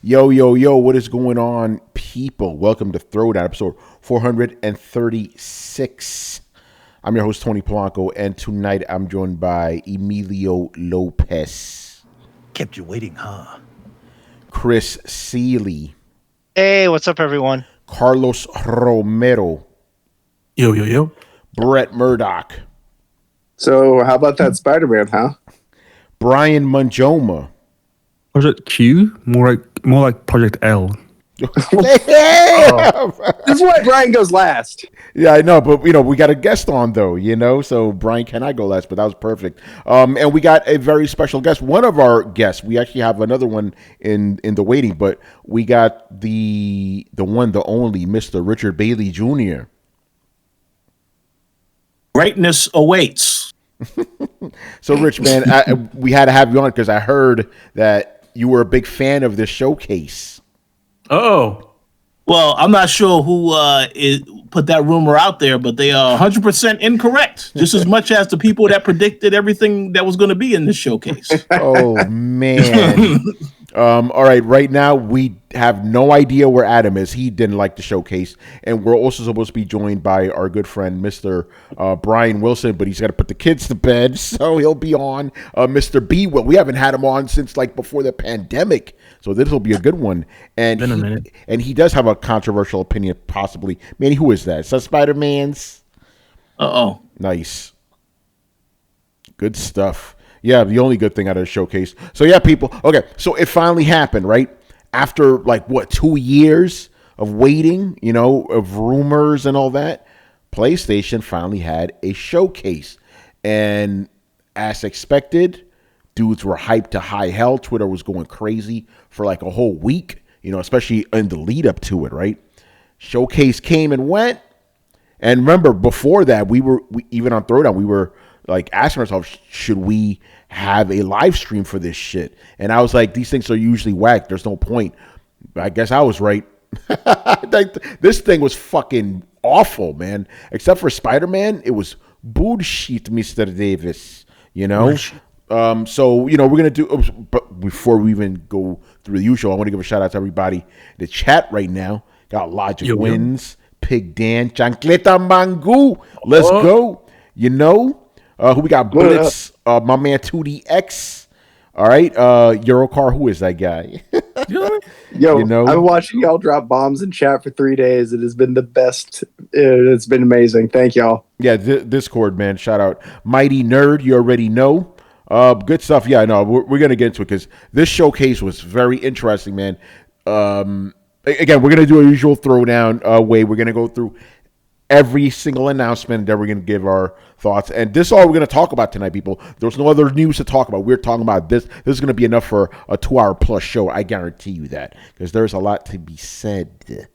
Yo, yo, yo, what is going on, people? Welcome to Throwdown, episode 436. I'm your host, Tony Polanco, and tonight I'm joined by Emilio Lopez. Kept you waiting, huh? Chris Seeley. Hey, what's up, everyone? Carlos Romero. Yo, yo, yo. Brett Murdoch. So how about that Spider-Man, huh? Brian Manjoma. Project Q? More like Project L. This is why Brian goes last. Yeah, I know, but we got a guest on though, so Brian cannot go last, but that was perfect. And we got a very special guest. One of our guests, we actually have another one in the waiting, but we got the one, the only, Mr. Richard Bailey Jr. Greatness awaits. So, Rich, man, we had to have you on because I heard that you were a big fan of this showcase. Oh. Well, I'm not sure who put that rumor out there, but they are 100% incorrect, just as much as the people that predicted everything that was going to be in this showcase. Oh, man. All right now we have no idea where Adam is. He didn't like the showcase, and we're also supposed to be joined by our good friend Mr. Brian Wilson, but he's got to put the kids to bed, so he'll be on. Mr. B, well, we haven't had him on since like before the pandemic, so this will be a good one. And he does have a controversial opinion, possibly. Manny, who is that? Is that Spider-Man's? Nice, good stuff. Yeah, the only good thing out of the showcase. So, yeah, people. Okay, so it finally happened, right? After, 2 years of waiting, of rumors and all that, PlayStation finally had a showcase. And as expected, dudes were hyped to high hell. Twitter was going crazy for a whole week, especially in the lead up to it, right? Showcase came and went. And remember, before that, we even on Throwdown, we were asking ourselves, should we have a live stream for this shit? And I was like, these things are usually whack. There's no point. I guess I was right. This thing was fucking awful, man. Except for Spider-Man, it was bullshit, Mr. Davis. So, we're going to do, but before we even go through the usual, I want to give a shout out to everybody in the chat right now. Got Logic Wins, Pig Dan, Chancleta Mangu. Let's go. Who we got? Bullets. My man 2DX. All right. Eurocar. Who is that guy? Yo, I've been watching y'all drop bombs in chat for 3 days. It has been the best. It's been amazing. Thank y'all. Yeah, Discord, man. Shout out. Mighty Nerd. You already know. Good stuff. Yeah, no, we're going to get into it because this showcase was very interesting, man. Again, we're going to do a usual throwdown way. We're going to go through every single announcement, and then we're going to give our thoughts. And this is all we're going to talk about tonight, people. There's no other news to talk about. We're talking about this. This is going to be enough for a 2-hour plus show. I guarantee you that, because there's a lot to be said.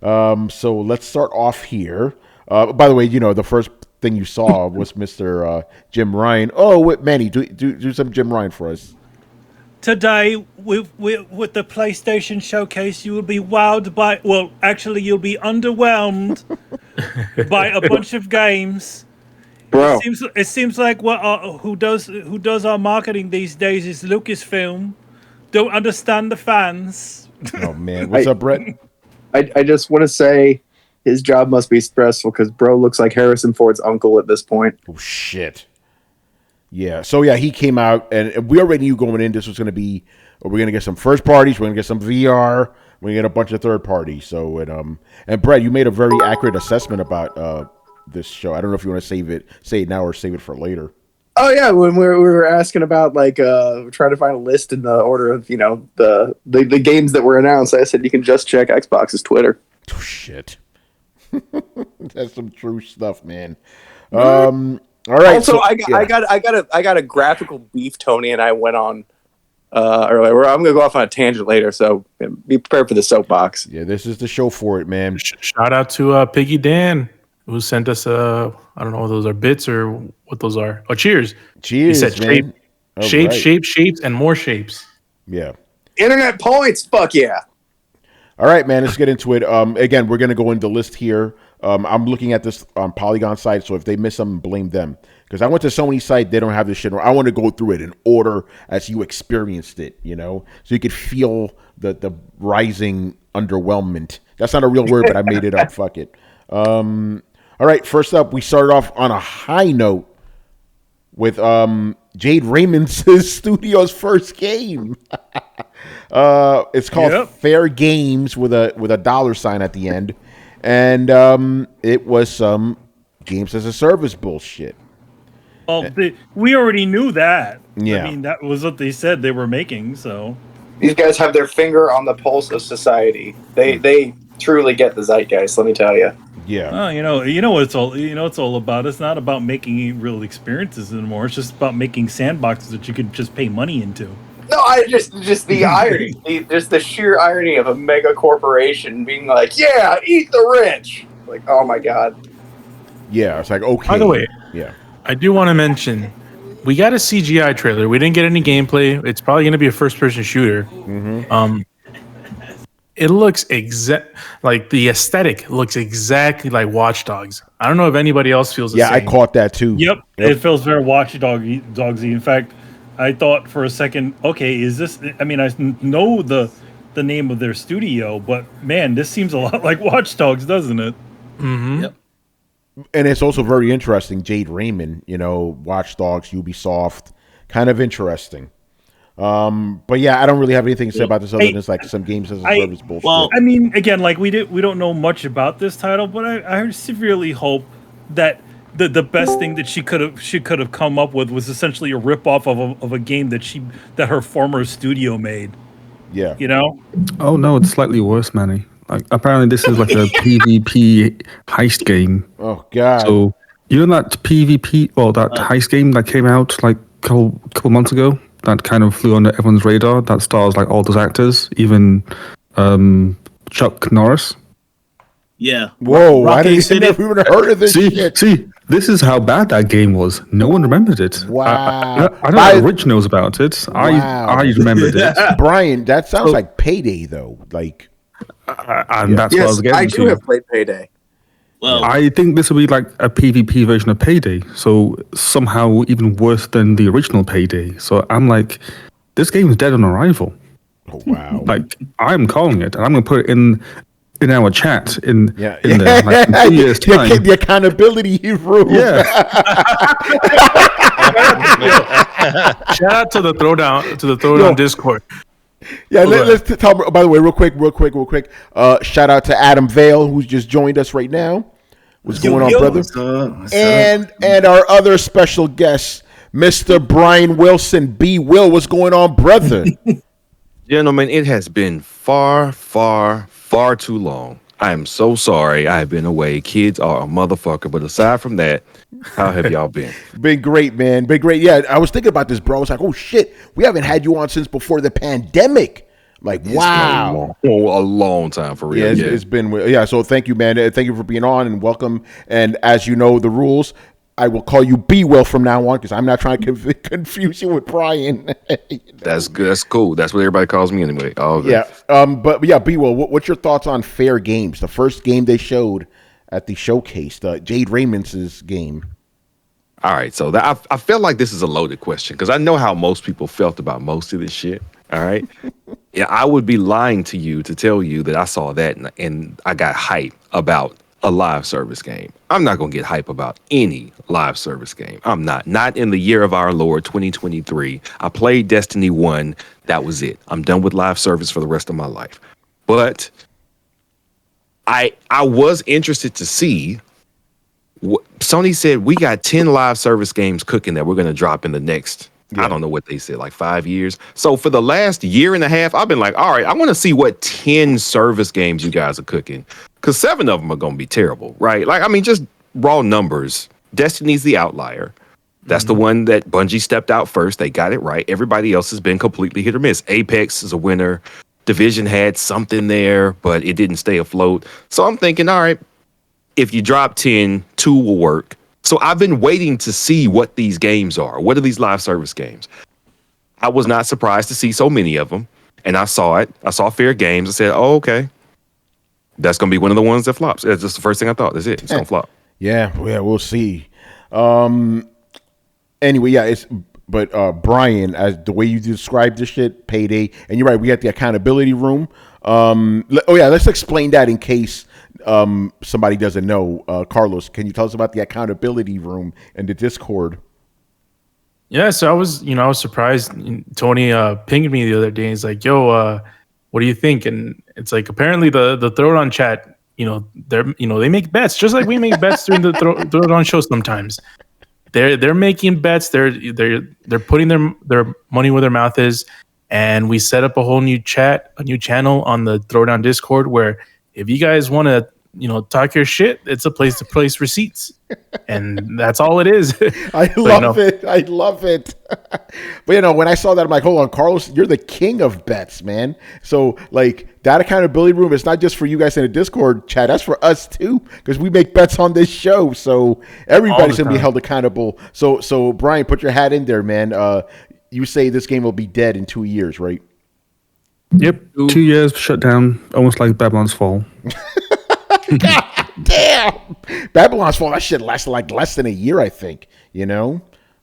So let's start off here. By the way, the first thing you saw was Mr. Jim Ryan. Oh, Manny, do some Jim Ryan for us. Today, with the PlayStation showcase, you will be wowed by, you'll be underwhelmed by a bunch of games. Bro, it seems like who does our marketing these days is Lucasfilm. Don't understand the fans. Oh man, what's up, Brett? I just want to say his job must be stressful because bro looks like Harrison Ford's uncle at this point. Oh shit. Yeah, so he came out, and we already knew going in this was going to be, we're going to get some first parties, we're going to get some VR, we're going to get a bunch of third parties. So, and Brett, you made a very accurate assessment about this show. I don't know if you want to say it now or save it for later. Oh yeah, when we were asking about trying to find a list in the order of the games that were announced, I said you can just check Xbox's Twitter. Oh shit, that's some true stuff, man. All right. Also, I got a graphical beef Tony and I went on earlier. I'm gonna go off on a tangent later, so be prepared for the soapbox. Yeah, this is the show for it, man. Shout out to Piggy Dan, who sent us I don't know what those are, bits or what those are. Oh, cheers. Cheers, he said man. Shapes, and more shapes. Yeah. Internet points. Fuck yeah. All right, man. Let's get into it. Again, we're gonna go into the list here. I'm looking at this on Polygon site, so if they miss something, blame them Because I went to Sony's site, they don't have this shit. I want to go through it in order as you experienced it, so you could feel the rising underwhelmment. That's not a real word, but I made it up. Fuck it. All right, first up, we started off on a high note with Jade Raymond's studio's first game. It's called Fair Games with a dollar sign at the end, and it was some games as a service bullshit. Well, we already knew that. Yeah. I mean, that was what they said they were making. So These guys have their finger on the pulse of society. They truly get the zeitgeist. Let me tell you. Yeah. well, you know what it's all about. It's not about making real experiences anymore. It's just about making sandboxes that you could just pay money into. No, I just the irony, just the sheer irony of a mega corporation being like, "Yeah, eat the rich." Like, oh my god. Yeah, it's like, okay. By the way, yeah. I do want to mention we got a CGI trailer. We didn't get any gameplay. It's probably going to be a first-person shooter. It looks like the aesthetic looks exactly like Watch Dogs. I don't know if anybody else feels the same. I caught that too. Yep, it feels very Watch Dogsy. In fact, I thought for a second, okay, is this? I mean, I know the name of their studio, but man, this seems a lot like Watch Dogs, doesn't it? Yep. And it's also very interesting. Jade Raymond, Watch Dogs, Ubisoft, kind of interesting. But yeah, I don't really have anything to say about this other than it's like some games as a service bullshit. well, I mean, again, like we don't know much about this title, but I severely hope that the best thing that she could have come up with was essentially a ripoff of a game that her former studio made. Yeah. Oh no, it's slightly worse, Manny. Like apparently this is like a PvP heist game. Oh god. So that PvP or that heist game that came out like a couple months ago that kind of flew under everyone's radar that stars like all those actors, even Chuck Norris. Yeah. Whoa, I Rocky City. never even heard of this shit. See, this is how bad that game was. No one remembered it. Wow. I don't know Rich knows about it. Wow. I remembered it. Brian, that sounds like Payday though. Like And that's what I was getting I to. do have played Payday. Well, I think this will be like a PvP version of Payday, so somehow even worse than the original Payday. So I'm like, this game is dead on arrival. oh wow. Like I'm calling it, and I'm gonna put it in our chat in there, like, in 2 years time. The accountability room. Yeah, Shout out to the Throwdown Discord. Yeah, let's talk. By the way, real quick. Shout out to Adam Vale, who's just joined us right now. What's going on, brother? What's And our other special guest, Mr. Brian Wilson. B. Will, what's going on, brother? Gentlemen, it has been far, far, far too long. I am so sorry I have been away. Kids are a motherfucker. But aside from that, how have y'all been? Been great, man. Been great. Yeah, I was thinking about this, bro. I was like, oh, shit. We haven't had you on since before the pandemic. Like, wow. It's been a long time for real. Yeah, it's been. Yeah, so thank you, man. Thank you for being on and welcome. And as you know, the rules, I will call you B. Will from now on because I'm not trying to confuse you with Brian. That's good. That's cool. That's what everybody calls me anyway. All good. Yeah. But yeah, B. Will, what's your thoughts on Fair Games? The first game they showed at the showcase, the Jade Raymond's game. All right. So I feel like this is a loaded question because I know how most people felt about most of this shit. All right. Yeah, I would be lying to you to tell you that I saw that and I got hype about a live service game. I'm not going to get hype about any live service game. I'm not in the year of our Lord 2023. I played Destiny 1. That was it. I'm done with live service for the rest of my life. But I was interested to see what Sony said. We got 10 live service games cooking that we're going to drop in the next, I don't know what they said, like 5 years. So for the last year and a half, I've been like, all right, I want to see what 10 service games you guys are cooking. Because 7 of them are going to be terrible, right? Like, I mean, just raw numbers. Destiny's the outlier. That's the one that Bungie stepped out first. They got it right. Everybody else has been completely hit or miss. Apex is a winner. Division had something there, but it didn't stay afloat. So I'm thinking, all right, if you drop 10, 2 will work. So I've been waiting to see what these games are. What are these live service games? I was not surprised to see so many of them. And I saw it. I saw Fair Games. I said, oh, okay. That's going to be one of the ones that flops. That's just the first thing I thought. That's it. It's going to flop. Yeah, we'll see. Anyway, yeah, but Brian, as the way you described this shit, Payday, and you're right, we got the accountability room. Let's explain that in case somebody doesn't know. Carlos, can you tell us about the accountability room and the Discord? Yeah, so I was surprised. Tony pinged me the other day. He's like, "Yo, what do you think?" And it's like apparently the Throwdown chat, they make bets just like we make bets during the Throwdown show. Sometimes they're making bets. They're putting their money where their mouth is, and we set up a whole new channel on the Throwdown Discord where if you guys want to talk your shit, it's a place to place receipts. And that's all it is. I love it. But when I saw that, I'm like, hold on, Carlos, you're the king of bets, man. So like that accountability room, it's not just for you guys in the Discord chat, that's for us too, because we make bets on this show. So everybody's gonna be held accountable. So Brian, put your hat in there, man. You say this game will be dead in 2 years, right? Yep, 2 years shut down, almost like Babylon's Fall. God damn! Babylon's Fall, that shit lasted like less than a year, I think.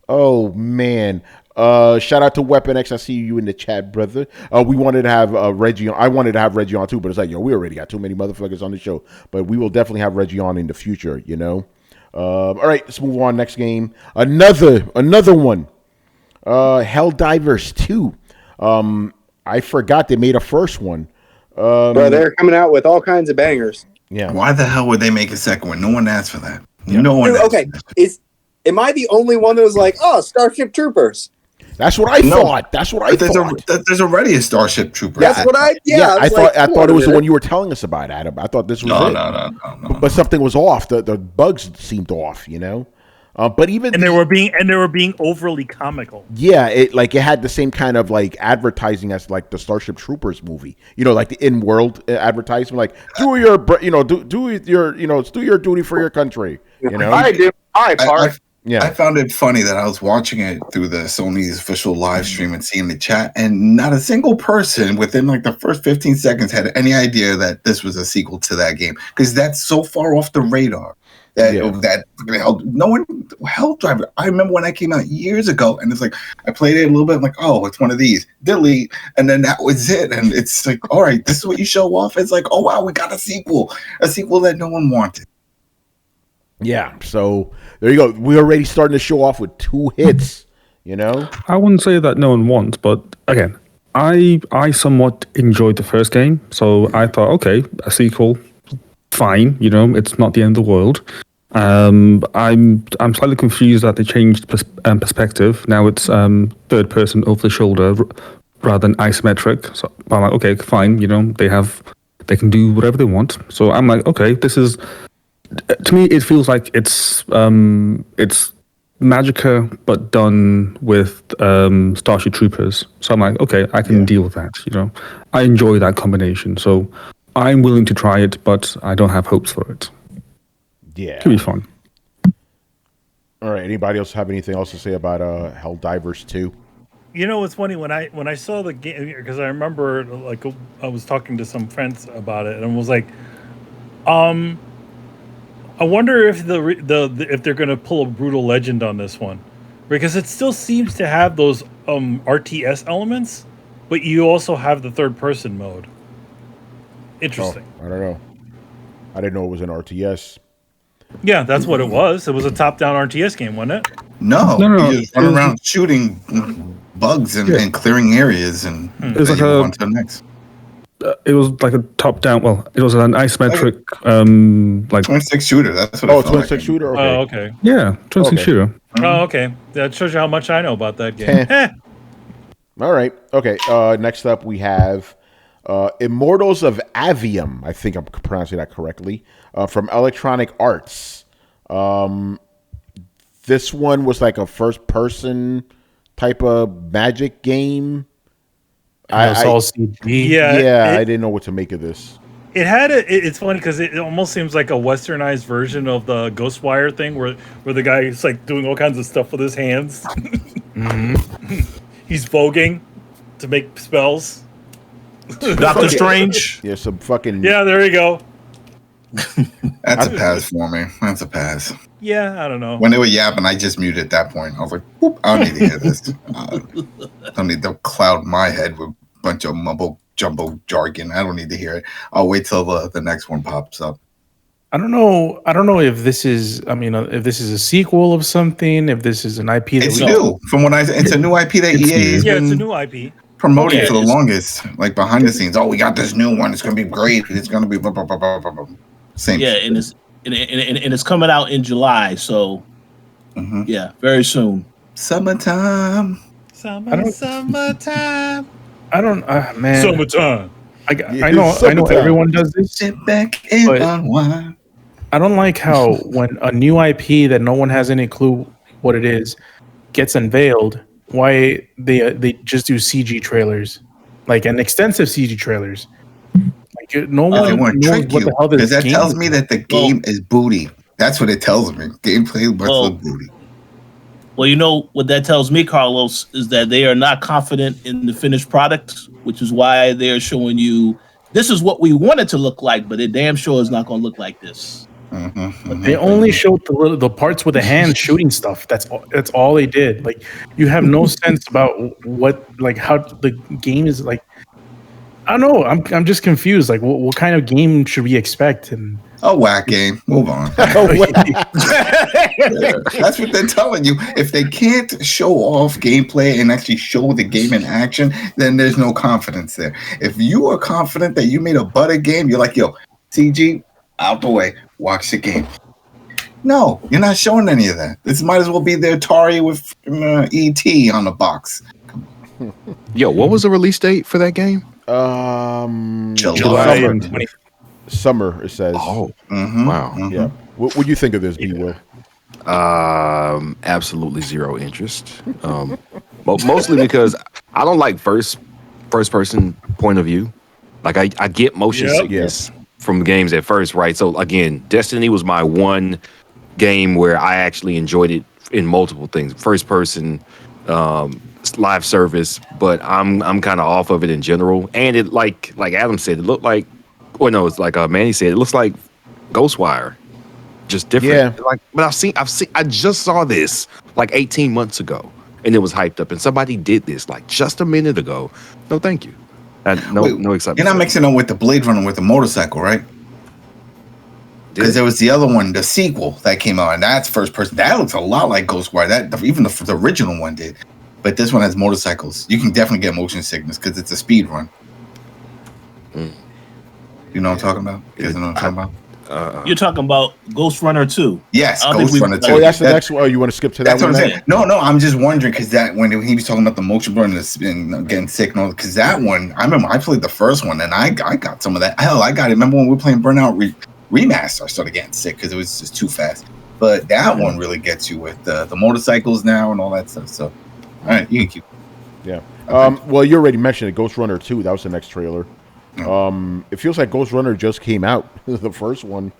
Oh man. Shout out to Weapon X. I see you in the chat, brother. We wanted to have Reggie on. I wanted to have Reggie on too, but it's like, we already got too many motherfuckers on the show. But we will definitely have Reggie on in the future. All right, let's move on. Next game, another one. Helldivers 2. I forgot they made a first one. Bro, they're coming out with all kinds of bangers. Yeah. Why the hell would they make a second one? No one asked for that. Yeah. No one. Okay, am I the only one that was like, oh, Starship Troopers? That's what I thought. That's what I thought. There's already a Starship Trooper. That's what I. Yeah, I thought it was the one you were telling us about, Adam. I thought this was it. No. But something was off. The bugs seemed off. But even they were being overly comical. Yeah, it had the same kind of like advertising as like the Starship Troopers movie. Like the in-world advertisement, like do your duty for your country. I do. Yeah, I found it funny that I was watching it through the Sony's official live stream and seeing the chat, and not a single person within like the first 15 seconds had any idea that this was a sequel to that game, because that's so far off the radar. No one Helldriver. I remember when I came out years ago, and it's like I played it a little bit. I'm like, oh, it's one of these. Delete, and then that was it. And it's like, all right, this is what you show off. It's like, oh wow, we got a sequel that no one wanted. Yeah, so there you go. We're already starting to show off with 2 hits. I wouldn't say that no one wants, but again, I somewhat enjoyed the first game, so I thought, okay, a sequel, fine. It's not the end of the world. I'm slightly confused that they changed perspective. Now it's third person over the shoulder rather than isometric. So I'm like, okay, fine. They can do whatever they want. So I'm like, okay, this is. To me, it feels like it's Magicka, but done with Starship Troopers. So I'm like, okay, I can deal with that. I enjoy that combination. So I'm willing to try it, but I don't have hopes for it. Yeah, it could be fun. All right. Anybody else have anything else to say about Helldivers 2? It's funny when I saw the game, because I remember like I was talking to some friends about it and was like, I wonder if if they're gonna pull a Brutal Legend on this one, because it still seems to have those RTS elements, but you also have the third person mode. Interesting. I don't know. I didn't know it was an RTS. Yeah, that's what it was. It was a top-down RTS game, wasn't it? No. You just run around shooting bugs and clearing areas, and it was like on to the next. It was like a top-down. Well, it was an isometric, like 26 shooter. That's what. 26 shooter. Okay. Oh, okay. Yeah, 26 shooter. Oh, okay. That shows you how much I know about that game. All right. Okay. Next up, we have Immortals of Avium. I think I'm pronouncing that correctly. From Electronic Arts. This one was like a first-person type of magic game. all CD. Yeah, I didn't know what to make of this. It had it's funny because it almost seems like a westernized version of the Ghostwire thing, where the guy is like doing all kinds of stuff with his hands. He's voguing to make spells. Doctor Strange. Yeah, some fucking. Yeah, there you go. That's a pass for me. That's a pass. Yeah, I don't know. When they were yapping, I just muted at that point. I was like, "Whoop, I don't need to hear this. I don't need to cloud my head with a bunch of mumbo jumbo jargon. I don't need to hear it. I'll wait till the next one pops up." I don't know. I don't know if this is. I mean, if this is a sequel of something. If this is an IP that It's new. From what it's a new IP that EA has it's a been new IP. promoting for the longest, like behind the scenes. Oh, we got this new one. It's gonna be great. It's gonna be blah, blah, blah, blah, blah, blah. Same. Yeah, and it's coming out in July. So yeah, very soon. Summertime. Summertime. I don't. Man. Summertime. I know everyone does this. Sit back and unwind. I don't like how when a new IP that no one has any clue what it is gets unveiled, why they just do CG trailers, like an extensive CG trailers. Like no one knows what the hell this because that game tells is. me that the game is booty. That's what it tells me. Gameplay must look booty. Well, you know what that tells me, Carlos, is that they are not confident in the finished product, which is why they are showing you this is what we want it to look like, but it damn sure is not going to look like this. They only showed the parts with the hands shooting stuff. That's all they did. Like you have no sense about how the game is like. I don't know. I'm just confused. Like what kind of game should we expect? And a whack game. Move on. That's what they're telling you. If they can't show off gameplay and actually show the game in action, then there's no confidence there. If you are confident that you made a butter game, you're like, yo, CG, out the way. Watch the game. No, you're not showing any of that. This might as well be the Atari with ET on the box. Yo, what was the release date for that game? July. Summer, it says. Oh, wow. Yeah. What do you think of this, B. Will? Absolutely zero interest. Mostly because I don't like first person point of view. Like I get motion sickness from games at first, right? So again, Destiny was my one game where I actually enjoyed it in multiple things. First person, live service, but I'm kind of off of it in general. And it like Adam said, it looked like, or no, it's like Manny said, it looks like Ghostwire, just different. Yeah. Like, but I just saw this like 18 months ago, and it was hyped up, and somebody did this like just a minute ago. No, thank you. No excitement. You're not mixing them with the Blade Runner with the motorcycle, right? Because there was the other one, the sequel that came out, and that's first person. That looks a lot like Ghostwire. That even the original one did. But this one has motorcycles. You can definitely get motion sickness because it's a speed run. You know what I'm talking about? You guys know what I'm talking about? You're talking about Ghost Runner 2. Yes, Ghost Runner 2. Oh, that's the next one. Oh, you want to skip to that one? That's what I'm saying. No, I'm just wondering because that when he was talking about the motion blur and getting sick and all, because that one, I remember I played the first one and I got some of that. Hell, I got it. Remember when we were playing Burnout Remaster, I started getting sick because it was just too fast. But that one really gets you with the motorcycles now and all that stuff. So, all right, you can keep. Yeah. Well, you already mentioned it. Ghost Runner 2. That was the next trailer. It feels like Ghost Runner just came out. The first one.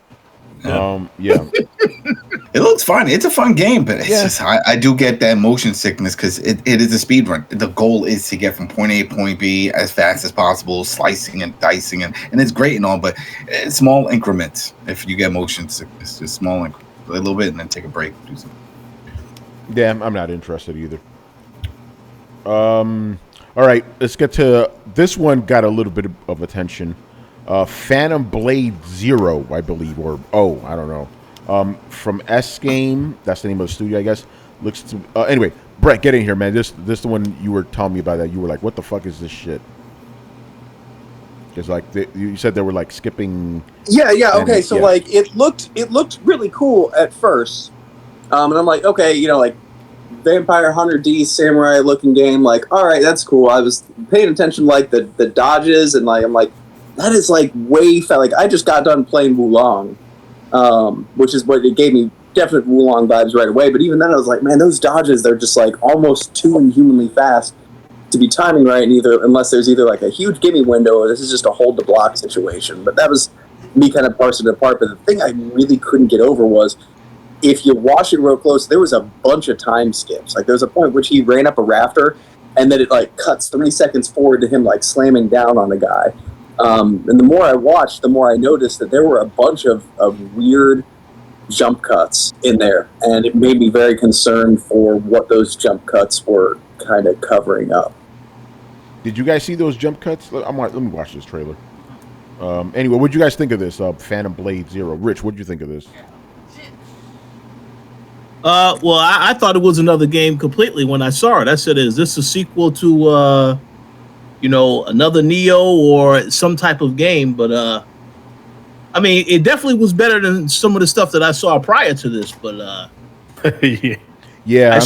Yeah. It looks fun. It's a fun game, but it's just I do get that motion sickness because it is a speed run. The goal is to get from point A to point B as fast as possible, slicing and dicing, and it's great and all, but it's small increments. If you get motion sickness, just small increments, a little bit, and then take a break. Do something. Yeah, I'm not interested either. All right, let's get to this one. Got a little bit of attention. Phantom Blade Zero, I believe, or I don't know. From S Game, that's the name of the studio, I guess. Looks to anyway. Brett, get in here, man. This the one you were telling me about that. You were like, "What the fuck is this shit?" Because like you said, they were like skipping. Yeah. Okay, so like it looked really cool at first, and I'm like, okay, like Vampire Hunter D samurai looking game. Like, all right, that's cool. I was paying attention to, like the dodges and like I'm like, that is like way fast. Like I just got done playing Wulong, which is what it gave me definite Wulong vibes right away. But even then, I was like, man, those dodges, they're just like almost too inhumanly fast to be timing right. Unless there's either like a huge gimme window or this is just a hold the block situation. But that was me kind of parsing it apart. But the thing I really couldn't get over was, if you watch it real close, there was a bunch of time skips. Like there was a point which he ran up a rafter, and then it like cuts 3 seconds forward to him like slamming down on the guy. And the more I watched, the more I noticed that there were a bunch of weird jump cuts in there, and it made me very concerned for what those jump cuts were kind of covering up. Did you guys see those jump cuts? Let me watch this trailer. Anyway, what did you guys think of this? Phantom Blade Zero. Rich, what did you think of this? Well, I thought it was another game completely when I saw it. I said, "Is this a sequel to, another Neo or some type of game?" But I mean, it definitely was better than some of the stuff that I saw prior to this. But yeah, I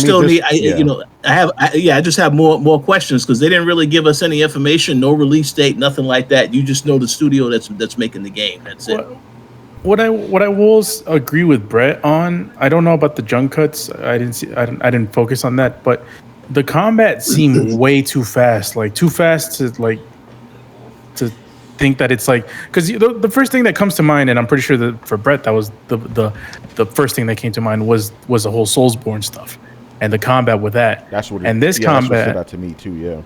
just have more questions because they didn't really give us any information, no release date, nothing like that. You just know the studio that's making the game. That's it. What I will agree with Brett on, I don't know about the jump cuts. I didn't focus on that, but the combat seemed way too fast. Like too fast to think that it's like, because the first thing that comes to mind, and I'm pretty sure that for Brett that was the first thing that came to mind was the whole Soulsborne stuff and the combat with that. That's what. Combat that's what stood out to me too. Yeah.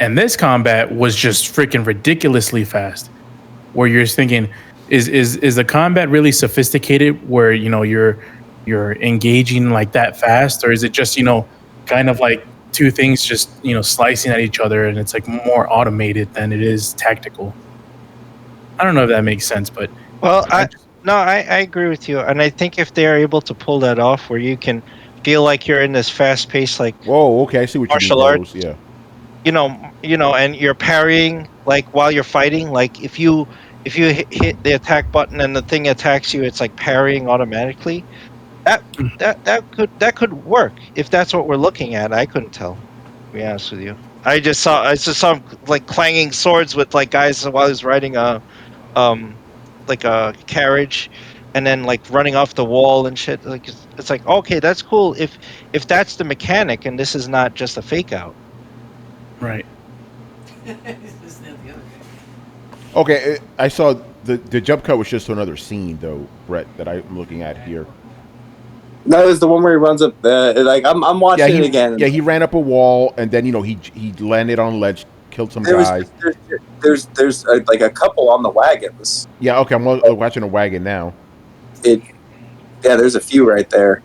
And this combat was just freaking ridiculously fast, where you're thinking, is the combat really sophisticated? Where you're engaging like that fast, or is it just kind of like two things just slicing at each other, and it's like more automated than it is tactical? I don't know if that makes sense, but I agree with you, and I think if they are able to pull that off, where you can feel like you're in this fast-paced, like, whoa, okay, I see what martial you mean, arts, yeah, and you're parrying like while you're fighting. Like if you hit the attack button and the thing attacks you, it's like parrying automatically. That could work if that's what we're looking at. I couldn't tell, to be honest with you. I just saw like clanging swords with like guys while he's riding a carriage, and then like running off the wall and shit. Like it's like, okay, that's cool if that's the mechanic and this is not just a fake out. Right. Okay, I saw the jump cut was just to another scene though, Brett, that I'm looking at here. That was the one where he runs up. I'm watching it again. Yeah, he ran up a wall, and then he landed on a ledge, killed some guy. There's like a couple on the wagons. Yeah, okay, I'm watching a wagon now. There's a few right there.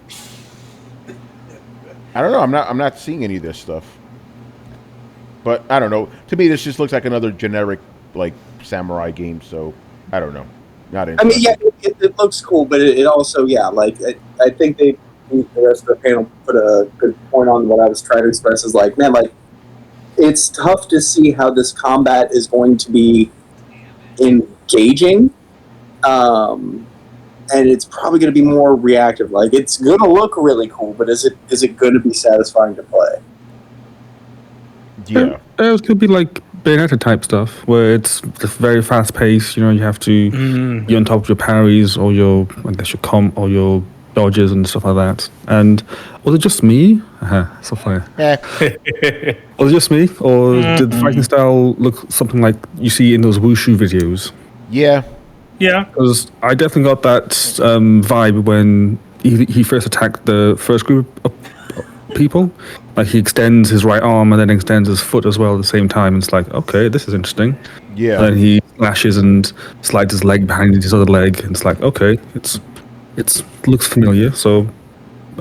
I don't know. I'm not seeing any of this stuff. But I don't know. To me, this just looks like another generic like samurai game. So I don't know. Not interested. I mean, yeah, it looks cool, but it also, I think the rest of the panel put a good point on what I was trying to express. Is like, man, like it's tough to see how this combat is going to be engaging, and it's probably going to be more reactive. Like it's going to look really cool, but is it going to be satisfying to play? Yeah, it could be like Bayonetta type stuff where it's very fast paced. You have to be on top of your parries or your comp or your dodges and stuff like that. And was it just me? So funny. Was it just me, or did the fighting style look something like you see in those wushu videos? Yeah. Because I definitely got that vibe when he first attacked the first group of people. Like he extends his right arm and then extends his foot as well at the same time. And it's like, okay, this is interesting. Yeah. And he slashes and slides his leg behind his other leg. And it's like, okay, it looks familiar. So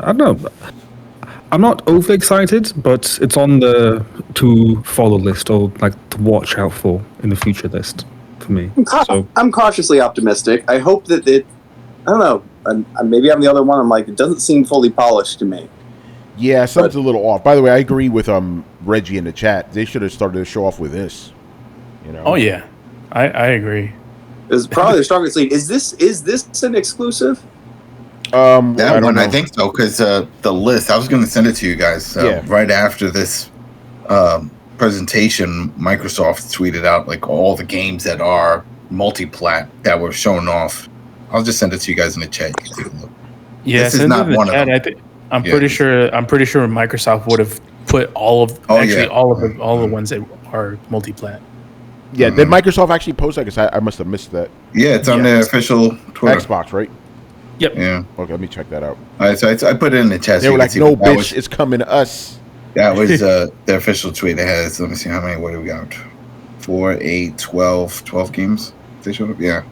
I don't know. I'm not overly excited, but it's on the to follow list or like to watch out for in the future list for me. I'm cautiously optimistic. I hope that I don't know. And maybe I'm the other one. I'm like, it doesn't seem fully polished to me. Yeah, something's a little off. By the way, I agree with Reggie in the chat. They should have started the show off with this. Oh yeah, I agree. It's probably the strongest lead. Is this an exclusive? I think so, because the list. I was going to send it to you guys right after this presentation. Microsoft tweeted out like all the games that are multi-plat that were shown off. I'll just send it to you guys in the chat. You can take a look. Yeah, this is not one of them. I'm pretty sure Microsoft would have put all of the ones that are multi-plat. Yeah, did Microsoft actually post that? Because I must have missed that. Yeah, it's on their official Twitter. Xbox, right? Yep. Yeah. Okay, let me check that out. All right, so I put it in the chat. They were like, "No, bitch, it's coming to us." That was the official tweet they had. So let me see how many. What do we got? 4, 8, 12 games. They showed up. Yeah.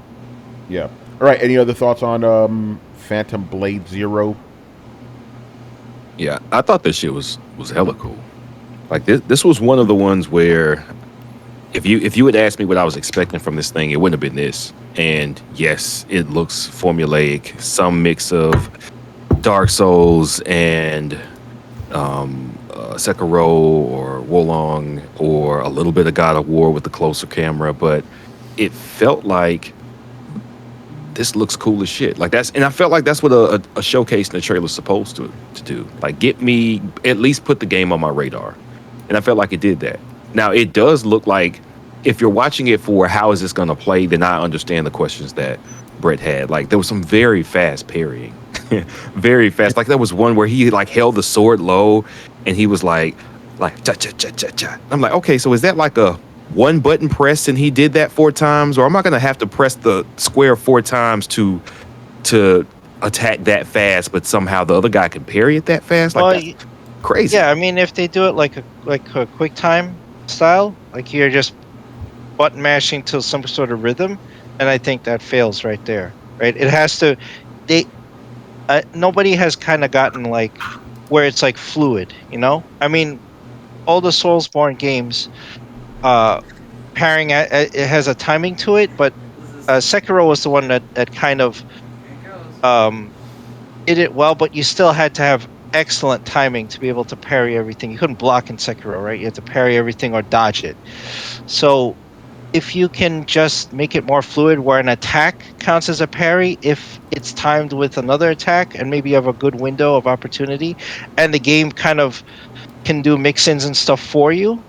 Yeah. All right. Any other thoughts on Phantom Blade Zero? Yeah, I thought this shit was hella cool. Like this was one of the ones where if you had asked me what I was expecting from this thing, it wouldn't have been this. And yes, it looks formulaic, some mix of Dark Souls and Sekiro or Wolong or a little bit of God of War with the closer camera, but it felt like this looks cool as shit. Like and I felt like that's what a showcase in the trailer is supposed to do. Like get me, at least put the game on my radar. And I felt like it did that. Now it does look like if you're watching it for how is this going to play, then I understand the questions that Brett had. Like there was some very fast parrying, very fast. Like there was one where he like held the sword low and he was like cha cha cha cha cha. I'm like, okay, so is that like a one button press and he did that 4 times, or am I going to have to press the square 4 times to attack that fast, but somehow the other guy can parry it that fast? Like that's crazy. Yeah, I mean, if they do it like a quick time style, like you're just button mashing to some sort of rhythm, and I think that fails right there. Right? It has to. Nobody has kind of gotten like where it's like fluid. You know? I mean, all the Soulsborne games. Parrying it has a timing to it, but Sekiro was the one that kind of did it well, but you still had to have excellent timing to be able to parry everything. You couldn't block in Sekiro, right? You had to parry everything or dodge it. So if you can just make it more fluid where an attack counts as a parry if it's timed with another attack and maybe you have a good window of opportunity and the game kind of can do mix-ins and stuff for you,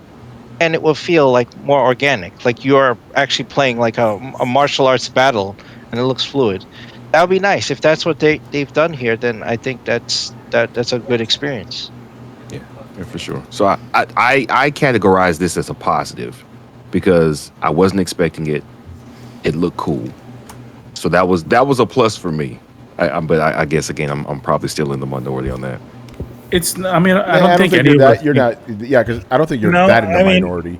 and it will feel like more organic, like you're actually playing like a martial arts battle, and it looks fluid. That would be nice. If that's what they've done here, then I think that's a good experience. Yeah, for sure. So I categorize this as a positive because I wasn't expecting it. It looked cool, so that was a plus for me. But I guess again, I'm probably still in the minority on that. It's. I mean, I don't think any you're of us. you're not. Yeah, because I don't think you're that in the minority.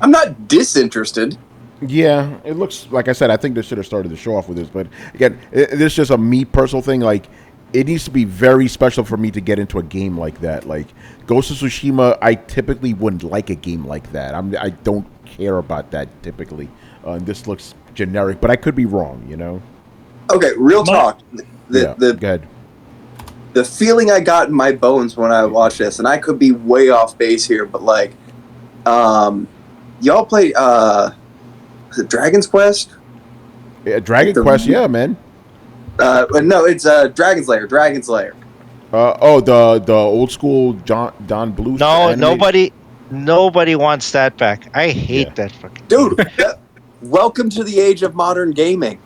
I'm not disinterested. Yeah, it looks like I said. I think they should have started the show off with this, but again, this is just a me personal thing. Like, it needs to be very special for me to get into a game like that. Like Ghost of Tsushima, I typically wouldn't like a game like that. I don't care about that typically. This looks generic, but I could be wrong. You know. Okay, real talk. Go ahead. The feeling I got in my bones when I watched this, and I could be way off base here, but like, y'all play is it Dragon's Quest? Yeah, Dragon Quest, yeah, man. No, it's Dragon's Lair. Dragon's Lair. The old school Don Bluth. No, nobody wants that back. I hate that fucking dude. Welcome to the age of modern gaming.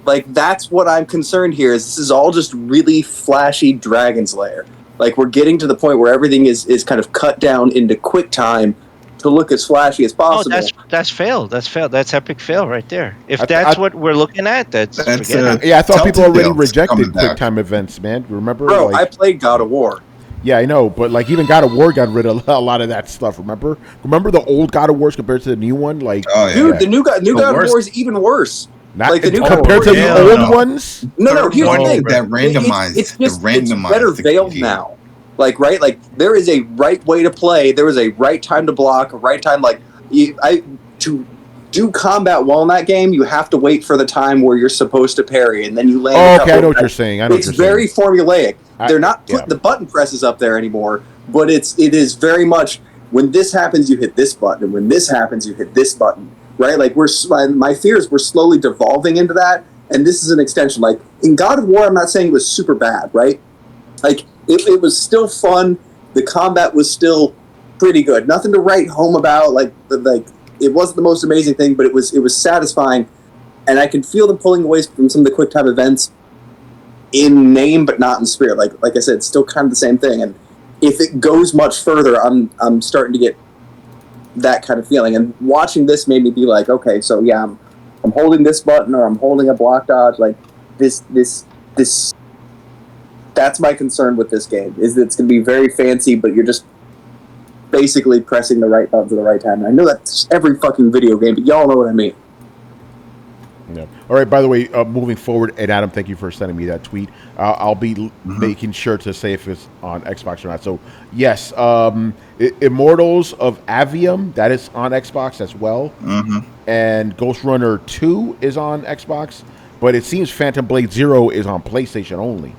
Like, that's what I'm concerned here, is this is all just really flashy Dragon's Lair. Like, we're getting to the point where everything is kind of cut down into quick time to look as flashy as possible. Oh, that's failed. That's failed. That's epic fail right there. If that's what we're looking at, that's I thought people already rejected quick time events, man. Remember? Bro, I played God of War. Yeah, I know, but like even God of War got rid of a lot of that stuff. Remember the old God of Wars compared to the new one? Like, dude, the new God of War is even worse. Not like the new compared to the old ones. No. Here's the thing. That randomized. It's better veiled now. Like, right? Like, there is a right way to play. There is a right time to block. A right time. Like, to do combat well in that game, you have to wait for the time where you're supposed to parry, and then you land. Oh, okay, I know what you're saying. It's very formulaic. They're not putting the button presses up there anymore, but it is very much when this happens, you hit this button, and when this happens, you hit this button. Right? Like, my fears were slowly devolving into that, and this is an extension. Like, in God of War, I'm not saying it was super bad, right? Like, it was still fun. The combat was still pretty good. Nothing to write home about. Like it wasn't the most amazing thing, but it was satisfying, and I can feel them pulling away from some of the quick time events in name, but not in spirit. Like I said, it's still kind of the same thing. And if it goes much further, I'm starting to get that kind of feeling. And watching this made me be like, okay, so yeah, I'm holding this button or I'm holding a block dodge. Like this. That's my concern with this game, is that it's going to be very fancy, but basically pressing the right button at the right time. And I know that's every fucking video game, but y'all know what I mean. Yeah. All right. By the way, moving forward, and Adam, thank you for sending me that tweet. I'll be making sure to say if it's on Xbox or not. So yes, Immortals of Avium, that is on Xbox as well, and Ghost Runner 2 is on Xbox, but it seems Phantom Blade Zero is on PlayStation only.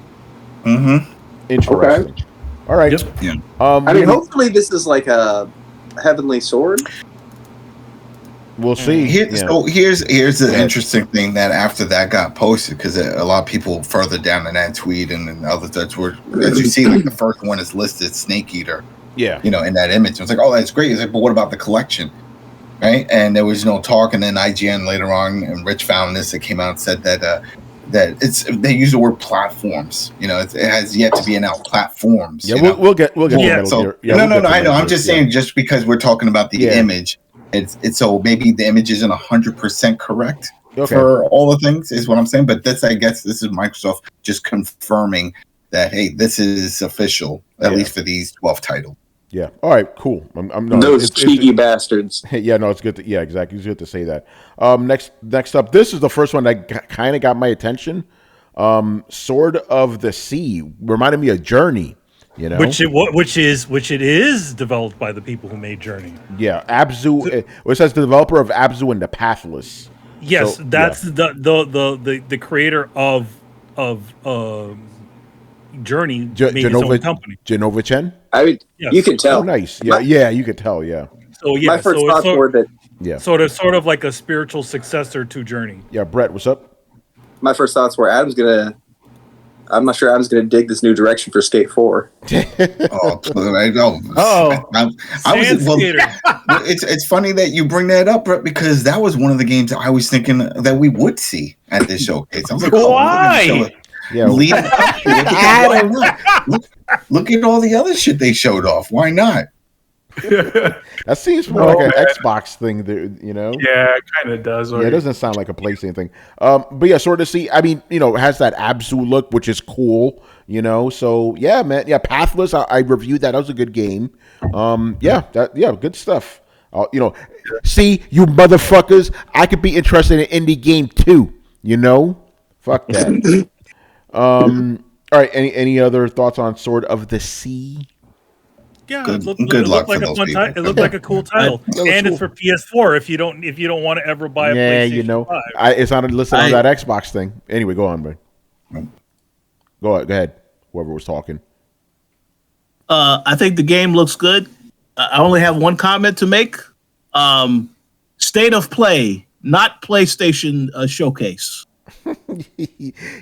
Interesting. Okay. All right. Yep. Yeah. I mean, hopefully this is like a Heavenly Sword. We'll see. So here's the interesting thing that after that got posted, because a lot of people further down in that tweet and then other threads were, as you see, like the first one is listed Snake Eater. Yeah. You know, in that image. It's like, oh, that's great. It's like, but what about the collection? Right? And there was no talk. And then IGN later on, and Rich found this, it came out and said that they use the word platforms. You know, it has yet to be announced platforms. Yeah, we'll get no, I know. I'm just saying, just because we're talking about the image, it's so maybe the image isn't 100% correct for all the things, is what I'm saying. But I guess this is Microsoft just confirming that, hey, this is official, at least for these 12 titles. Yeah. All right. Cool. Those cheeky bastards. Yeah. No, it's good. Exactly. It's good to say that. Next up, this is the first one that kind of got my attention. Sword of the Sea reminded me of Journey. You know, which it is developed by the people who made Journey. Yeah, Abzu. It says the developer of Abzu and the Pathless. Yes, so, that's the creator of Journey made his own company. Genova Chen. I mean, you can tell. Oh, nice. Yeah, you could tell. Yeah. So yeah, my first thoughts were that. Yeah. Sort of like a spiritual successor to Journey. Yeah, Brett, what's up? My first thoughts were I'm not sure Adam's gonna dig this new direction for Skate 4. I know. It's funny that you bring that up, Brett, because that was one of the games I was thinking that we would see at this showcase. I was like, why? Look at all the other shit they showed off. Why not? That seems more like an Xbox thing, you know? Yeah, it kind of does. Yeah, it doesn't sound like a PlayStation thing. But yeah, sort of see. I mean, you know, it has that Abzu look, which is cool, you know? So yeah, man. Yeah, Pathless, I reviewed that. That was a good game. Good stuff. You know, see, you motherfuckers, I could be interested in indie game too, you know? Fuck that. All right, any other thoughts on Sword of the Sea? Yeah, it looked like a fun title. It looked like a cool title, and it's for PS4. If you don't want to ever buy a PlayStation you know, 5. It's on listed on that Xbox thing. Anyway, go on, man. Go ahead. Whoever was talking. I think the game looks good. I only have one comment to make. State of Play, not PlayStation Showcase. This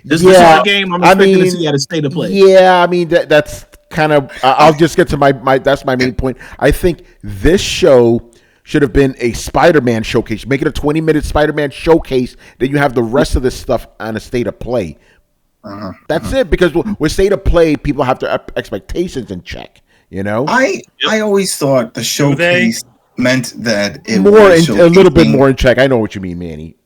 is the sort of game I'm expecting to see at a State of Play. Yeah, I mean that's kind of. I'll just get to my. That's my main point. I think this show should have been a Spider-Man showcase. Make it a 20-minute Spider-Man showcase. Then you have the rest of this stuff on a State of Play. That's it. Because with State of Play, people have their expectations in check. You know. I always thought the showcase meant that it was a little bit more in check. I know what you mean, Manny.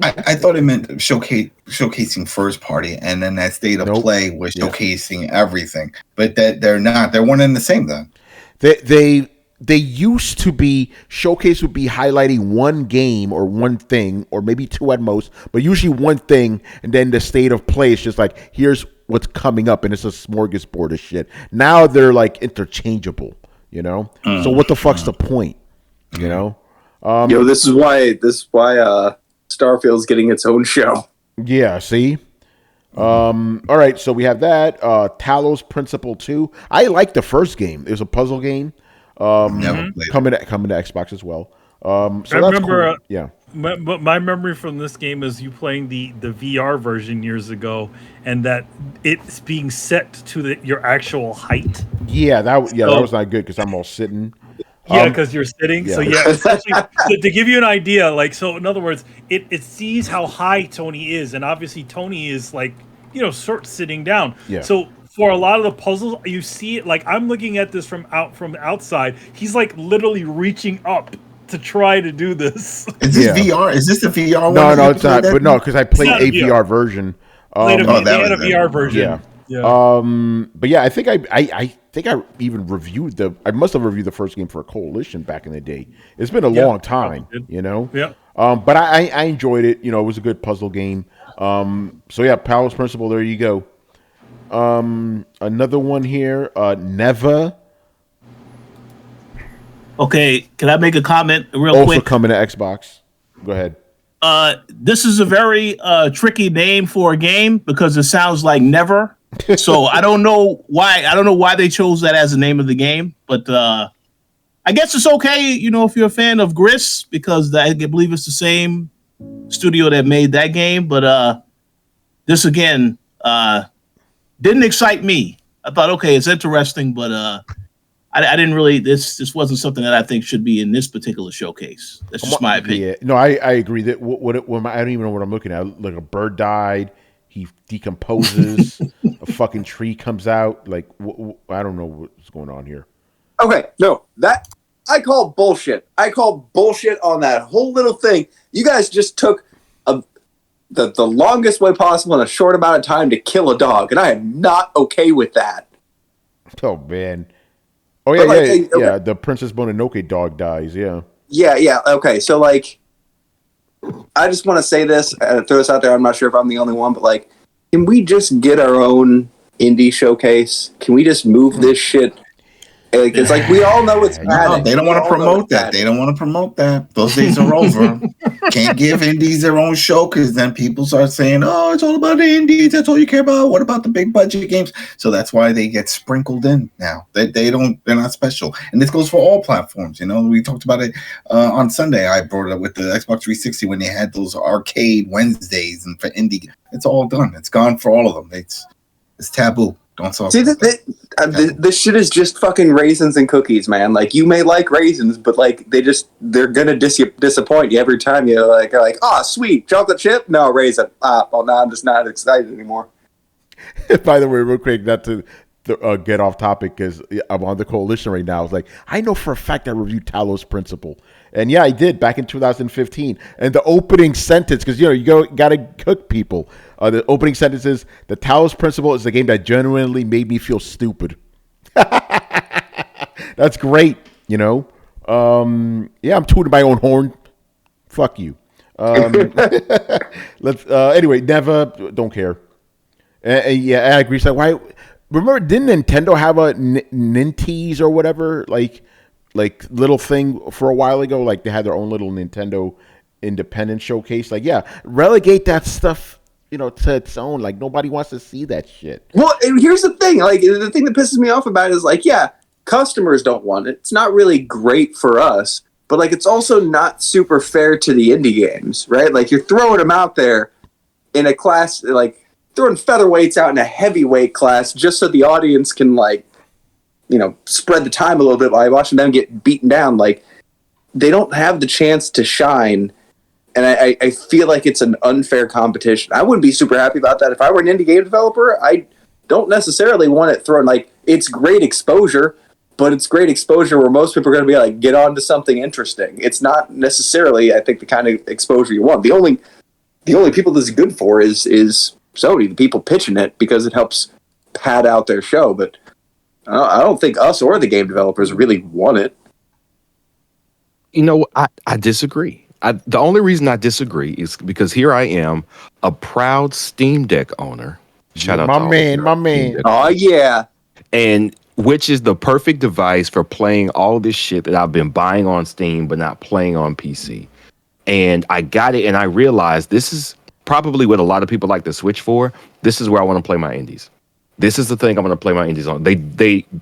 I thought it meant showcasing first party, and then that State of Play was showcasing everything. But that they're not. They're one and the same then. They used to be showcase would be highlighting one game or one thing or maybe two at most, but usually one thing, and then the State of Play is just like here's what's coming up, and it's a smorgasbord of shit. Now they're like interchangeable, you know. So what the fuck's the point, you know? This is why Starfield's getting its own show. Yeah, see? All right, so we have that. Talos Principle 2. I like the first game. It was a puzzle game. Coming to Xbox as well. So I remember, cool. My memory from this game is you playing the VR version years ago, and that it's being set to your actual height. Yeah, that was not good because I'm all sitting. Yeah, because you're sitting. Yeah. So essentially, to give you an idea, in other words, it sees how high Tony is, and obviously Tony is sort sitting down. Yeah. So for a lot of the puzzles, you see it. Like I'm looking at this from the outside. He's like literally reaching up to try to do this. Is this VR? Is this the VR one? No, it's not. But no, because I played a VR version. They had a VR version. Yeah. Yeah. But yeah, I think I think I even reviewed I must have reviewed the first game for Coalition back in the day. It's been a Yeah, long probably time, did. you know. Yeah. But I enjoyed it. You know, it was a good puzzle game. So yeah, Palos Principle. There you go. Another one here. Never. Okay, can I make a comment real Also quick? coming to Xbox. Go ahead. This is a very tricky name for a game because it sounds like never. So I don't know why. I don't know why they chose that as the name of the game, but I guess it's okay. You know, if you're a fan of Gris, because I believe it's the same studio that made that game. But this again didn't excite me. I thought, okay, it's interesting, but I didn't really. This wasn't something that I think should be in this particular showcase. That's just my opinion. Yeah, no, I agree that I don't even know what I'm looking at. Like a bird died, he decomposes, a fucking tree comes out. Like I don't know what's going on here. Okay, no, that I call bullshit. I call bullshit on that whole little thing. You guys just took the longest way possible in a short amount of time to kill a dog, and I am not okay with that. Oh man. Oh yeah, But, yeah. okay. The Princess Mononoke dog dies. Yeah. Yeah. Okay, so like, I just want to say this and throw this out there. I'm not sure if I'm the only one, but like, can we just get our own indie showcase? Can we just move this shit? Like, it's like we all know it's bad. No, they don't want to promote that. They don't want to promote that. Those days are over. Can't give indies their own show because then people start saying, "Oh, it's all about the indies. That's all you care about. What about the big budget games?" So that's why they get sprinkled in now. They're not special, and this goes for all platforms. You know, we talked about it on Sunday. I brought it up with the Xbox 360 when they had those arcade Wednesdays and for indie. It's all done. It's gone for all of them. It's taboo. Don't talk. See, this shit is just fucking raisins and cookies, man. Like, you may like raisins, but like they're gonna disappoint you every time you're like, oh, sweet chocolate chip, no raisin. Well, now I'm just not excited anymore. By the way, real quick, not to get off topic because I'm on the Coalition right now. I was like, I know for a fact I reviewed Talos Principle, and yeah, I did back in 2015. And the opening sentence, because you gotta cook people. The opening sentence is, "The Talos Principle is the game that genuinely made me feel stupid." That's great, you know. Yeah, I'm tooting my own horn. Fuck you. Let's. Anyway, never. Don't care. Yeah, I agree. So why? Remember, didn't Nintendo have a Ninties or whatever, like little thing for a while ago? Like they had their own little Nintendo independent showcase. Like, yeah, relegate that stuff, to its own. Like nobody wants to see that shit. Well, and here's the thing. Like, the thing that pisses me off about it is like, yeah, customers don't want it. It's not really great for us, but like, it's also not super fair to the indie games, right? Like, you're throwing them out there in a class, like throwing featherweights out in a heavyweight class just so the audience can like, spread the time a little bit by watching them get beaten down. Like, they don't have the chance to shine. And I feel like it's an unfair competition. I wouldn't be super happy about that. If I were an indie game developer, I don't necessarily want it thrown. Like, it's great exposure, but it's great exposure where most people are going to be like, get on to something interesting. It's not necessarily, I think, the kind of exposure you want. The only people this is good for is Sony, the people pitching it, because it helps pad out their show. But I don't think us or the game developers really want it. I disagree. The only reason I disagree is because here I am, a proud Steam Deck owner. Shout out my to man. Oh, yeah. And which is the perfect device for playing all this shit that I've been buying on Steam but not playing on PC. And I got it, and I realized this is probably what a lot of people like to Switch for. This is where I want to play my indies. This is the thing I'm going to play my indies on.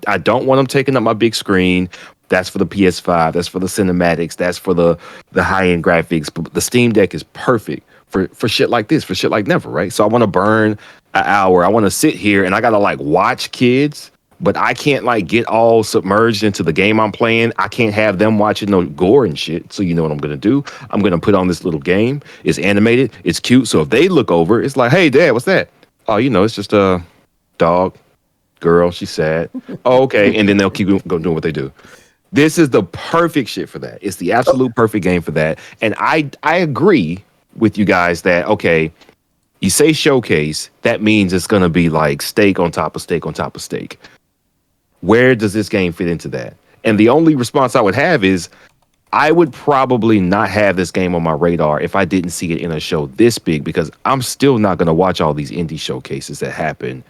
I don't want them taking up my big screen. That's for the PS5. That's for the cinematics. That's for the high-end graphics. But the Steam Deck is perfect for shit like this, for shit like never, right? So I want to burn an hour. I want to sit here, and I got to, like, watch kids, but I can't, like, get all submerged into the game I'm playing. I can't have them watching no gore and shit. So you know what I'm going to do? I'm going to put on this little game. It's animated. It's cute. So if they look over, it's like, hey, Dad, what's that? Oh, it's just a dog, girl, she's sad. Oh, okay. And then they'll keep going doing what they do. This is the perfect shit for that. It's the absolute perfect game for that. And I agree with you guys that, okay, You say showcase, that means it's going to be like steak on top of steak on top of steak. Where does this game fit into that? And the only response I would have is I would probably not have this game on my radar if I didn't see it in a show this big, because I'm still not going to watch all these indie showcases that happen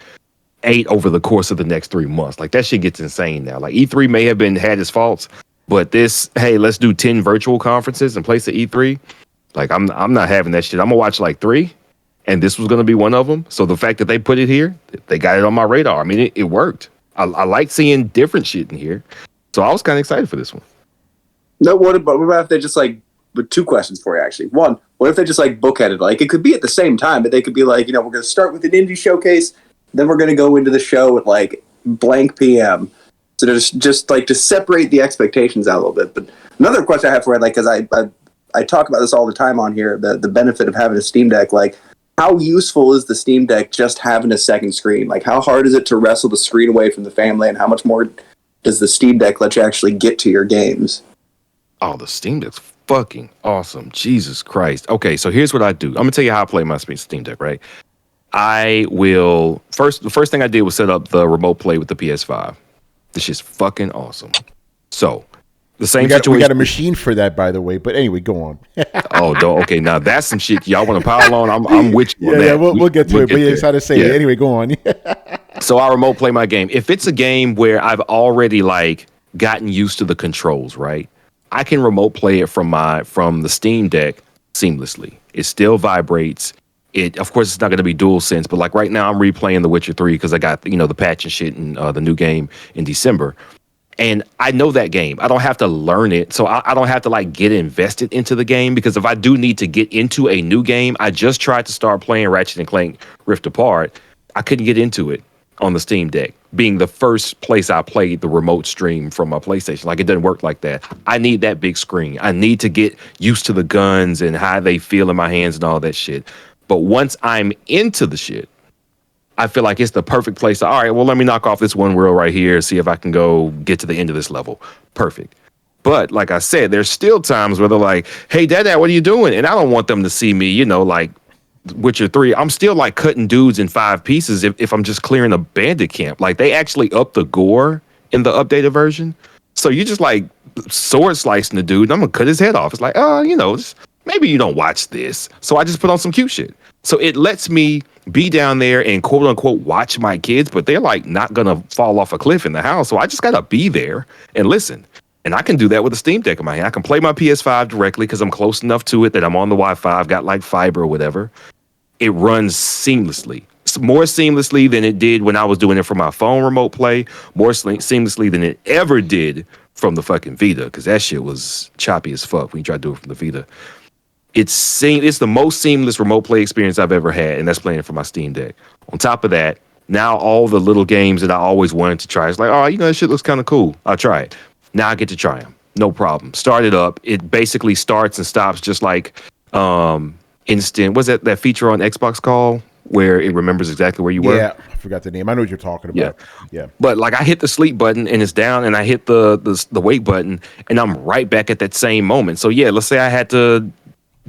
8 over the course of the next 3 months. Like, that shit gets insane now. Like, E3 may have had its faults, but this, hey, let's do 10 virtual conferences and place at E3. Like, I'm not having that shit. I'm gonna watch like 3, and this was gonna be one of them. So the fact that they put it here, they got it on my radar. I mean, it worked. I like seeing different shit in here, so I was kind of excited for this one. No, what about if they just like, with 2 questions for you actually. One, what if they just like bookended? Like, it could be at the same time, but they could be like, we're going to start with an indie showcase, then we're going to go into the show at like blank PM. So just like to separate the expectations out a little bit. But another question I have for you, like, because I talk about this all the time on here, the benefit of having a Steam Deck, like, how useful is the Steam Deck just having a second screen? Like, how hard is it to wrestle the screen away from the family, and how much more does the Steam Deck let you actually get to your games? Oh, the Steam Deck's fucking awesome. Jesus Christ. Okay, so here's what I do. I'm gonna tell you how I play my Steam Deck, right? I will the first thing I did was set up the remote play with the PS5. This shit's fucking awesome. So the same situation. We got a machine for that, by the way. But anyway, go on. Okay. Now that's some shit y'all want to pile on. I'm with you on that. Yeah, we'll get to it. But it's how to say it. Anyway, go on. So I remote play my game. If it's a game where I've already like gotten used to the controls, right? I can remote play it from the Steam Deck seamlessly. It still vibrates. Of course, it's not going to be DualSense, but like right now, I'm replaying The Witcher 3 because I got the patch and shit and the new game in December, and I know that game. I don't have to learn it, so I don't have to like get invested into the game, because if I do need to get into a new game, I just tried to start playing Ratchet and Clank Rift Apart. I couldn't get into it on the Steam Deck, being the first place I played the remote stream from my PlayStation. Like, it doesn't work like that. I need that big screen. I need to get used to the guns and how they feel in my hands and all that shit. But once I'm into the shit, I feel like it's the perfect place to, all right, well, let me knock off this one world right here, see if I can go get to the end of this level. Perfect. But like I said, there's still times where they're like, hey, Dad, what are you doing? And I don't want them to see me, like Witcher 3. I'm still like cutting dudes in 5 pieces if I'm just clearing a bandit camp. Like, they actually upped the gore in the updated version. So you just like sword slicing the dude, and I'm going to cut his head off. It's like, maybe you don't watch this. So I just put on some cute shit. So it lets me be down there and quote unquote watch my kids, but they're like not going to fall off a cliff in the house. So I just got to be there and listen. And I can do that with a Steam Deck in my hand. I can play my PS5 directly because I'm close enough to it that I'm on the Wi-Fi. I've got like fiber or whatever. It runs seamlessly. More seamlessly than it did when I was doing it from my phone remote play. More seamlessly than it ever did from the fucking Vita, because that shit was choppy as fuck when you try to do it from the Vita. It's the most seamless remote play experience I've ever had, and that's playing it for my Steam Deck. On top of that, now all the little games that I always wanted to try, it's like, oh, that shit looks kind of cool. I'll try it. Now I get to try them. No problem. Start it up. It basically starts and stops just like instant. What's that feature on Xbox called where it remembers exactly where you were? Yeah, I forgot the name. I know what you're talking about. Yeah. But like, I hit the sleep button and it's down, and I hit the wake button and I'm right back at that same moment. So yeah, let's say I had to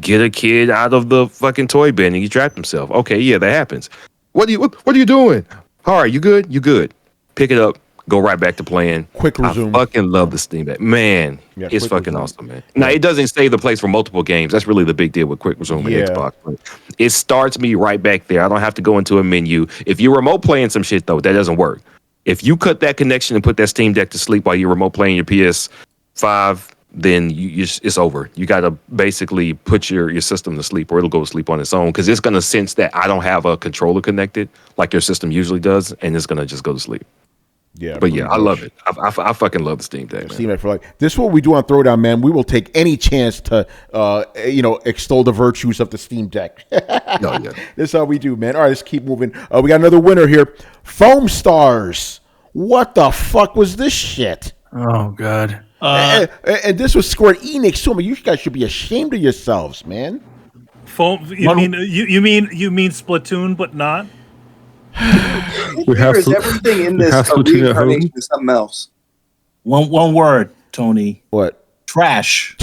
get a kid out of the fucking toy bin and he trapped himself. Okay, yeah, that happens. What are you doing? All right, you good? You good? Pick it up. Go right back to playing. Quick resume. I fucking love the Steam Deck. Man, it's fucking resume. Awesome, man. Now, it doesn't save the place for multiple games. That's really the big deal with quick resume and Xbox. But it starts me right back there. I don't have to go into a menu. If you're remote playing some shit, though, that doesn't work. If you cut that connection and put that Steam Deck to sleep while you're remote playing your PS5, then it's over. You got to basically put your system to sleep, or it'll go to sleep on its own, because it's going to sense that I don't have a controller connected like your system usually does, and it's going to just go to sleep. Yeah, but yeah, I love it. I fucking love the Steam Deck. Steam Deck for like this. Is what we do on Throwdown, man. We will take any chance to, extol the virtues of the Steam Deck. No, yeah. This is how we do, man. All right, let's keep moving. We got another winner here. Foam Stars. What the fuck was this shit? Oh god. And this was Square Enix too. I mean, you guys should be ashamed of yourselves, man. Foam. You mean Splatoon, but not. We have everything in this reincarnation of something else. One word, Tony. What? Trash.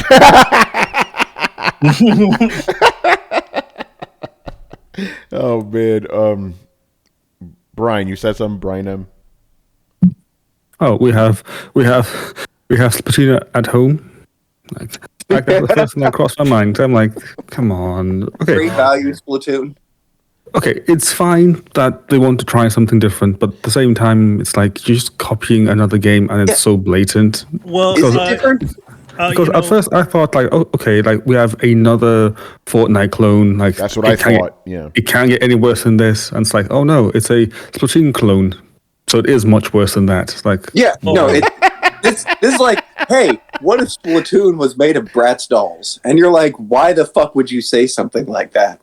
Oh man. Brian, you said something, Brian M. Oh, we have Splatoon at home. Like that's the first thing that crossed my mind. I'm like, come on. Okay. Great value Splatoon. Okay, it's fine that they want to try something different, but at the same time, it's like you're just copying another game, and it's so blatant. Well, Is it different? Because at first I thought like, oh, okay, like we have another Fortnite clone. Like That's what I thought. Yeah. It can't get any worse than this. And it's like, oh no, it's a Splatoon clone, so it is much worse than that. It's like, Yeah, no, this is like, hey, what if Splatoon was made of Bratz dolls? And you're like, why the fuck would you say something like that?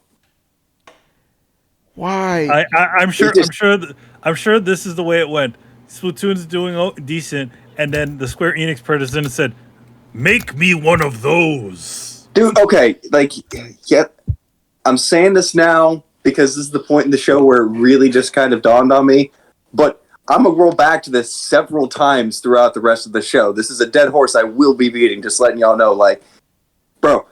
Why? I'm sure this is the way it went. Splatoon's doing decent, and then the Square Enix president said, "Make me one of those." Dude, okay, like, yeah, I'm saying this now because this is the point in the show where it really just kind of dawned on me, but I'm going to roll back to this several times throughout the rest of the show. This is a dead horse I will be beating, just letting y'all know, like, bro,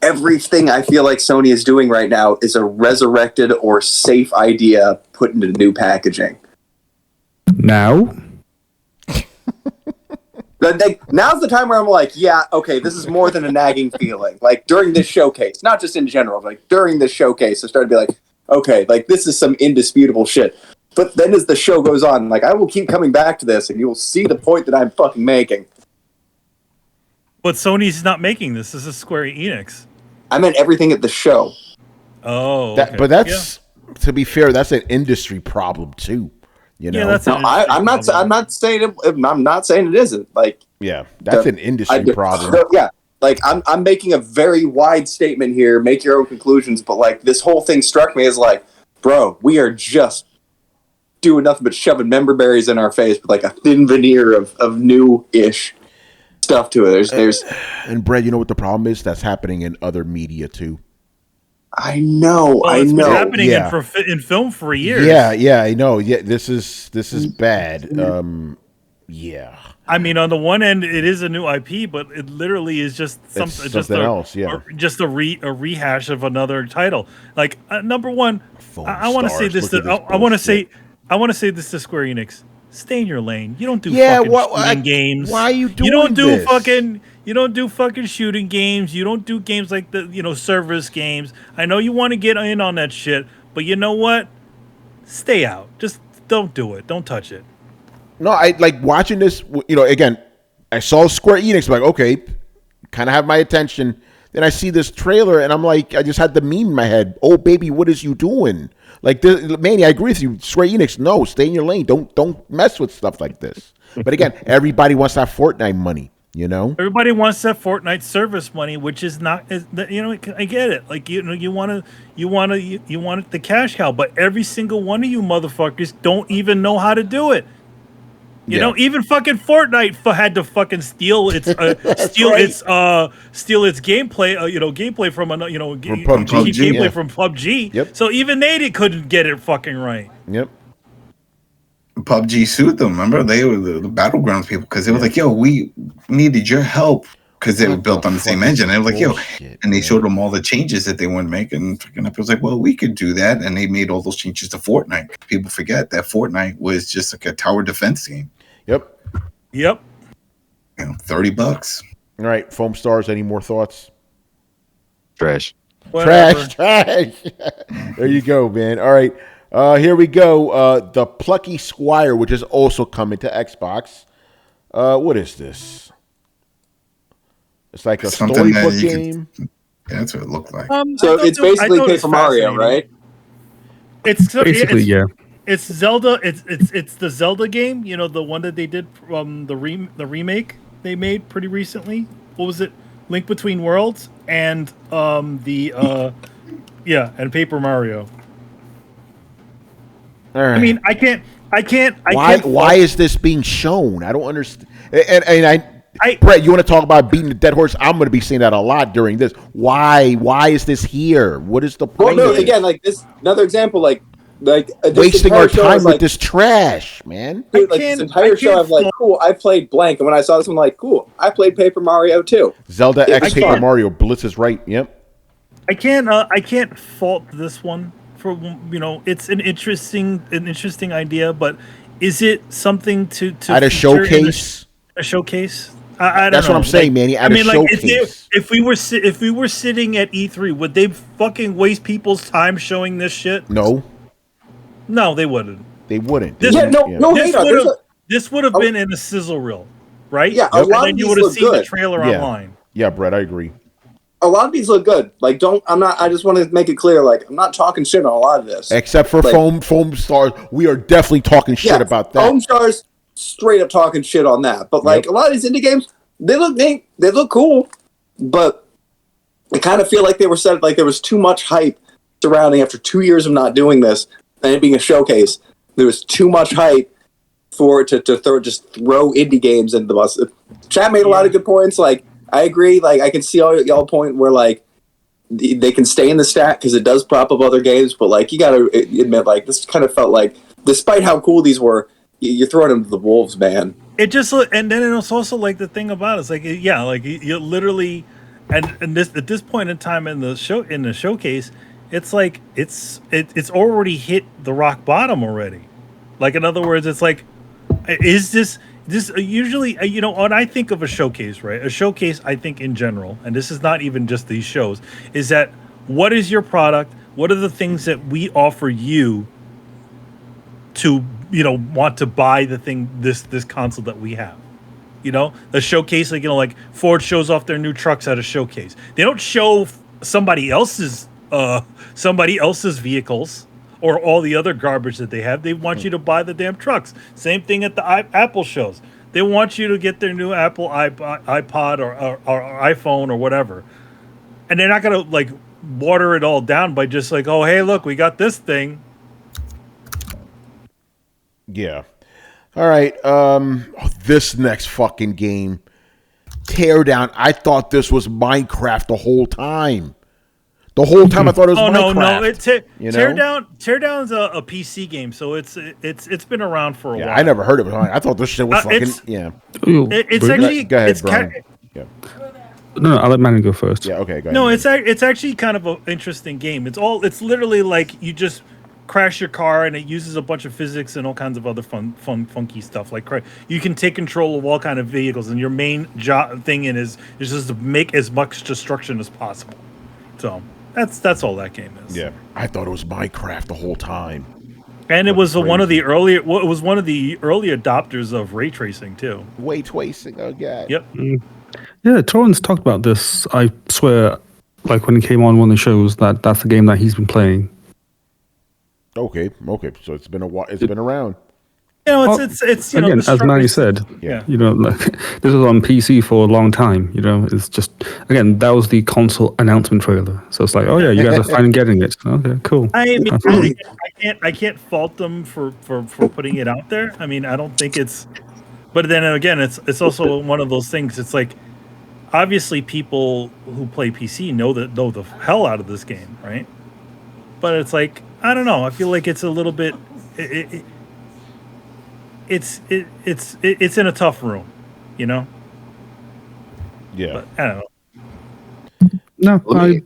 everything I feel like Sony is doing right now is a resurrected or safe idea put into new packaging. now? Like, now's the time where I'm like, yeah, okay, this is more than a nagging feeling. Like, during this showcase, not just in general, but like, during this showcase, I started to be like, okay, like, this is some indisputable shit. But then as the show goes on, like, I will keep coming back to this, and you will see the point that I'm fucking making. But Sony's not making this. This is Square Enix. I meant everything at the show. Oh, That, okay. but that's to be fair, that's an industry problem too. You know, Yeah, that's No, I'm not saying it isn't. Like, yeah, that's an industry problem. Yeah, like I'm making a very wide statement here. Make your own conclusions. But like, this whole thing struck me as like, bro, we are just doing nothing but shoving member berries in our face with like a thin veneer of new-ish stuff to it. There's And Brett, you know what the problem is? That's happening in other media too. I know. It's been happening in film for years. Yeah, I know. Yeah, this is bad. Yeah. I mean, on the one end, it is a new IP, but it literally is just something else. Yeah, just a rehash of another title. Like number one, I want to say this. I want to say this to Square Enix: stay in your lane. You don't do shooting games. Why are you doing? You don't do fucking shooting games. You don't do games like the service games. I know you want to get in on that shit, but you know what? Stay out. Just don't do it. Don't touch it. No, I like watching this. You know, again, I saw Square Enix. Like, okay, kind of have my attention. Then I see this trailer, and I'm like, I just had the meme in my head. Oh, baby, what is you doing? Like, Manny, I agree with you. Square Enix, no, stay in your lane. Don't mess with stuff like this. But again, everybody wants that Fortnite money. You know, everybody wants that Fortnite service money, which is not. You know, I get it. Like, you know, you want the cash cow, but every single one of you motherfuckers don't even know how to do it. You know, even fucking Fortnite had to fucking steal its gameplay. Gameplay from gameplay from PUBG. Yep. So even they couldn't get it fucking right. Yep. PUBG sued them. Remember, they were the Battlegrounds people because they were like, "Yo, we needed your help." Because they were built on the same engine. They were like, yo, and they showed them all the changes that they want to make. And it was like, well, we could do that. And they made all those changes to Fortnite. People forget that Fortnite was just like a tower defense game. Yep. You know, $30. All right, Foam Stars, any more thoughts? Trash. Trash. There you go, man. All right. Here we go. The Plucky Squire, which is also coming to Xbox. What is this? It's like a storybook game. Yeah, that's what it looked like. So it's basically Paper Mario, right? It's basically, yeah. It's Zelda. It's the Zelda game. You know, the one that they did from the remake they made pretty recently. What was it? Link Between Worlds and and Paper Mario. All right. I mean, I can't. Why is this being shown? I don't understand. Brett, you want to talk about beating the dead horse? I'm going to be saying that a lot during this. Why is this here? What is the point? Well, no, again, like this, another example, like wasting our time with this trash, man. Dude, like this entire show, I'm like, cool, I played blank, and when I saw this, I'm like, cool, I played Paper Mario too. Zelda X Paper Mario, Blitz is right. Yep. I can't fault this one for it's an interesting idea, but is it something to at a feature in showcase? a showcase? I don't That's know. what I'm saying, Manny. At a showcase. If we were sitting at E3, would they fucking waste people's time showing this shit? No, they wouldn't. they wouldn't. This, no. This would have been in a sizzle reel, right? Yeah, and then you would have seen the trailer online. Yeah, Brett, I agree. A lot of these look good. Like, I just want to make it clear. Like, I'm not talking shit on a lot of this. Except for Foam Stars, we are definitely talking shit about that. Foam Stars, straight up talking shit on that. But like a lot of these indie games, they look neat, they look cool, but I kind of feel like they were set like there was too much hype surrounding after 2 years of not doing this and it being a showcase. There was too much hype for it to throw indie games into the bus. Chat made a lot of good points. Like, I agree. Like, I can see y'all point where like they can stay in the stack because it does prop up other games. But like, you got to admit, like, this kind of felt like, despite how cool these were, you're throwing them to the wolves, man. It just and then it's also like the thing about it is like like you literally and this at this point in time in the showcase, it's like it's already hit the rock bottom already. Like, in other words, it's like, is this usually, when I think of a showcase, right? A showcase, I think in general, and this is not even just these shows, is that what is your product? What are the things that we offer you to, want to buy the thing, this console that we have? The showcase, like, like Ford shows off their new trucks at a showcase. They don't show somebody else's vehicles or all the other garbage that they have. They want you to buy the damn trucks. Same thing at the Apple shows. They want you to get their new Apple iPod or iPhone or whatever. And they're not going to, like, water it all down by just like, oh, hey, look, we got this thing. Yeah. All right. This next fucking game, Teardown. I thought this was Minecraft the whole time. The whole time I thought it was Minecraft. Teardown's a PC game, so it's been around for a while. I never heard of it. I thought this shit was fucking It's actually go ahead, Brian. No, I'll let Manny go first. Yeah, okay, go ahead. No, it's actually kind of an interesting game. It's literally like you just crash your car and it uses a bunch of physics and all kinds of other funky stuff. Like, you can take control of all kind of vehicles, and your main thing is just to make as much destruction as possible. So that's all that game is. Yeah, I thought it was Minecraft the whole time. And it was one of the early adopters of ray tracing too. Ray tracing, oh god. Yep. Yeah, Torrance talked about this. I swear, like when he came on one of the shows, that's the game that he's been playing. Okay. So it's been a while. It's been around. It's again, as Manny said, yeah. Like, this was on PC for a long time. It's just, again, that was the console announcement trailer. So it's like, oh yeah, you guys are finally getting it. Okay, cool. I can't fault them for putting it out there. I mean, I don't think it's, but then again, it's also one of those things. It's like, obviously, people who play PC know the hell out of this game, right? But it's like, I don't know. I feel like it's a little bit. It's in a tough room, Yeah. But I don't No, know.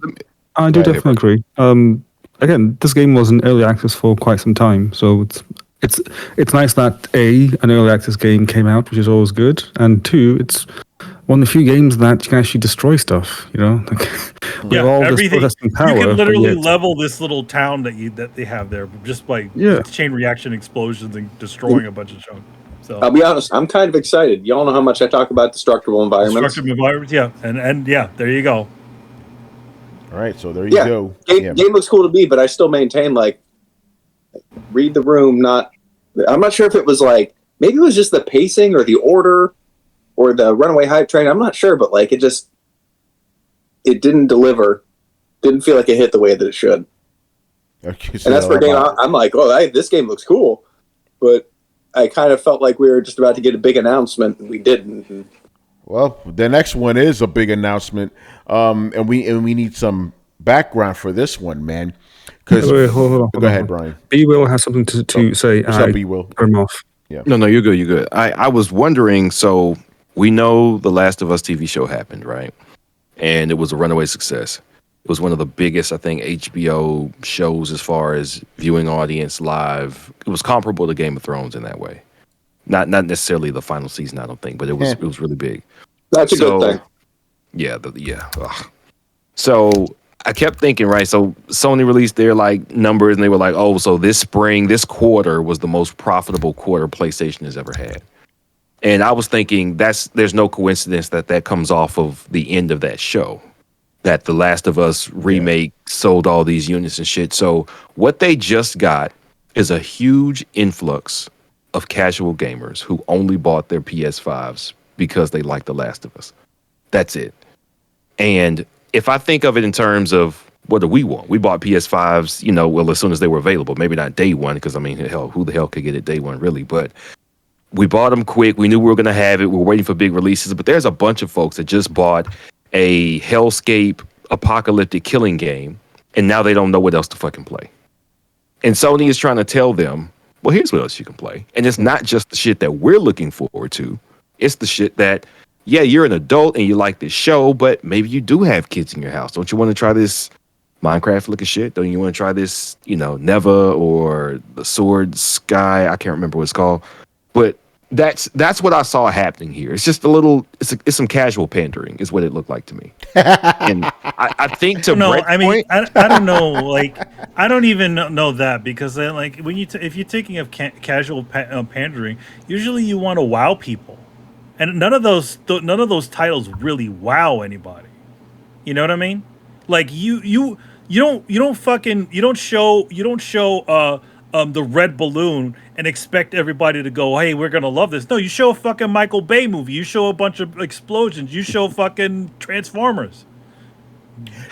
I do definitely agree. Again, this game was in early access for quite some time, so it's nice that an early access game came out, which is always good, and two, it's one of the few games that you can actually destroy stuff. With all everything. This power, you can literally level this little town that they have there just by chain reaction explosions and destroying a bunch of junk. So I'll be honest, I'm kind of excited. Y'all know how much I talk about destructible environments. Yeah, and there you go. All right, so there you go. Game looks cool to me, but I still maintain, like, read the room. I'm not sure if it was like, maybe it was just the pacing or the order or the runaway hype train. I'm not sure, but like it didn't deliver. Didn't feel like it hit the way that it should. Okay, and that's for a game I'm like, this game looks cool, but I kind of felt like we were just about to get a big announcement, and we didn't. Well, the next one is a big announcement, and we need some background for this one, man. Because hold on. Go ahead, Brian. B Will has something to say. What's up, B Will? Turn him off. Yeah. No, you're good. You're good. I was wondering. So we know the Last of Us TV show happened, right? And it was a runaway success. It was one of the biggest, I think, HBO shows as far as viewing audience live. It was comparable to Game of Thrones in that way. Not necessarily the final season, I don't think, but it was really big. That's a good thing. Yeah, Ugh. So I kept thinking, right? So Sony released their like numbers, and they were like, "Oh, so this quarter was the most profitable quarter PlayStation has ever had." And I was thinking there's no coincidence that comes off of the end of that show, that The Last of Us remake sold all these units and shit. So what they just got is a huge influx of casual gamers who only bought their PS5s because they like The Last of Us. That's it. And if I think of it in terms of what do we want? We bought PS5s, as soon as they were available. Maybe not day one, because I mean, hell, who the hell could get it day one, really? But we bought them quick. We knew we were going to have it. We were waiting for big releases. But there's a bunch of folks that just bought a hellscape apocalyptic killing game, and now they don't know what else to fucking play. And Sony is trying to tell them, well, here's what else you can play. And it's not just the shit that we're looking forward to. It's the shit that, yeah, you're an adult and you like this show, but maybe you do have kids in your house. Don't you want to try this Minecraft looking shit? Don't you want to try this, Neva or the Sword Sky? I can't remember what it's called. But that's what I saw happening here. It's just it's some casual pandering is what it looked like to me. And I think to no, Brett's I mean, point, I don't know. Like, I don't even know that, because then, like, when if you're thinking of casual pandering, usually you want to wow people, and none of those titles really wow anybody. You know what I mean? Like you don't show the red balloon and expect everybody to go, hey, we're gonna love this. No, you show a fucking Michael Bay movie. You show a bunch of explosions. You show fucking Transformers.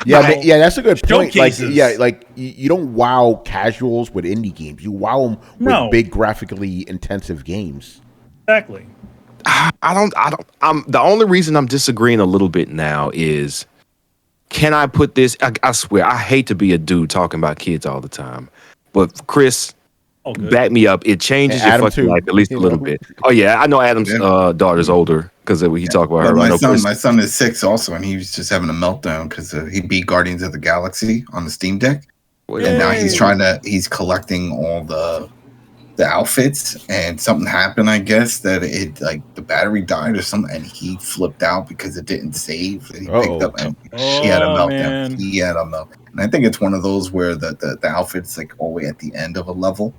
Yeah, that's a good point. Showcases. You don't wow casuals with indie games. You wow them with big graphically intensive games. Exactly. I'm the only reason I'm disagreeing a little bit now is, can I put this? I swear, I hate to be a dude talking about kids all the time, but Chris, back me up. It changes your fucking life at least a little bit. Oh yeah, I know Adam's daughter's older because he talked about her. My son is 6 also, and he was just having a meltdown because he beat Guardians of the Galaxy on the Steam Deck, and now he's collecting all the outfits, and something happened, I guess, that it like the battery died or something, and he flipped out because it didn't save. And he picked up and he had a meltdown. Man. He had a meltdown, and I think it's one of those where the outfit's like all the way at the end of a level.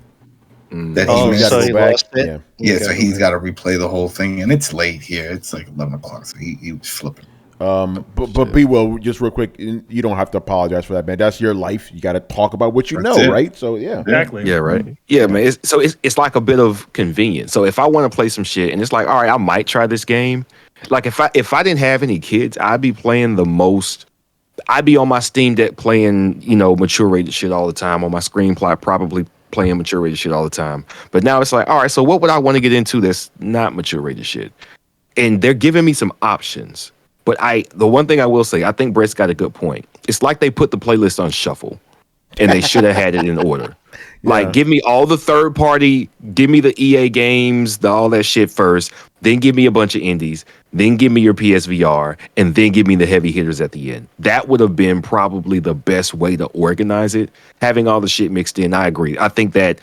That he lost it. So he's got to replay the whole thing, and it's late here. It's like 11 o'clock, so he was flipping. But B Will, just real quick, you don't have to apologize for that, man. That's your life. You got to talk about what you know, right? So yeah, exactly. Yeah, right. Yeah, man. It's like a bit of convenience. So if I want to play some shit, and it's like, all right, I might try this game. Like if I didn't have any kids, I'd be playing the most. I'd be on my Steam Deck playing, mature rated shit all the time. On my screenplay, probably playing mature rated shit all the time. But now it's like, all right, so what would I want to get into that's not mature rated shit? And they're giving me some options. But the one thing I will say, I think Brett's got a good point. It's like they put the playlist on shuffle, and they should have had it in order. Like, give me all the third party, give me the EA games, all that shit first, then give me a bunch of indies, then give me your PSVR, and then give me the heavy hitters at the end. That would have been probably the best way to organize it. Having all the shit mixed in, I agree. I think that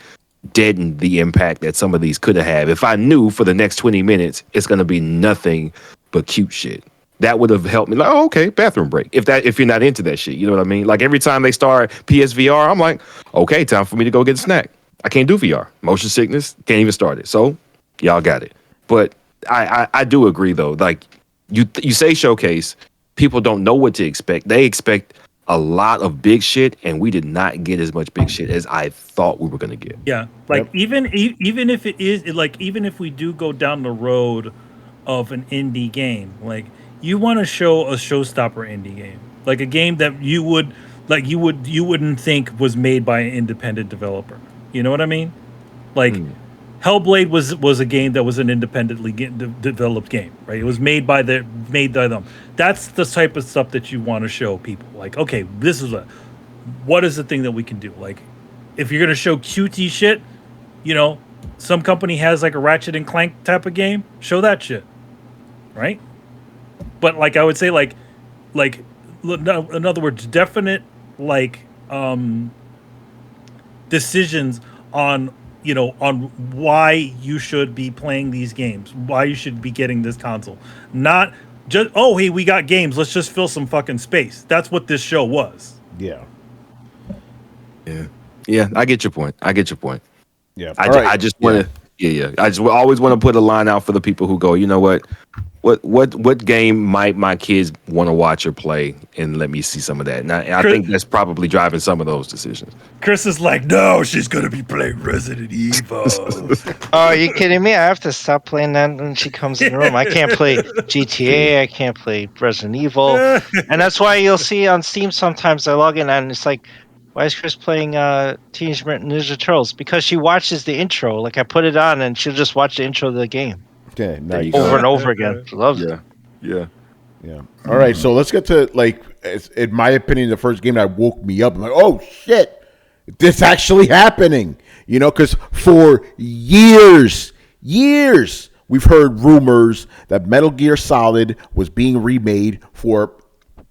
deadened the impact that some of these could have had. If I knew for the next 20 minutes, it's going to be nothing but cute shit. That would have helped me. Like, oh, okay, bathroom break. If you're not into that shit, you know what I mean? Like every time they start PSVR, I'm like, okay, time for me to go get a snack. I can't do VR. Motion sickness, can't even start it. So y'all got it. But I do agree though. Like you say showcase, people don't know what to expect. They expect a lot of big shit, and we did not get as much big shit as I thought we were gonna get. Yeah, like even if it is like even if we do go down the road of an indie game, like. You want to show a showstopper indie game, like a game that you wouldn't think was made by an independent developer. You know what I mean? Like Hellblade was a game that was an independently developed game, right? It was made by them. That's the type of stuff that you want to show people. Like, okay, what is the thing that we can do? Like, if you're gonna show QT shit, some company has like a Ratchet and Clank type of game, show that shit, right? But like I would say, like in other words, definite like decisions on on why you should be playing these games, why you should be getting this console, not just hey, we got games, let's just fill some fucking space. That's what this show was. Yeah. Yeah, I get your point. Yeah. I just want to. Yeah. I just always want to put a line out for the people who go, you know what? What game might my kids want to watch or play, and let me see some of that. And I think that's probably driving some of those decisions. Chris is like, no, she's gonna be playing Resident Evil. Oh, are you kidding me? I have to stop playing that when she comes in the room. I can't play GTA. I can't play Resident Evil, and that's why you'll see on Steam sometimes I log in and it's like, why is Chris playing Teenage Mutant Ninja Turtles? Because she watches the intro. Like I put it on and she'll just watch the intro of the game. Okay, now you over and over again. Loves it. Yeah. All right, so let's get to in my opinion, the first game that woke me up. I'm like, oh shit, this actually happening. Because for years we've heard rumors that Metal Gear Solid was being remade for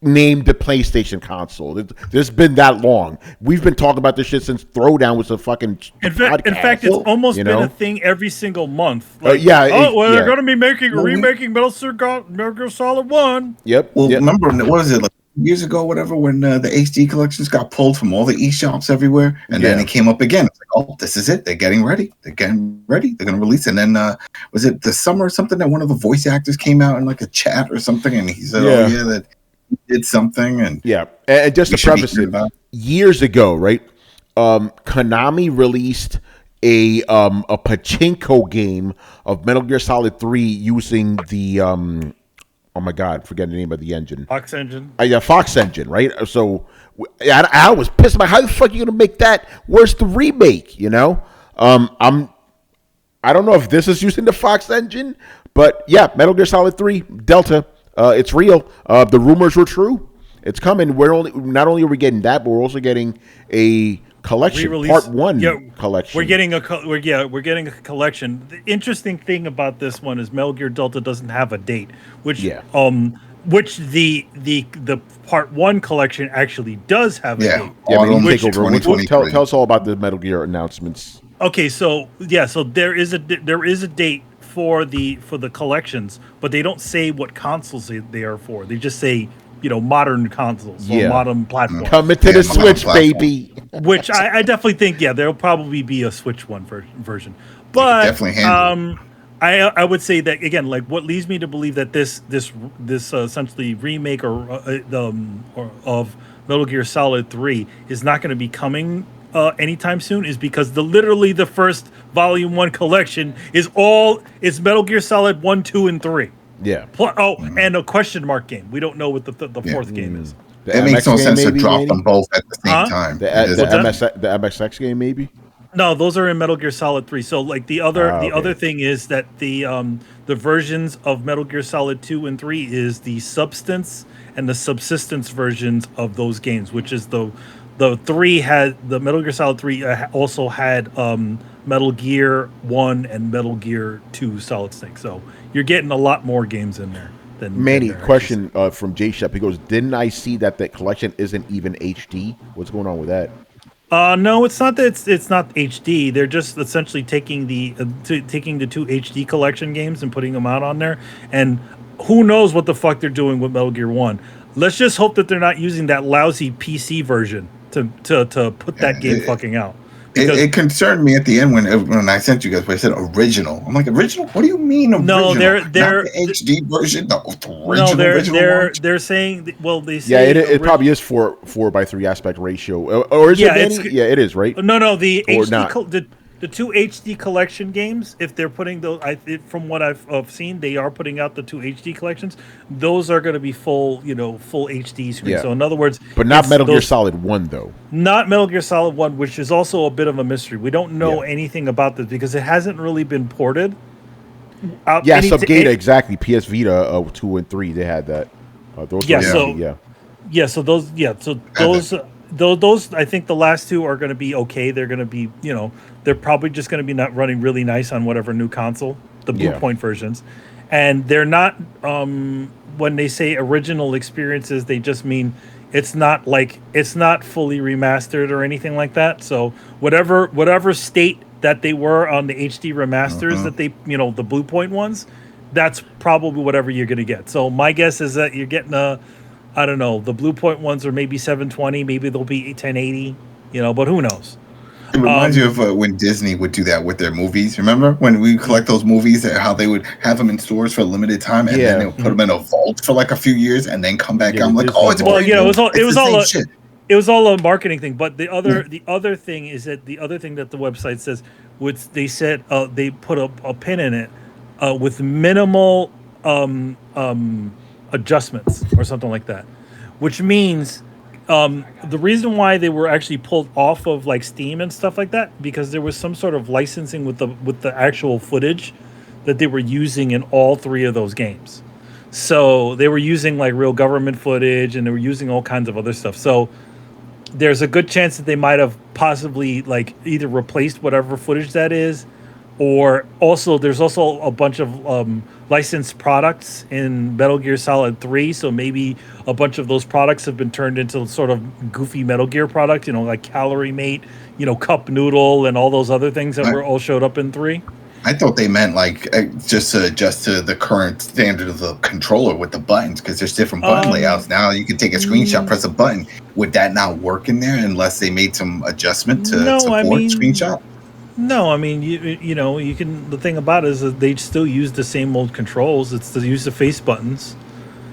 named the PlayStation console. It's been that long. We've been talking about this shit since Throwdown was a fucking podcast. In fact, it's almost been a thing every single month. They're going to be remaking Metal Gear Solid 1. Yep. Well, remember, what was it, like years ago, whatever, when the HD collections got pulled from all the eShops everywhere, and then it came up again. It's like, oh, this is it. They're getting ready. They're going to release it. And then, was it the summer or something that one of the voice actors came out in like a chat or something, and he said, that did something, and just to preface it, years ago, right? Konami released a pachinko game of Metal Gear Solid 3 using the oh my god, forget the name of the engine. Fox engine. Fox engine, right? So I was pissed about how the fuck are you gonna make that? Where's the remake? I don't know if this is using the Fox engine, but yeah, Metal Gear Solid 3 Delta. It's real. The rumors were true. It's coming. Not only are we getting that, but we're also getting a collection, re-release. Part 1 collection. We're getting a collection. The interesting thing about this one is Metal Gear Delta doesn't have a date, which the Part 1 collection actually does have a date. Tell us all about the Metal Gear announcements. Okay, so there is a date for the collections, but they don't say what consoles they are for. They just say modern consoles or modern platforms. Coming to the Switch, baby. Which I definitely think there'll probably be a Switch one version. But I would say that again, like what leads me to believe that this essentially remake of Metal Gear Solid 3 is not going to be coming anytime soon is because literally the first Volume 1 collection is Metal Gear Solid 1, 2, and 3. Yeah. And a question mark game. We don't know what the fourth game is. It makes no sense to drop them both at the same time. The MSX game, maybe? No, those are in Metal Gear Solid 3. So like the other thing is that the versions of Metal Gear Solid 2 and 3 is the substance and the subsistence versions of those games, which is the Metal Gear Solid 3 also had Metal Gear 1 and Metal Gear 2 Solid Snake. So you're getting a lot more games in there than Manny. Question from J Shep. He goes, "Didn't I see that the collection isn't even HD? What's going on with that?" No, it's not that it's not HD. They're just essentially taking the two HD collection games and putting them out on there. And who knows what the fuck they're doing with Metal Gear 1. Let's just hope that they're not using that lousy PC version to put that game fucking out. It concerned me at the end when I sent you guys, but I said original. I'm like, original? What do you mean original? No, they're not the HD version. The original. They're saying. Well, they say it probably is 4:3 aspect ratio, or is it? Yeah, it is, right? No, the HD the two HD collection games. If they're putting those, from what I've seen, they are putting out the two HD collections. Those are going to be full HD screen. Yeah. So in other words, but not Metal Gear Solid 1 though. Not Metal Gear Solid 1, which is also a bit of a mystery. We don't know anything about this because it hasn't really been ported. Subgata, exactly. PS Vita 2 and 3, they had that. Those I think the last two are going to be okay. They're going to be, they're probably just going to be not running really nice on whatever new console, the Blue Point versions. and they're not. When they say original experiences, they just mean it's not fully remastered or anything like that. So whatever state that they were on the HD remasters that they, the Blue Point ones, that's probably whatever you're going to get. So my guess is that you're getting I don't know, the Blue Point ones are maybe 720, maybe they'll be 1080, but who knows? It reminds you of when Disney would do that with their movies. Remember when we collect those movies, how they would have them in stores for a limited time, and then they would put them in a vault for like a few years, and then come back out. I'm like, oh, it's it was all a marketing thing. But the other thing is that the other thing that the website says, which they said they put a pin in it with minimal adjustments or something like that, which means. The reason why they were actually pulled off of like Steam and stuff like that, because there was some sort of licensing with the actual footage that they were using in all three of those games. So they were using like real government footage, and they were using all kinds of other stuff. So there's a good chance that they might have possibly like either replaced whatever footage that is, or also there's also a bunch of licensed products in Metal Gear Solid 3, so maybe a bunch of those products have been turned into sort of goofy Metal Gear product, like Calorie Mate, Cup Noodle, and all those other things that were all showed up in 3. I thought they meant like just to adjust to the current standard of the controller with the buttons, because there's different button layouts now. You can take a screenshot, press a button. Would that not work in there unless they made some adjustment to support screenshot? No, I mean you can. The thing about it is that they still use the same old controls. It's to use the face buttons.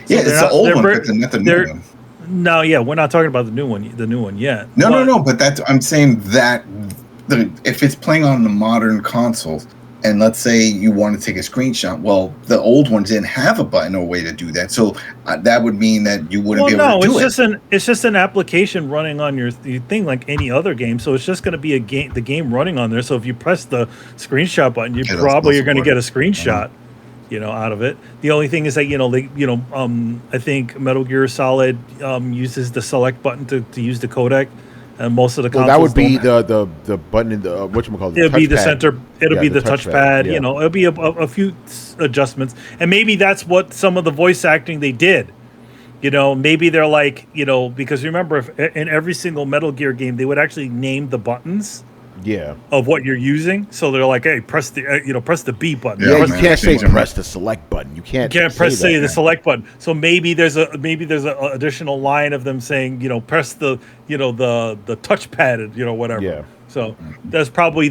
So it's the old one, but not the new one. No, yeah, we're not talking about the new one. The new one yet. No. But I'm saying that if it's playing on the modern consoles, and let's say you want to take a screenshot, well, the old ones didn't have a button or a way to do that, so that would mean that you wouldn't be able to do it. It's just an application running on your thing like any other game. So it's just going to be the game running on there. So if you press the screenshot button, you probably are going to get a screenshot, out of it. The only thing is that I think Metal Gear Solid uses the select button to use the codec. And most of the consoles that would be the button in the whatchamacallit. It'll be the center. It'll be the touchpad. Yeah. It'll be a few adjustments, and maybe that's what some of the voice acting they did. Maybe they're like, because remember, in every single Metal Gear game, they would actually name the buttons. Yeah. Of what you're using, so they're like, "Hey, press the press the B button." Yeah, you can't say press the select button. You can't press the select button. So maybe there's a additional line of them saying, press the the touchpad, whatever. Yeah. So that's probably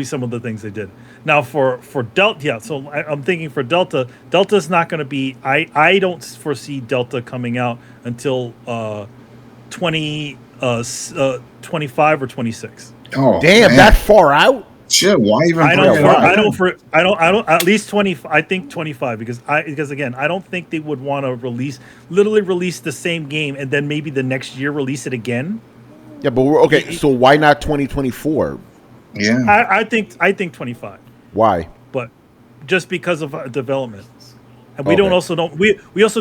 some of the things they did. Now for Delta, yeah. So I'm thinking for Delta's not going to be. I don't foresee Delta coming out until 25 or 26. Oh, damn, man. That far out? Shit, why even? I don't. At least 20. I think 25 because again, I don't think they would want to literally release the same game and then maybe the next year release it again. Yeah, but okay. So why not 2024? Yeah, I think 25. Why? But just because of development. And we also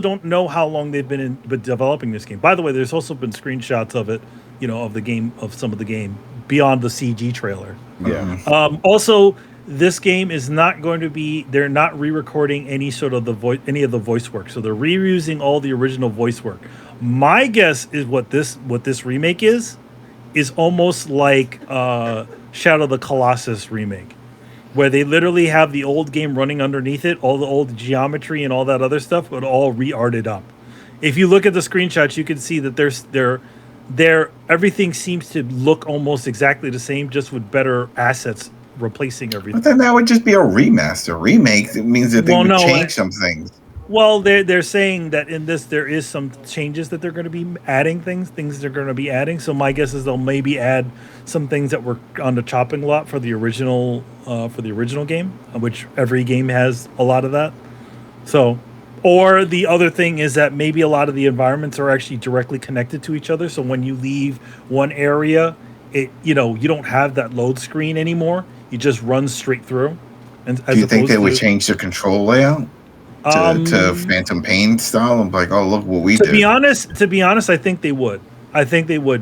don't know how long they've been developing this game. By the way, there's also been screenshots of it, of the game, of some of the game beyond the CG trailer. Yeah. Also, this game is not going to be. They're not re-recording any of the voice work, so they're reusing all the original voice work. My guess is what this remake is almost like Shadow of the Colossus remake, where they literally have the old game running underneath it, all the old geometry and all that other stuff, but all re-arted up. If you look at the screenshots, you can see that everything seems to look almost exactly the same, just with better assets replacing everything. But then that would just be a remaster. Remake, it means that they would change some things. Well, they're saying that in this there is some changes that they're going to be adding things they're going to be adding. So my guess is they'll maybe add some things that were on the chopping block for the original game, which every game has a lot of that. So, or the other thing is that maybe a lot of the environments are actually directly connected to each other. So when you leave one area, you don't have that load screen anymore. You just run straight through. And do you think they would change the control layout to Phantom Pain style? I'm like, oh, look what we did. To be honest, I think they would.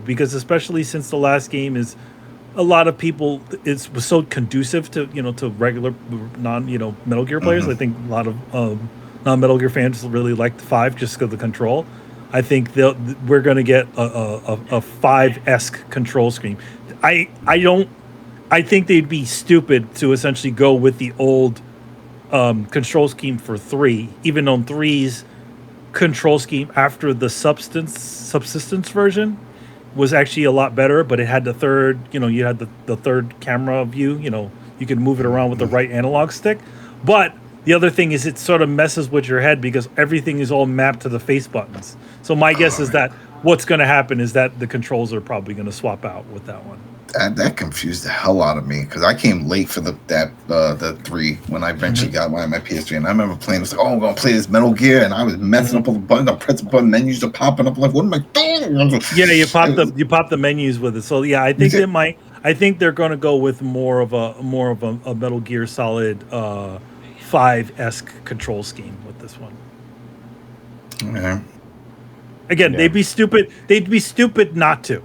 Because especially since the last game is a lot of people was so conducive to to regular non Metal Gear players. I think a lot of non Metal Gear fans really like the 5 just because of the control. I think we're going to get a 5-esque control scheme. I think they'd be stupid to essentially go with the old control scheme for 3, even on 3's control scheme after the subsistence version was actually a lot better, but it had the third, you had the third camera view, you could move it around with the right analog stick. But the other thing is it sort of messes with your head because everything is all mapped to the face buttons. So my guess is that what's going to happen is that the controls are probably going to swap out with that one. That confused the hell out of me because I came late for the 3 when I eventually got my PS3, and I remember playing. I was like, "Oh, I'm gonna play this Metal Gear," and I was messing up all the buttons. I pressed the button, menus are popping up. I'm like, what am I doing? Yeah, you pop the menus with it. So yeah, I think it might. I think they're going to go with more of a Metal Gear Solid 5-esque control scheme with this one. Okay. Again, they'd be stupid. They'd be stupid not to.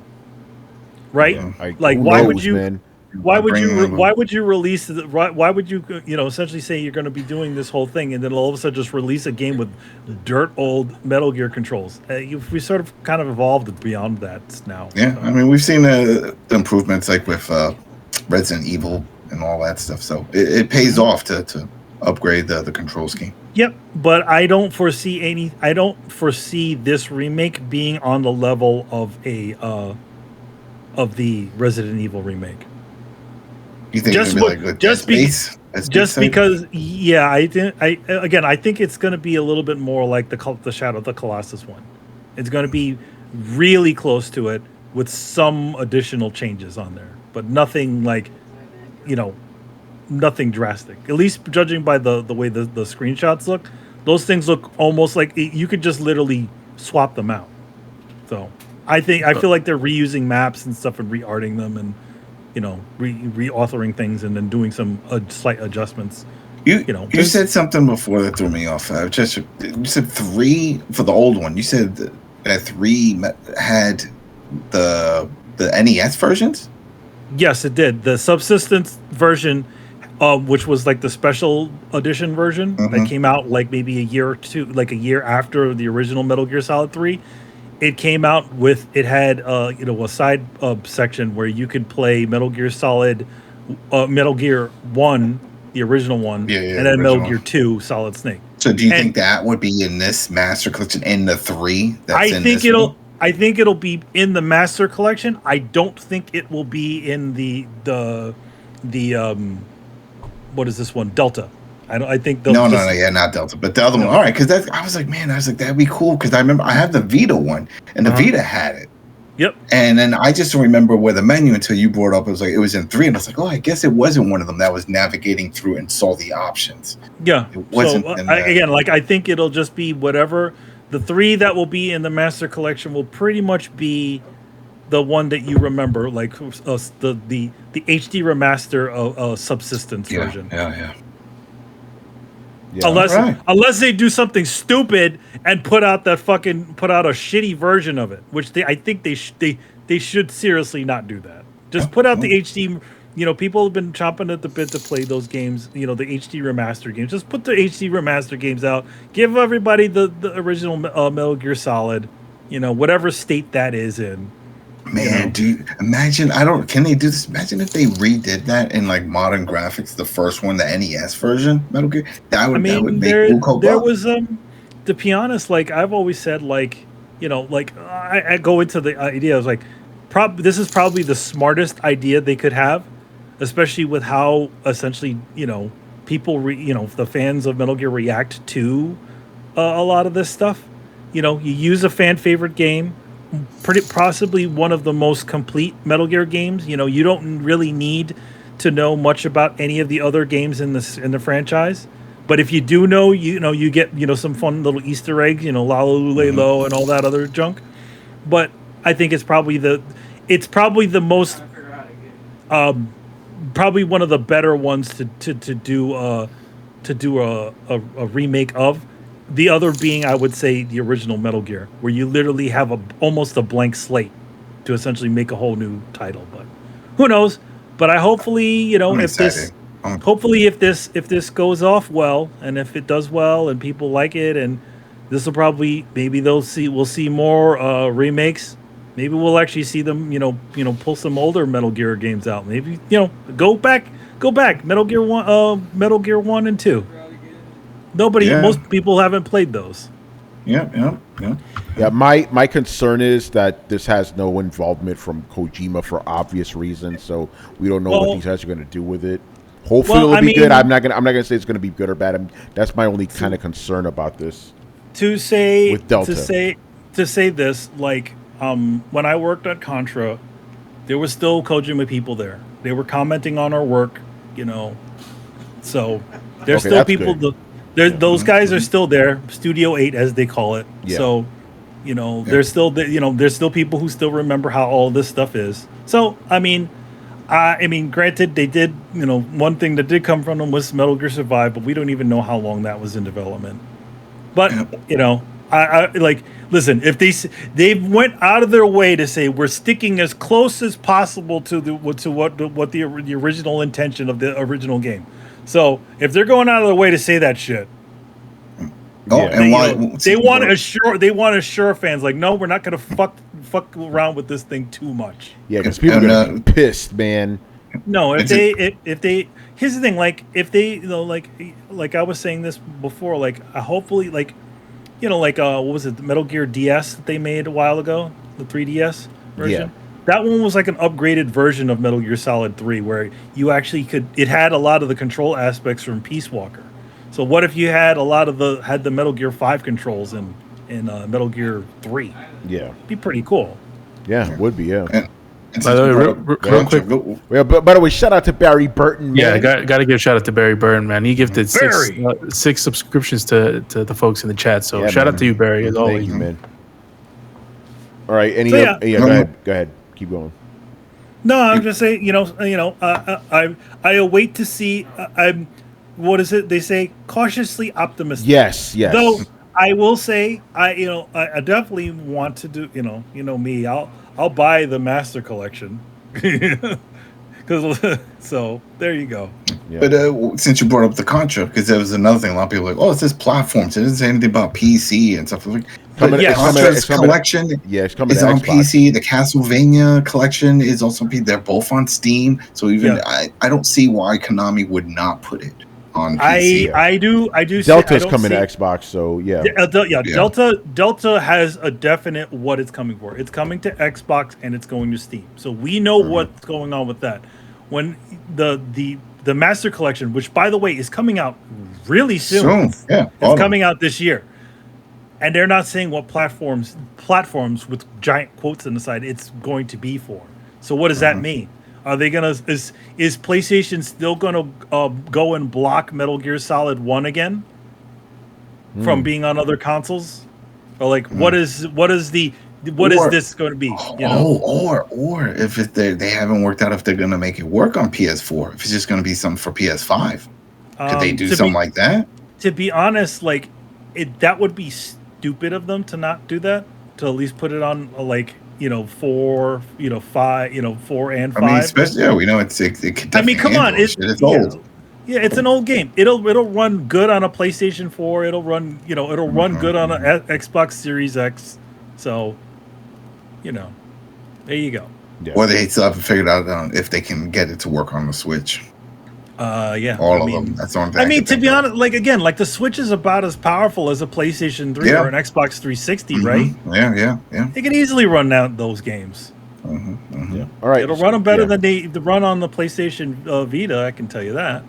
Right? Yeah. Like, why would you release? Why would you essentially say you're going to be doing this whole thing and then all of a sudden just release a game with dirt old Metal Gear controls? We sort of kind of evolved beyond that now. Yeah, I mean, we've seen the improvements like with Resident Evil and all that stuff. So it pays off to upgrade the control scheme. Yep, but I don't foresee this remake being on the level of the Resident Evil remake. You think it's gonna be like just because I think it's going to be a little bit more like the Shadow of the Colossus one. It's going to be really close to it with some additional changes on there, but nothing like nothing drastic. At least judging by the way the screenshots look, those things look almost like you could just literally swap them out. So I feel like they're reusing maps and stuff and re-arting them and re-authoring things and then doing some slight adjustments. You said something before that threw me off. You said 3 for the old one. You said that 3 had the NES versions. Yes, it did. The subsistence version, which was like the special edition version that came out like maybe a year after the original Metal Gear Solid 3. It came out with had a side section where you could play Metal Gear Solid, Metal Gear 1, the original one, and then Metal Gear 2, Solid Snake. So do you think that would be in this Master Collection in the 3? I think it'll be in the Master Collection. I don't think it will be in the what is this one, Delta. I think no, not Delta, but the other one. All right, because I was like, that'd be cool because I remember I have the Vita one, and the Vita had it. Yep. And then I just don't remember where the menu until you brought up. It was in 3, and I was like, oh, I guess it wasn't one of them that was navigating through and saw the options. Yeah. It wasn't. I think it'll just be whatever the 3 that will be in the Master Collection will pretty much be the one that you remember, like the HD remaster of Subsistence version. Yeah. Yeah. Unless they do something stupid and put out a shitty version of it, which I think they should seriously not do that. Just put out the HD. People have been chomping at the bit to play those games. The HD remaster games. Just put the HD remaster games out. Give everybody the original Metal Gear Solid. Whatever state that is in. Man, dude, imagine can they do this? Imagine if they redid that in like modern graphics, the first one, the NES version, Metal Gear. That would make there was to be honest, like I've always said, I go into the idea, I was like, this is probably the smartest idea they could have, especially with how essentially, people the fans of Metal Gear react to a lot of this stuff. You use a fan favorite game, possibly one of the most complete Metal Gear games. You don't really need to know much about any of the other games in the franchise, but if you do know, you get some fun little Easter eggs, Lalalulelo and all that other junk. But I think it's probably the most probably one of the better ones to do a remake of. The other being, I would say, the original Metal Gear, where you literally have almost a blank slate to essentially make a whole new title. But who knows? But I hopefully, I'm if this, excited. hopefully if this goes off well, and if it does well, and people like it, and this will probably maybe we'll see more remakes. Maybe we'll actually see them, pull some older Metal Gear games out. Maybe go back, Metal Gear One and Two. Most people haven't played those. Yeah. Yeah, my concern is that this has no involvement from Kojima for obvious reasons, so we don't know what these guys are going to do with it. Hopefully it'll be good. I'm not gonna say it's going to be good or bad. That's my only kind of concern about this. To say with Delta. to say this, like when I worked at Contra, there was still Kojima people there. They were commenting on our work, So there's still people. Those guys are still there. Studio 8, as they call it. Yeah. So, there's still there's still people who still remember how all this stuff is. So I mean, granted, they did. One thing that did come from them was Metal Gear Survive, but we don't even know how long that was in development. But I like. Listen, if they went out of their way to say we're sticking as close as possible to what the original intention of the original game. So if they're going out of their way to say that shit, they want to assure fans like, no, we're not going to fuck around with this thing too much. Yeah, because people are gonna be pissed, man. No, if they here's the thing, like if they like I was saying this before, like hopefully like what was it, the Metal Gear DS that they made a while ago, the 3DS version. Yeah. That one was like an upgraded version of Metal Gear Solid 3, where you actually it had a lot of the control aspects from Peace Walker. So what if you had the Metal Gear 5 controls in Metal Gear 3? Yeah. It'd be pretty cool. Yeah, it would be, yeah. By the way, real quick. Yeah, by the way, shout out to Barry Burton. Man. Yeah, got to give a shout out to Barry Burton, man. He gifted six subscriptions to the folks in the chat. So shout out to you, Barry, as always. Thank you, man. All right, go ahead. Keep going. No, I'm just saying, I await to see. I'm, what is it? They say cautiously optimistic. Yes. Though I will say, I definitely want to do. Me. I'll buy the Master Collection. So there you go. Yeah. But since you brought up the Contra, because there was another thing, a lot of people were like, oh, it's this platform. So it doesn't say anything about PC and stuff like. Contra's collection is on PC. The Castlevania collection is also on PC. They're both on Steam. So even I don't see why Konami would not put it on PC. I do. Delta's coming to Xbox, so yeah. Delta has a definite what it's coming for. It's coming to Xbox and it's going to Steam. So we know what's going on with that. When the Master Collection, which by the way is coming out really soon. Yeah, it's coming out this year. And they're not saying what platforms with giant quotes on the side it's going to be for. So what does that mean? Are they gonna is PlayStation still gonna go and block Metal Gear Solid 1 again from being on other consoles? Or like what is this going to be? Or if they haven't worked out if they're gonna make it work on PS4, if it's just gonna be something for PS5, could they do something like that? To be honest, like that would be stupid of them to not do that. To at least put it on 4, 5, 4 and 5. I mean, especially we know it could. I mean, come on, it's old. Yeah, it's an old game. It'll run good on a PlayStation 4. It'll run good on an Xbox Series X. So, there you go. Yeah. Or they still haven't figured out if they can get it to work on the Switch. Yeah. All of them. That's the only thing. I mean, to be honest, the Switch is about as powerful as a PlayStation 3 or an Xbox 360, right? Yeah. They can easily run out those games. Yeah. All right. It'll run them better than they run on the PlayStation Vita. I can tell you that.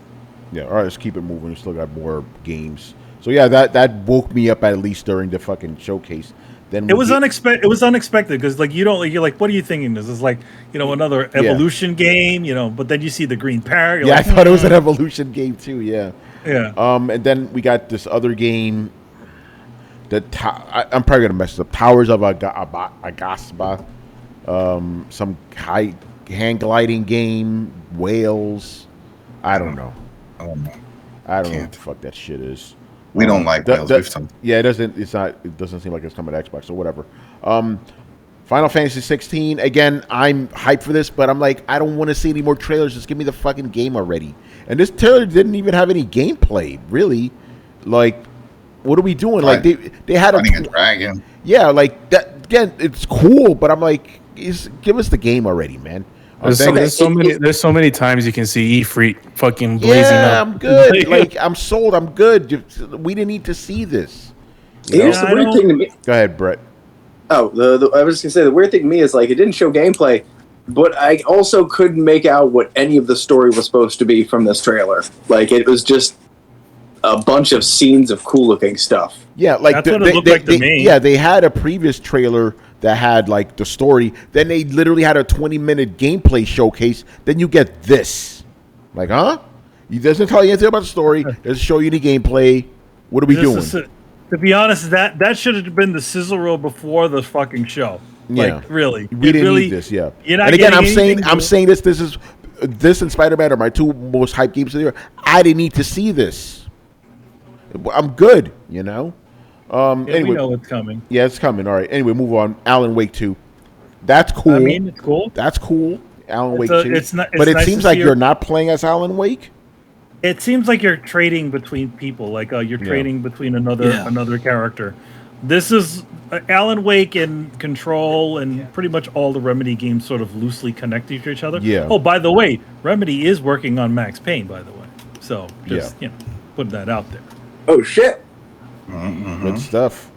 Yeah. All right. Let's keep it moving. We still got more games. So yeah, that woke me up at least during the fucking showcase. Then it was unexpected. It was unexpected because you're like, what are you thinking? This is like another Evolution game, But then you see the green parrot. I thought it was an Evolution game too. Yeah. Yeah. And then we got this other game. I'm probably gonna mess it up. Towers of Agasba. Some high hand gliding game. Whales. I don't know. I don't know what the fuck that shit is. We don't like Whales. Yeah, it doesn't. It's not. It doesn't seem like it's coming to Xbox or whatever. Final Fantasy 16. Again, I'm hyped for this, but I'm like, I don't want to see any more trailers. Just give me the fucking game already. And this trailer didn't even have any gameplay, really. Like, what are we doing? Like, they had a dragon. Yeah, like that. Again, it's cool, but I'm like, give us the game already, man. There's so many times you can see E3 fucking blazing up. Yeah, I'm good. Like, I'm sold. I'm good. We didn't need to see this. Here's the weird thing to me. Go ahead, Brett. Oh, I was just gonna say the weird thing to me is like it didn't show gameplay, but I also couldn't make out what any of the story was supposed to be from this trailer. Like it was just a bunch of scenes of cool looking stuff. Yeah, like that's what it looked like to me. Yeah, they had a previous trailer that had like the story. Then they literally had a 20-minute gameplay showcase. Then you get this. Like, huh? He doesn't tell you anything about the story. Doesn't show you the gameplay. What are we doing? To be honest, that should have been the sizzle reel before the fucking show. Yeah, like, really, we didn't need this. Yeah, and again, I'm saying this and Spider-Man are my two most hyped games of the year. I didn't need to see this. I'm good, you know. Anyway, we know it's coming. Yeah, it's coming. All right. Anyway, move on. Alan Wake 2. That's cool. I mean, it's cool. That's cool. Alan Wake 2. But it seems like you're not playing as Alan Wake. It seems like you're trading between people, like you're trading between another character. This is Alan Wake and Control and pretty much all the Remedy games sort of loosely connect to each other. Yeah. Oh, by the way, Remedy is working on Max Payne, by the way. So just putting that out there. Oh shit! Good stuff.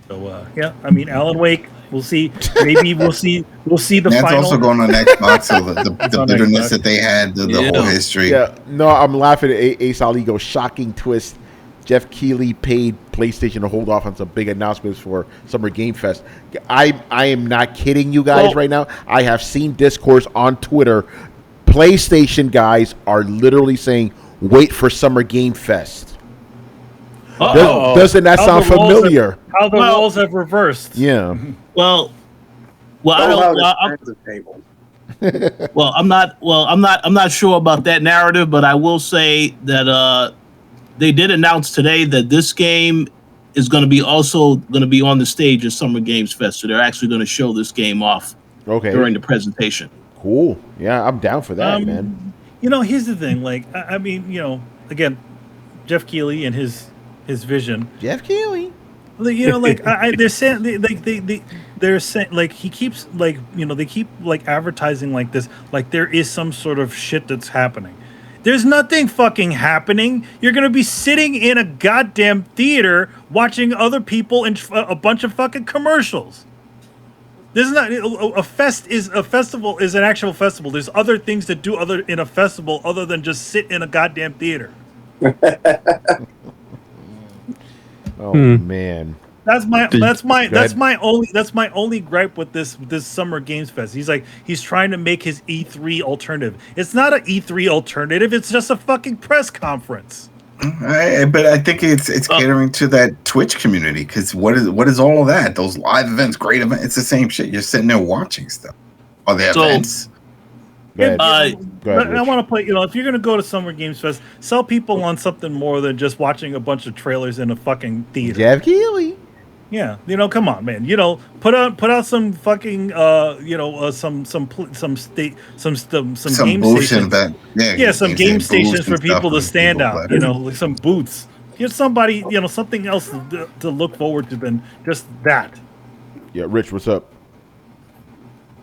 So yeah, I mean Alan Wake. We'll see. Maybe we'll see the That's final. also going on Xbox. So the bitterness that they had, the whole history. Yeah. No, I'm laughing at Ace Ali go shocking twist. Jeff Keighley paid PlayStation to hold off on some big announcements for Summer Game Fest. I am not kidding you guys right now. I have seen discourse on Twitter. PlayStation guys are literally saying, "Wait for Summer Game Fest." Doesn't that sound familiar? How the roles have reversed. Yeah. Well, I'm not sure about that narrative, but I will say that they did announce today that this game is going to be on the stage at Summer Games Fest. So they're actually going to show this game off during the presentation. Cool. Yeah, I'm down for that, man. You know, here's the thing. Like, I mean, you know, again, Jeff Keighley and his vision. Jeff Keighley. You know, like they're saying, they're saying, like he keeps, like, you know, they keep like advertising like this, like there is some sort of shit that's happening. There's nothing fucking happening. You're gonna be sitting in a goddamn theater watching other people in a bunch of fucking commercials. There's not a festival is an actual festival. There's other things to do in a festival other than just sit in a goddamn theater. Oh man, that's my only gripe with this Summer Games Fest. He's trying to make his E3 alternative. It's not an E3 alternative. It's just a fucking press conference. But I think it's catering to that Twitch community because what is all of that? Those live events, great events. It's the same shit. You're sitting there watching stuff. Are there events? I want to play. You know, if you're gonna go to Summer Games Fest, sell people on something more than just watching a bunch of trailers in a fucking theater. Jeff Keighley. Yeah, you know, come on, man. You know, put out some fucking some game stations. Some game stations for people to stand out. You know, like some booths. Get somebody, you know, something else to look forward to than just that. Yeah, Rich, what's up?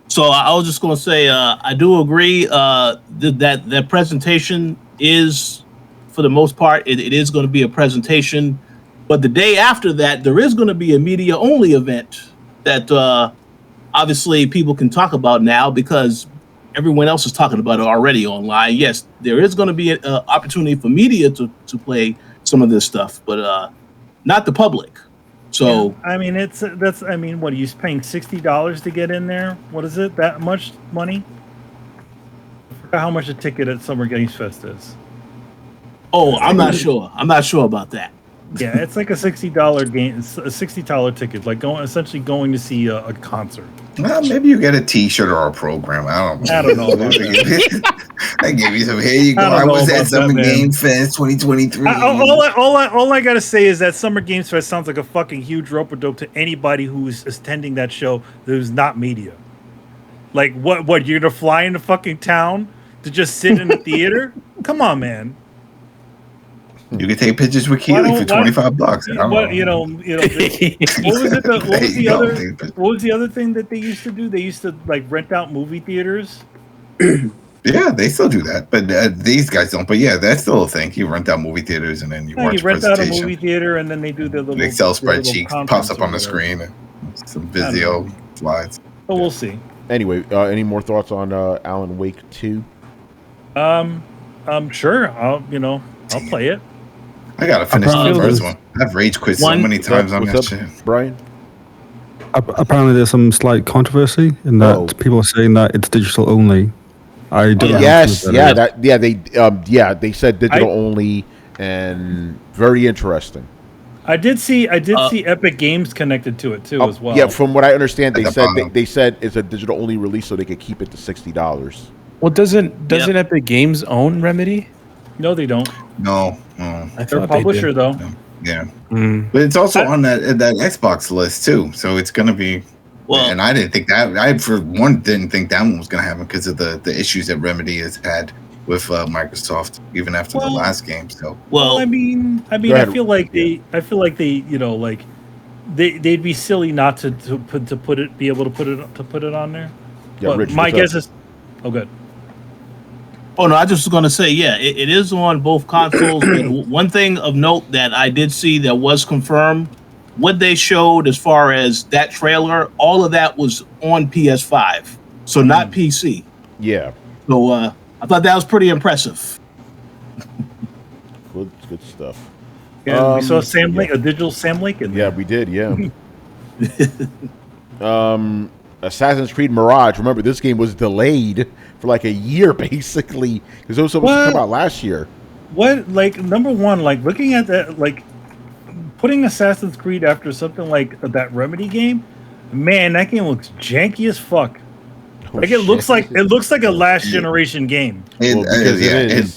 So I was just going to say, I do agree that presentation is, for the most part, it is going to be a presentation. But the day after that, there is going to be a media-only event that obviously people can talk about now because everyone else is talking about it already online. Yes, there is going to be an opportunity for media to play some of this stuff, but not the public. So yeah, I mean, what are you paying $60 to get in there? What is it? That much money? I forgot how much a ticket at Summer Games Fest is. Oh, I'm not sure. I'm not sure about that. Yeah, it's like a $60 game, a $60 ticket, like essentially going to see a concert. Well, maybe you get a T-shirt or a program. I don't know. About that. I gave you some. Here you go. I was at Summer Game Fest 2023. All I gotta say is that Summer Games Fest sounds like a fucking huge rope-a-dope to anybody who's attending that show who's not media. Like, what? You're gonna fly into fucking town to just sit in the theater? Come on, man. You can take pictures with Keely for $25. What was the other thing that they used to do? They used to like rent out movie theaters. Yeah, they still do that, but these guys don't. But yeah, that's still a thing. You rent out movie theaters and then you watch. You rent out a movie theater and then they do the little Excel spreadsheet pops up on the screen and some Vizio slides. But we'll see. Anyway, any more thoughts on Alan Wake 2? Sure. I'll play it. I gotta finish the first one. I've rage quit so many times on that shit. Brian? Apparently, there's some slight controversy in that people are saying that it's digital only. I don't know. Yes, they said digital only, and very interesting. I did see Epic Games connected to it too as well. Yeah, from what I understand, they said it's a digital only release, so they could keep it to $60. Well, doesn't Epic Games own Remedy? No, they don't. No. They're a publisher though. Yeah, but it's also on that Xbox list too, so it's gonna be. Well, and I didn't think that. I for one didn't think that one was gonna happen because of the issues that Remedy has had with Microsoft even after the last game. So I mean, I feel like they, they'd be silly not to be able to put it on there. Yeah, Rich, my guess is, good. Oh no, I just was going to say, it is on both consoles. And one thing of note that I did see that was confirmed, what they showed as far as that trailer, all of that was on PS5, so not PC. Yeah. So I thought that was pretty impressive. Good stuff. Yeah, we saw Sam Lake, a digital Sam Lake in there. Yeah, we did. Yeah. Assassin's Creed Mirage. Remember, this game was delayed for like a year, basically, because it was supposed to come out last year. What, like, number one, like, looking at that, like, putting Assassin's Creed after something like that Remedy game, man, that game looks janky as fuck. It looks like a last generation game. It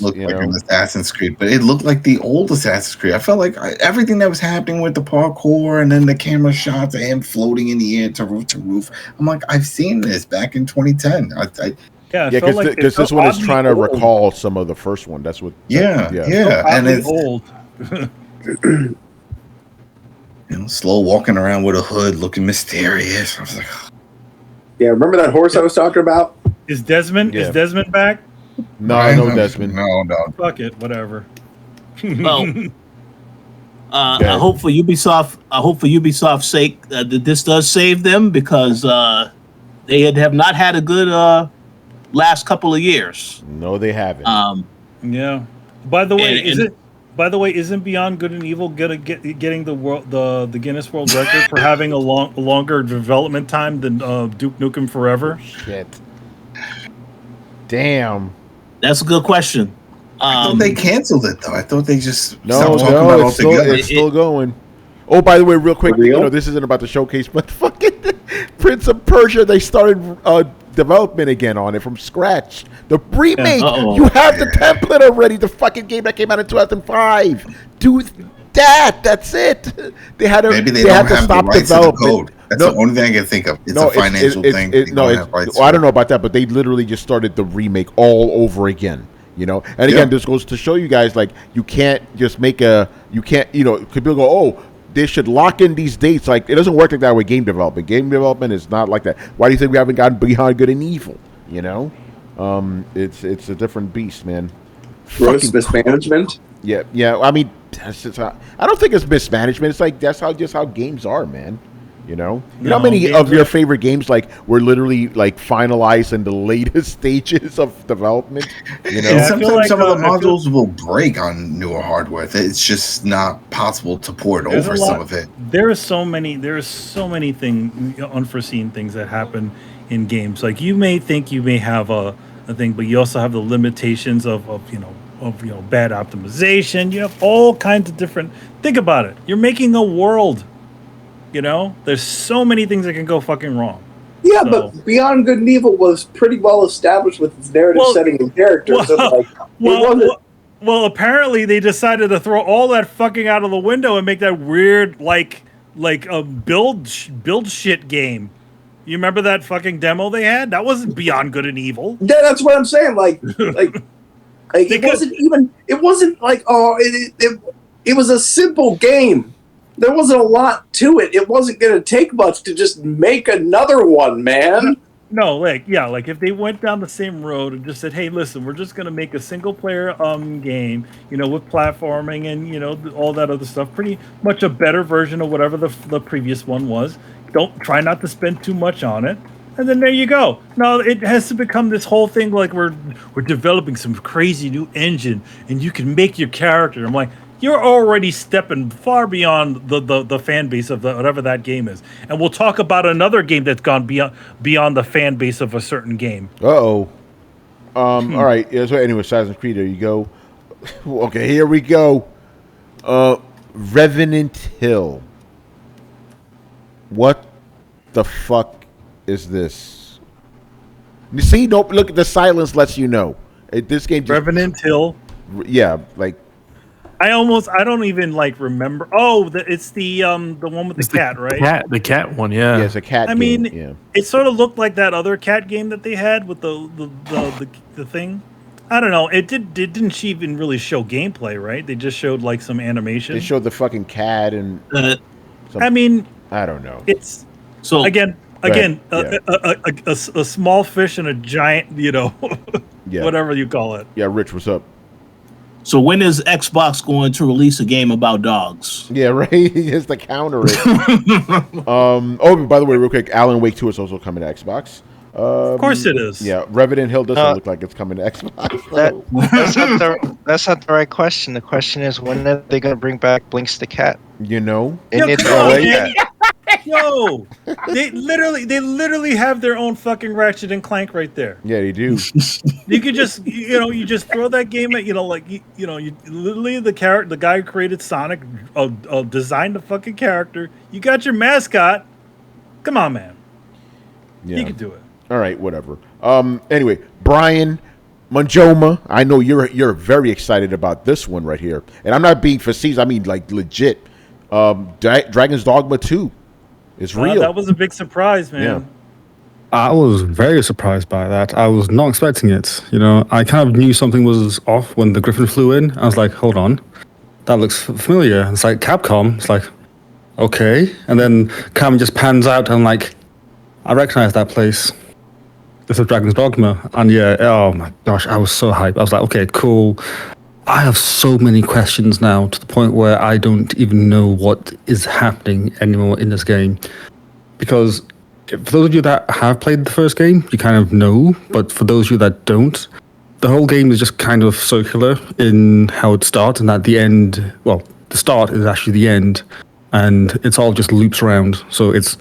looked like an Assassin's Creed, but it looked like the old Assassin's Creed. I felt like everything that was happening with the parkour and then the camera shots of him floating in the air to roof. I'm like, I've seen this back in 2010. Because this one is trying to recall some of the first one. That's what. And it's old. Slow walking around with a hood, looking mysterious. I was like. Yeah, remember that horse I was talking about? Is Desmond back? No, Desmond. No. Fuck it, whatever. Well, I hope for Ubisoft's sake that this does save them because they have not had a good last couple of years. No, they haven't. Yeah. By the way, isn't Beyond Good and Evil getting the Guinness World Record for having a longer development time than Duke Nukem Forever? Shit. Damn. That's a good question. I thought they canceled it though. I thought they just stopped talking about it altogether. It's still going. Oh, by the way, real quick, this isn't about the showcase, but fucking Prince of Persia, they started development again on it from scratch. The remake, you have the template already. The fucking game that came out in 2005. Do that. That's it. They had to. Maybe they had don't to have stop the rights development. to the code. That's the only thing I can think of. It's a financial thing. I don't know about that, but they literally just started the remake all over again. And again, this goes to show you guys, like, you can't just make people go, they should lock in these dates. Like, it doesn't work like that with game development. Game development is not like that. Why do you think we haven't gotten Beyond Good and Evil? It's a different beast, man. Gross mismanagement. Yeah. I mean, I don't think it's mismanagement. It's like that's just how games are, man. How many of your favorite games were literally finalized in the latest stages of development? Sometimes some of the modules will break on newer hardware. It's just not possible to port over some of it. There are so many things, unforeseen things that happen in games. Like, you may think you may have a thing, but you also have the limitations of bad optimization. You have all kinds of different. Think about it. You're making a world. There's so many things that can go fucking wrong. Yeah, So- but Beyond Good and Evil was pretty well established with its narrative setting and characters. it wasn't. Well, apparently they decided to throw all that fucking out of the window and make that weird like a build shit game. You remember that fucking demo they had? That wasn't Beyond Good and Evil. Yeah, that's what I'm saying. It wasn't like it was a simple game. There wasn't a lot to it. It wasn't going to take much to just make another one, man. No, like if they went down the same road and just said, "Hey, listen, we're just gonna make a single player game, with platforming and all that other stuff, pretty much a better version of whatever the previous one was. Don't try not to spend too much on it." And then there you go. No, it has to become this whole thing like we're developing some crazy new engine and you can make your character. I'm like, you're already stepping far beyond the fan base of whatever that game is. And we'll talk about another game that's gone beyond the fan base of a certain game. All right. Yeah, so anyway, Assassin's Creed, there you go. Okay, here we go. Revenant Hill. What the fuck is this? You see, don't look. The silence lets you know. This game just, Revenant Hill. Yeah, like I don't even remember. Oh, it's the one with the cat, right? The cat one, yeah. Yeah, it's a cat. I game. mean, yeah. It sort of looked like that other cat game that they had with the thing. I don't know. It didn't even really show gameplay, right? They just showed some animation. They showed the fucking cat and. I mean, I don't know. It's So again, yeah. a small fish and a giant, Yeah. whatever you call it. Yeah, Rich, what's up? So when is Xbox going to release a game about dogs? Yeah, right. It's to counter it. Oh, by the way, real quick, Alan Wake 2 is also coming to Xbox. Of course it is. Yeah, Revenant Hill doesn't look like it's coming to Xbox. That's not the right question. The question is, when are they going to bring back Blinks the cat? You know? It needs come on, to man. Yo, they literally have their own fucking Ratchet and Clank right there. Yeah, they do. You could just, you just throw that game at, you literally the guy who created Sonic, designed the fucking character. You got your mascot. Come on, man. Yeah. You can do it. All right, whatever. Anyway, Brian Manjoma, I know you're very excited about this one right here, and I'm not being facetious. I mean, legit. Dragon's Dogma 2 is real. That was a big surprise, man. Yeah. I was very surprised by that. I was not expecting it. I kind of knew something was off when the Griffin flew in. I was like, hold on, that looks familiar. It's like Capcom. It's like, okay. And then Cam just pans out and I'm like, I recognize that place. This is Dragon's Dogma. And yeah, oh my gosh, I was so hyped. I was like, okay, cool. I have so many questions now to the point where I don't even know what is happening anymore in this game. Because for those of you that have played the first game, you kind of know. But for those of you that don't, the whole game is just kind of circular in how it starts. And at the end, well, the start is actually the end. And it's all just loops around. So it's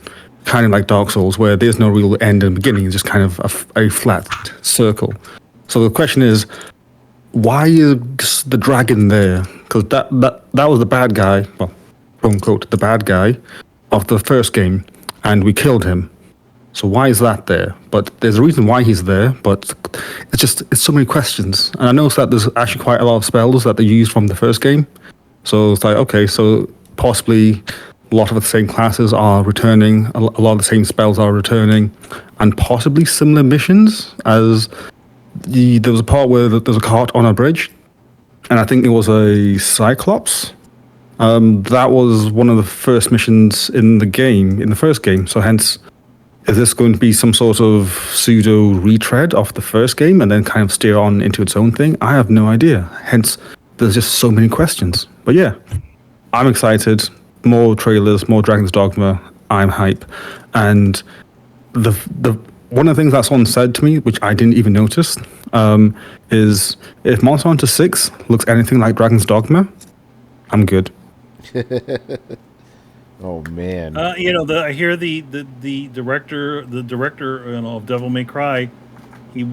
kind of like Dark Souls, where there's no real end and beginning. It's just kind of a flat circle. So the question is, why is the dragon there? Because that was the bad guy, well, quote unquote, the bad guy of the first game, and we killed him. So why is that there? But there's a reason why he's there, but it's so many questions. And I noticed that there's actually quite a lot of spells that they used from the first game. So it's like, okay, so possibly a lot of the same classes are returning, a lot of the same spells are returning, and possibly similar missions as... There was a part where there's a cart on a bridge, and I think it was a Cyclops. That was one of the first missions in the first game. So hence, is this going to be some sort of pseudo retread of the first game and then kind of steer on into its own thing? I have no idea. Hence, there's just so many questions. But yeah, I'm excited. More trailers, more Dragon's Dogma. I'm hype. And the one of the things that someone said to me, which I didn't even notice, is if Monster Hunter 6 looks anything like Dragon's Dogma, I'm good. Oh man! I hear the director of Devil May Cry, he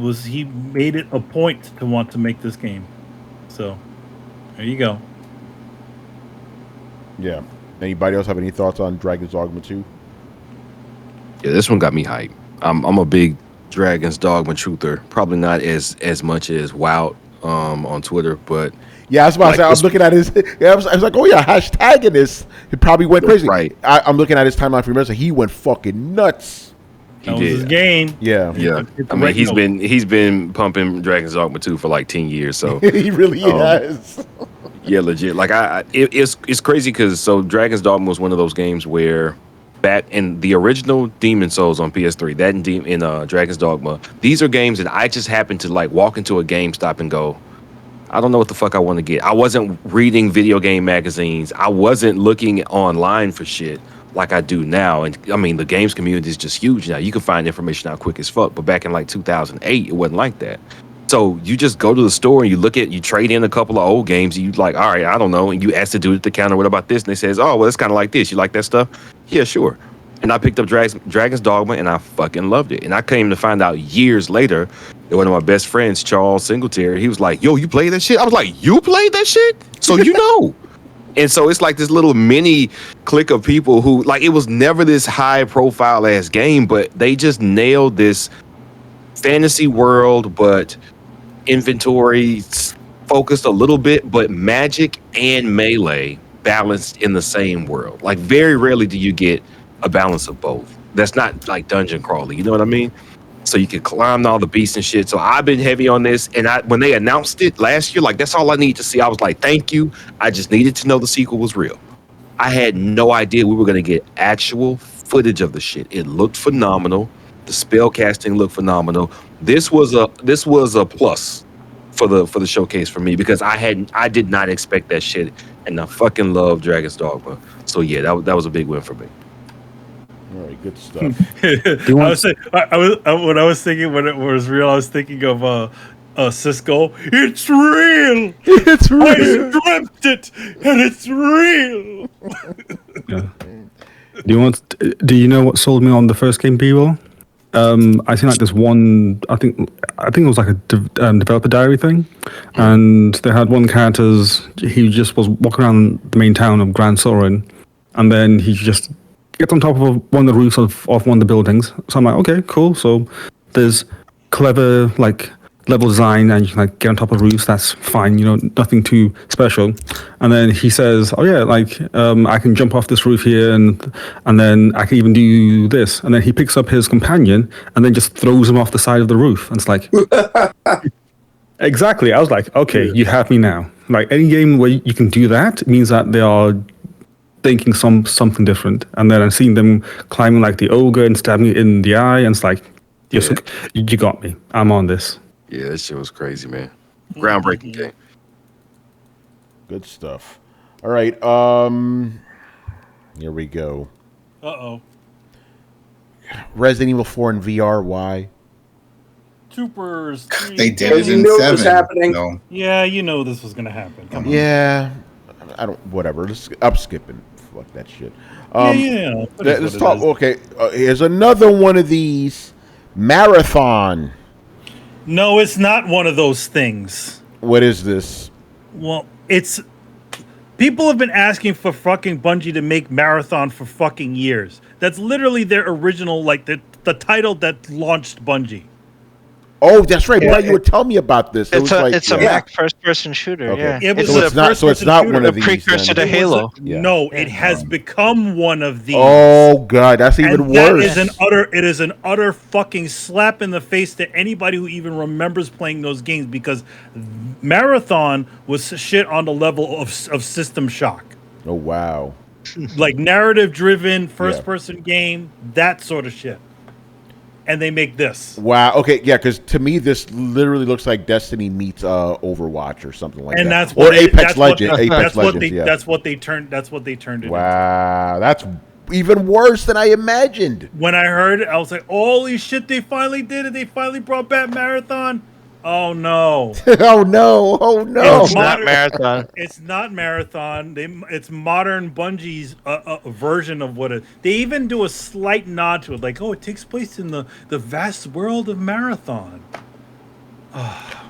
made it a point to want to make this game. So there you go. Yeah. Anybody else have any thoughts on Dragon's Dogma 2? Yeah, this one got me hyped. I'm a big Dragon's Dogma truther. Probably not as much as Wout on Twitter, but Yeah, I was about to say. I was looking at his. Yeah, I was like, oh yeah, hashtagging this. He probably went crazy. Right. I'm looking at his timeline for minutes. He went fucking nuts. That was his game. Yeah. Yeah. I mean, he's been pumping Dragon's Dogma 2 for like 10 years. So he really has. Yeah, legit. Like it's crazy because Dragon's Dogma was one of those games where back in the original Demon Souls on PS3, that in Dragon's Dogma, these are games that I just happened to like walk into a GameStop and go, I don't know what the fuck I want to get. I wasn't reading video game magazines. I wasn't looking online for shit like I do now. And I mean, the games community is just huge now. You can find information out quick as fuck. But back in like 2008, it wasn't like that. So you just go to the store and you trade in a couple of old games. And you like, all right, I don't know. And you ask the dude at the counter, what about this? And they says, oh, well, it's kind of like this. You like that stuff? Yeah, sure. And I picked up Dragon's Dogma and I fucking loved it. And I came to find out years later that one of my best friends, Charles Singletary, he was like, yo, you played that shit? I was like, you played that shit? So you know. And so it's like this little mini clique of people who, like, it was never this high profile ass game, but they just nailed this fantasy world, but inventory focused a little bit, but magic and melee balanced in the same world. Like, very rarely do you get a balance of both. That's not like dungeon crawling, you know what I mean? So you can climb all the beasts and shit. So I've been heavy on this, and when they announced it last year, like, that's all I need to see. I was like, thank you. I just needed to know the sequel was real. I had no idea we were gonna get actual footage of the shit. It looked phenomenal. The spell casting looked phenomenal. This was a plus for the showcase for me because I did not expect that shit, and I fucking love Dragon's Dogma. So yeah, that was a big win for me. All right, good stuff. When I was thinking when it was real, I was thinking of Cisco. It's real. It's real. I dreamt it, and it's real. Yeah. Do you know what sold me on the first game, B-Roll? I seen like this one. I think it was like a developer diary thing, and they had one character's. He just was walking around the main town of Grand Soren, and then he just gets on top of one of the roofs of one of the buildings. So I'm like, okay, cool. So there's clever like level design, and you can like get on top of roofs. That's fine, you know, nothing too special. And then he says, oh yeah, like I can jump off this roof here, and then I can even do this. And then he picks up his companion and then just throws him off the side of the roof. And it's like, exactly. I was like, okay, you have me now. Like any game where you can do that means that they are thinking something different. And then I'm seeing them climbing like the ogre and stabbing me in the eye, and it's like, yes, you got me. I'm on this. Yeah, that shit was crazy, man. Groundbreaking game. Good stuff. All right, here we go. Uh-oh. Resident Evil 4 in VR. Why? Troopers. They did it You in knew it was 7. happening. No. Yeah, you know this was gonna happen. Come on. Yeah, I don't. Whatever. I'm skipping. Fuck that shit. Yeah. Let's talk. Okay, here's another one of these marathon. No, it's not one of those things. What is this? Well, it's people have been asking for fucking Bungie to make Marathon for fucking years. That's literally their original, like the title that launched Bungie. Oh, that's right. But you were telling me about this. It's a Mac first-person shooter. Okay. Yeah, So it's not one of these. Precursor to Halo. No, it has become one of these. Oh god, that's even and worse. It is an utter fucking slap in the face to anybody who even remembers playing those games, because Marathon was shit on the level of System Shock. Oh wow. Like narrative-driven first-person game, that sort of shit. And they make this. Wow. Okay. Yeah. Because to me, this literally looks like Destiny meets Overwatch or something like and that. That's what Apex Legends. Apex Legends. That's what they turned it wow. That's even worse than I imagined. When I heard it, I was like, "Holy shit! They finally did it! They finally brought back Marathon." Oh no! Oh no! Oh no! It's not Marathon. It's not Marathon. It's modern Bungie's version of what it. They even do a slight nod to it, like, "Oh, it takes place in the vast world of Marathon."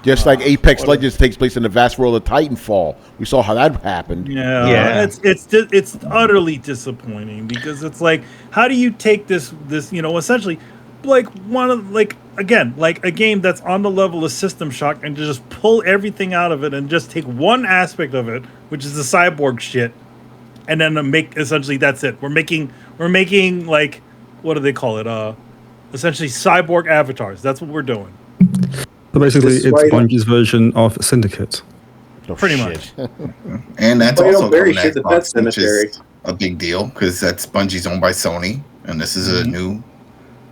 Just like Apex Legends takes place in the vast world of Titanfall. We saw how that happened. Yeah. It's utterly disappointing, because it's like, how do you take this essentially like one of like again like a game that's on the level of System Shock and just pull everything out of it and just take one aspect of it, which is the cyborg shit, and then make essentially that's it. We're making like what do they call it? Essentially cyborg avatars. That's what we're doing. So basically, This is it's why you don't- Bungie's version of Syndicate. Oh, Pretty shit. much. And that's Well, you also don't bury coming to shit, the Pet Xbox, which Cemetery. is a big deal because that's Bungie's owned by Sony, and this is a new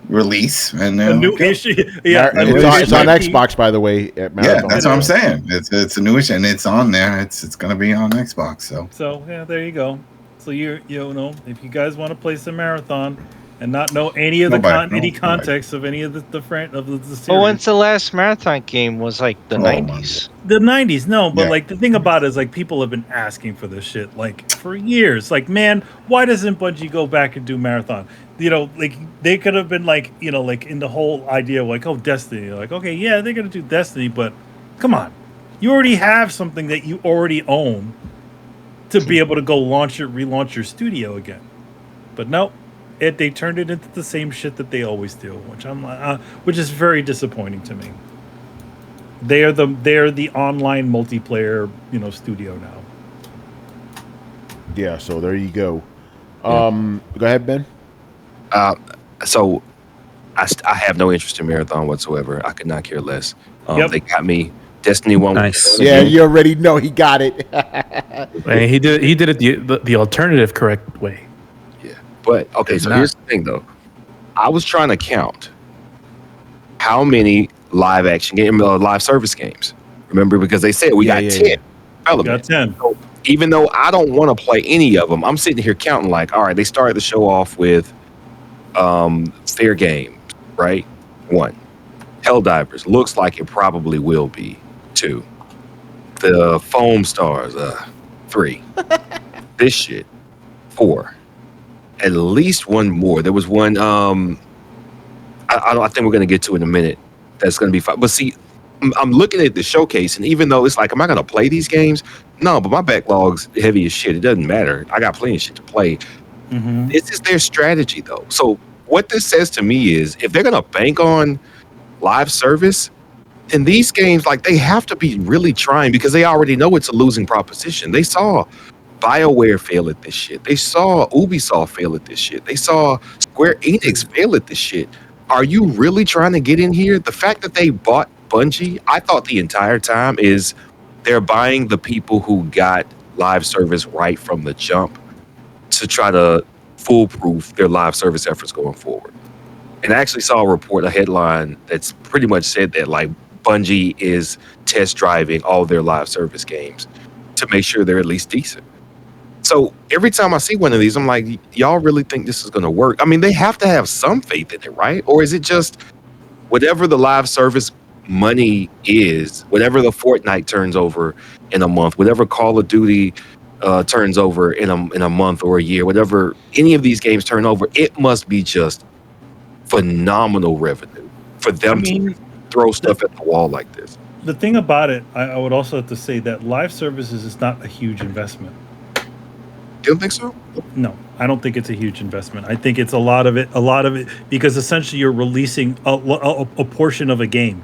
release. And A new okay. issue. Yeah, Mar- a new it's on issue. Xbox, by the way. At Yeah, Marathon. that's what I'm saying. It's a new issue, and it's on there. It's going to be on Xbox. So yeah, there you go. So you know, if you guys want to play some Marathon and not know any of the Nobody. context of any of the series. Well, when's the last marathon game? Was like the Oh, my 90s. The 90s, no, but Yeah. like the thing about it is like people have been asking for this shit like for years. Like, man, why doesn't Bungie go back and do Marathon? You know, like they could have been like, you know, like in the whole idea of like, oh, Destiny. Like, okay, yeah, they're gonna do Destiny, but come on. You already have something that you already own to be able to go relaunch your studio again. But nope. They turned it into the same shit that they always do, which is very disappointing to me. They're the online multiplayer, you know, studio now. Yeah, so there you go. Go ahead, Ben. So I have no interest in Marathon whatsoever. I could not care less. Yep. They got me. Destiny 1. Nice. Yeah, you already know he got it. And he did it the alternative correct way. Yeah. But, okay, so here's the thing, though. I was trying to count how many live action game, live service games. Remember, because they said we got 10 development. Got 10. So even though I don't want to play any of them, I'm sitting here counting like, all right, they started the show off with Fair Game, right? 1. Helldivers, looks like it probably will be 2. The Foam Stars, 3. This shit, 4. At least one more. There was one I think we're gonna get to in a minute. That's gonna be fun. But see, I'm looking at the showcase, and even though it's like, am I gonna play these games? No, but my backlog's heavy as shit. It doesn't matter. I got plenty of shit to play. Mm-hmm. This is their strategy, though. So what this says to me is, if they're gonna bank on live service, then these games, like, they have to be really trying because they already know it's a losing proposition. They saw BioWare fail at this shit. They saw Ubisoft fail at this shit. They saw Square Enix fail at this shit. Are you really trying to get in here? The fact that they bought Bungie, I thought the entire time, is they're buying the people who got live service right from the jump to try to foolproof their live service efforts going forward. And I actually saw a headline that's pretty much said that, like, Bungie is test driving all their live service games to make sure they're at least decent. So every time I see one of these, I'm like, y'all really think this is going to work? I mean, they have to have some faith in it, right? Or is it just whatever the live service money is, whatever the Fortnite turns over in a month, whatever Call of Duty turns over in a month or a year, whatever any of these games turn over, it must be just phenomenal revenue for them to throw stuff at the wall like this. The thing about it, I would also have to say that live services is not a huge investment. You don't think so? No, I don't think it's a huge investment. I think it's a lot of it, because essentially you're releasing a portion of a game.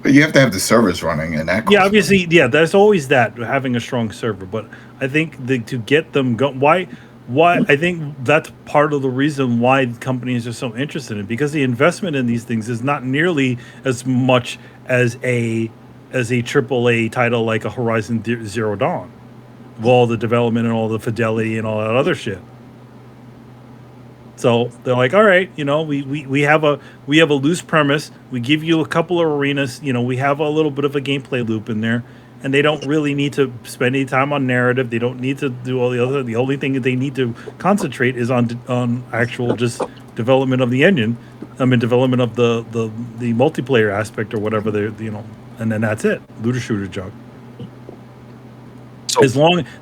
But you have to have the servers running, and that. Yeah, obviously, yeah. There's always that, having a strong server. But I think to get them going, why? I think that's part of the reason why companies are so interested in it, because the investment in these things is not nearly as much as a AAA title like a Horizon Zero Dawn, with all the development and all the fidelity and all that other shit. So they're like, all right, you know, we have a loose premise. We give you a couple of arenas. You know, we have a little bit of a gameplay loop in there, and they don't really need to spend any time on narrative. They don't need to do all the other. The only thing that they need to concentrate is on actual just development of the engine. I mean, development of the multiplayer aspect or whatever they're, you know, and then that's it. Looter shooter junk. So,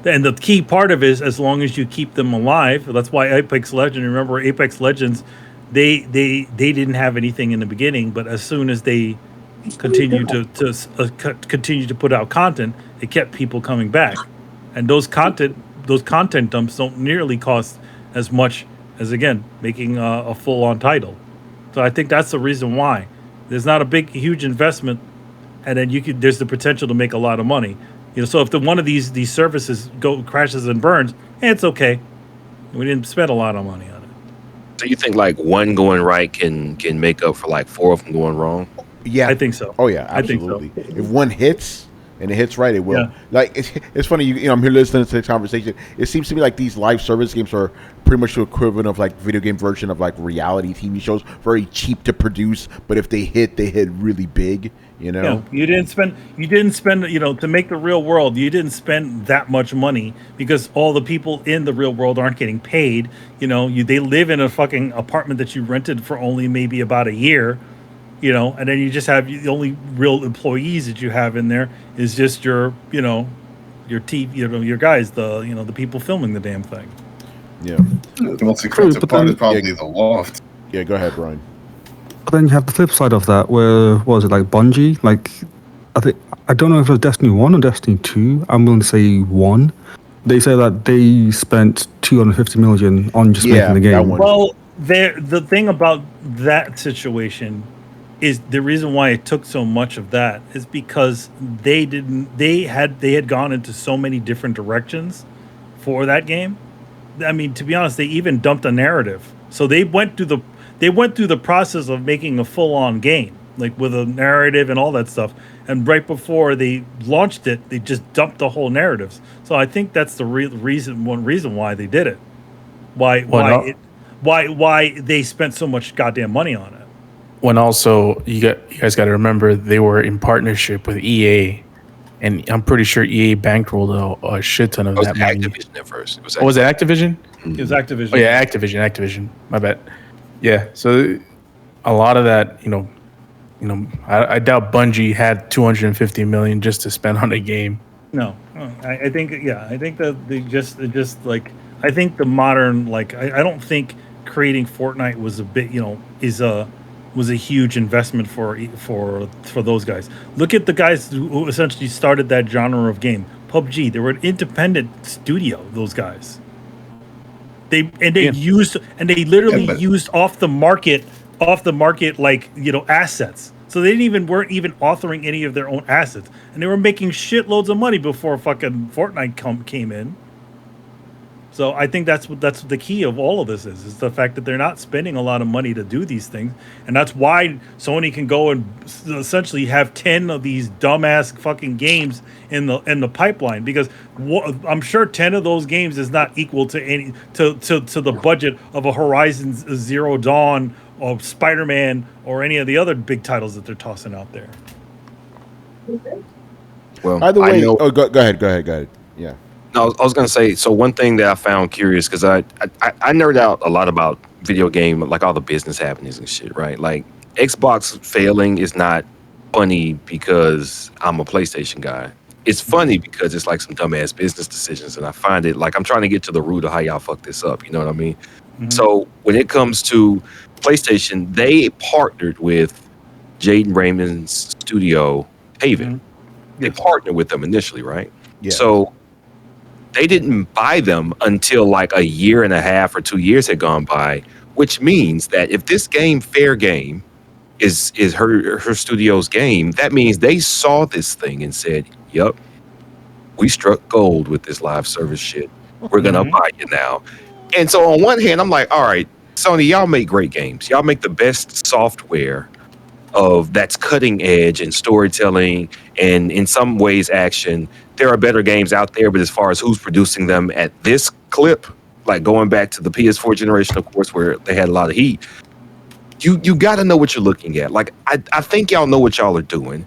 And the key part of it is, as long as you keep them alive. That's why Apex Legends. Remember, Apex Legends, they didn't have anything in the beginning, but as soon as they continued to put out content, it kept people coming back. And those content dumps don't nearly cost as much as, again, making a full on title. So I think that's the reason why there's not a huge investment, and then there's the potential to make a lot of money. So if one of these services crashes and burns, it's okay. We didn't spend a lot of money on it. So you think like one going right can make up for like 4 of them going wrong? Yeah, I think so. Oh yeah, absolutely. I think so. If one hits and it hits right, it will. Yeah. Like it's funny. I'm here listening to the conversation. It seems to me like these live service games are pretty much the equivalent of like video game version of like reality TV shows. Very cheap to produce, but if they hit really big. Yeah, you didn't spend to make the real world. You didn't spend that much money because all the people in the real world aren't getting paid. They live in a fucking apartment that you rented for only maybe about a year. And then you just have the only real employees that you have in there is just your TV, your guys, the people filming the damn thing. Yeah. The most expensive part is probably the loft. Yeah, go ahead, Brian. But then you have the flip side of that, where what was it, like Bungie? Like, I don't know if it was Destiny 1 or Destiny 2. I'm going to say 1. They say that they spent $250 million on just making the game. Well, the thing about that situation is the reason why it took so much of that is because they had gone into so many different directions for that game. I mean, to be honest, they even dumped a narrative. So they went through the process of making a full-on game, like with a narrative and all that stuff. And right before they launched it, they just dumped the whole narratives. So I think that's the one reason why they did it. Why they spent so much goddamn money on it. When also you guys got to remember they were in partnership with EA, and I'm pretty sure EA bankrolled a shit ton of that money. Activision at first. Was it Activision? It was Activision. Oh yeah, Activision. My bad. Yeah, so a lot of that, I doubt Bungie had $250 million just to spend on a game. No, I think that they just I think the modern I don't think creating Fortnite was a bit was a huge investment for those guys. Look at the guys who essentially started that genre of game, PUBG. They were an independent studio. Those guys. They literally used off the market assets. So they weren't even authoring any of their own assets, and they were making shitloads of money before fucking Fortnite came in. So I think that's the key of all of this is the fact that they're not spending a lot of money to do these things, and that's why Sony can go and essentially have 10 of these dumbass fucking games in the pipeline, because I'm sure 10 of those games is not equal to the budget of a Horizon Zero Dawn or Spider-Man or any of the other big titles that they're tossing out there. Well, by the way, go ahead. Yeah. No, I was going to say, so one thing that I found curious, because I nerd out a lot about video game, like all the business happenings and shit, right? Like Xbox failing is not funny because I'm a PlayStation guy. It's funny because it's like some dumbass business decisions, and I find it like I'm trying to get to the root of how y'all fuck this up. You know what I mean? Mm-hmm. So when it comes to PlayStation, they partnered with Jaden Raymond's studio, Haven. Mm-hmm. They partnered with them initially, right? Yeah. So they didn't buy them until like a year and a half or 2 years had gone by, which means that if this game, Fair Game, is her studio's game, that means they saw this thing and said, "Yep, we struck gold with this live service shit. We're gonna buy you now." And so on one hand, I'm like, all right, Sony, y'all make great games. Y'all make the best software that's cutting edge and storytelling and in some ways action. There are better games out there, but as far as who's producing them at this clip, like going back to the PS4 generation, of course, where they had a lot of heat, you got to know what you're looking at. Like, I think y'all know what y'all are doing,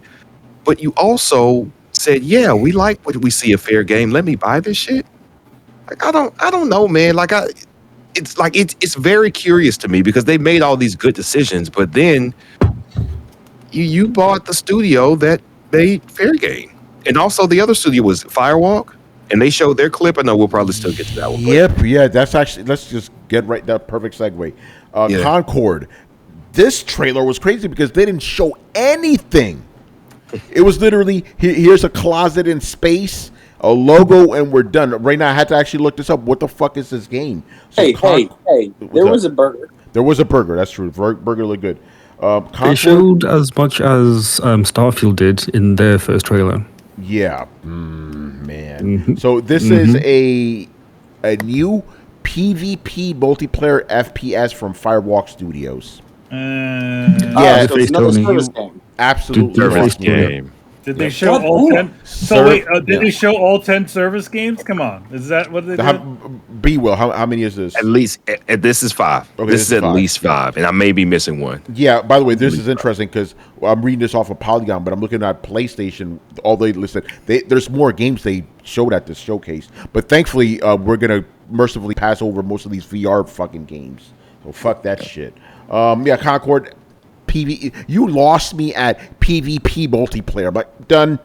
but you also said, yeah, we like what we see a Fair Game. Let me buy this shit. Like, I don't know, man. Like, it's very curious to me because they made all these good decisions, but then you bought the studio that made Fair Game. And also the other studio was Firewalk, and they showed their clip. I know we'll probably still get to that one. Yep, yeah, that's actually, let's just get right, that perfect segue. Concord. This trailer was crazy because they didn't show anything. It was literally, here's a closet in space, a logo, and we're done. Right now, I had to actually look this up. What the fuck is this game? So hey, there was a burger. There was a burger. That's true. Burger looked good. They Concord, showed as much as Starfield did in their first trailer. yeah, man. Mm-hmm. So this is a new PvP multiplayer FPS from Firewalk Studios. Yeah, so it's another Tony, service game. Absolutely, Service lost me there. game. Did they show God all damn. 10? So Sir- wait, did yeah. they show all 10 service games? Come on, is that what they did? B-Will, how many is this? At least this is 5. Okay, this this is is at 5. least 5, and I may be missing one. Yeah, by the way, this is interesting because I'm reading this off of Polygon, but I'm looking at PlayStation. All they listed, there's more games they showed at this showcase. But thankfully, we're going to mercifully pass over most of these VR fucking games. So fuck that shit. Yeah, Concord, PvE. You lost me at PvP multiplayer, but done.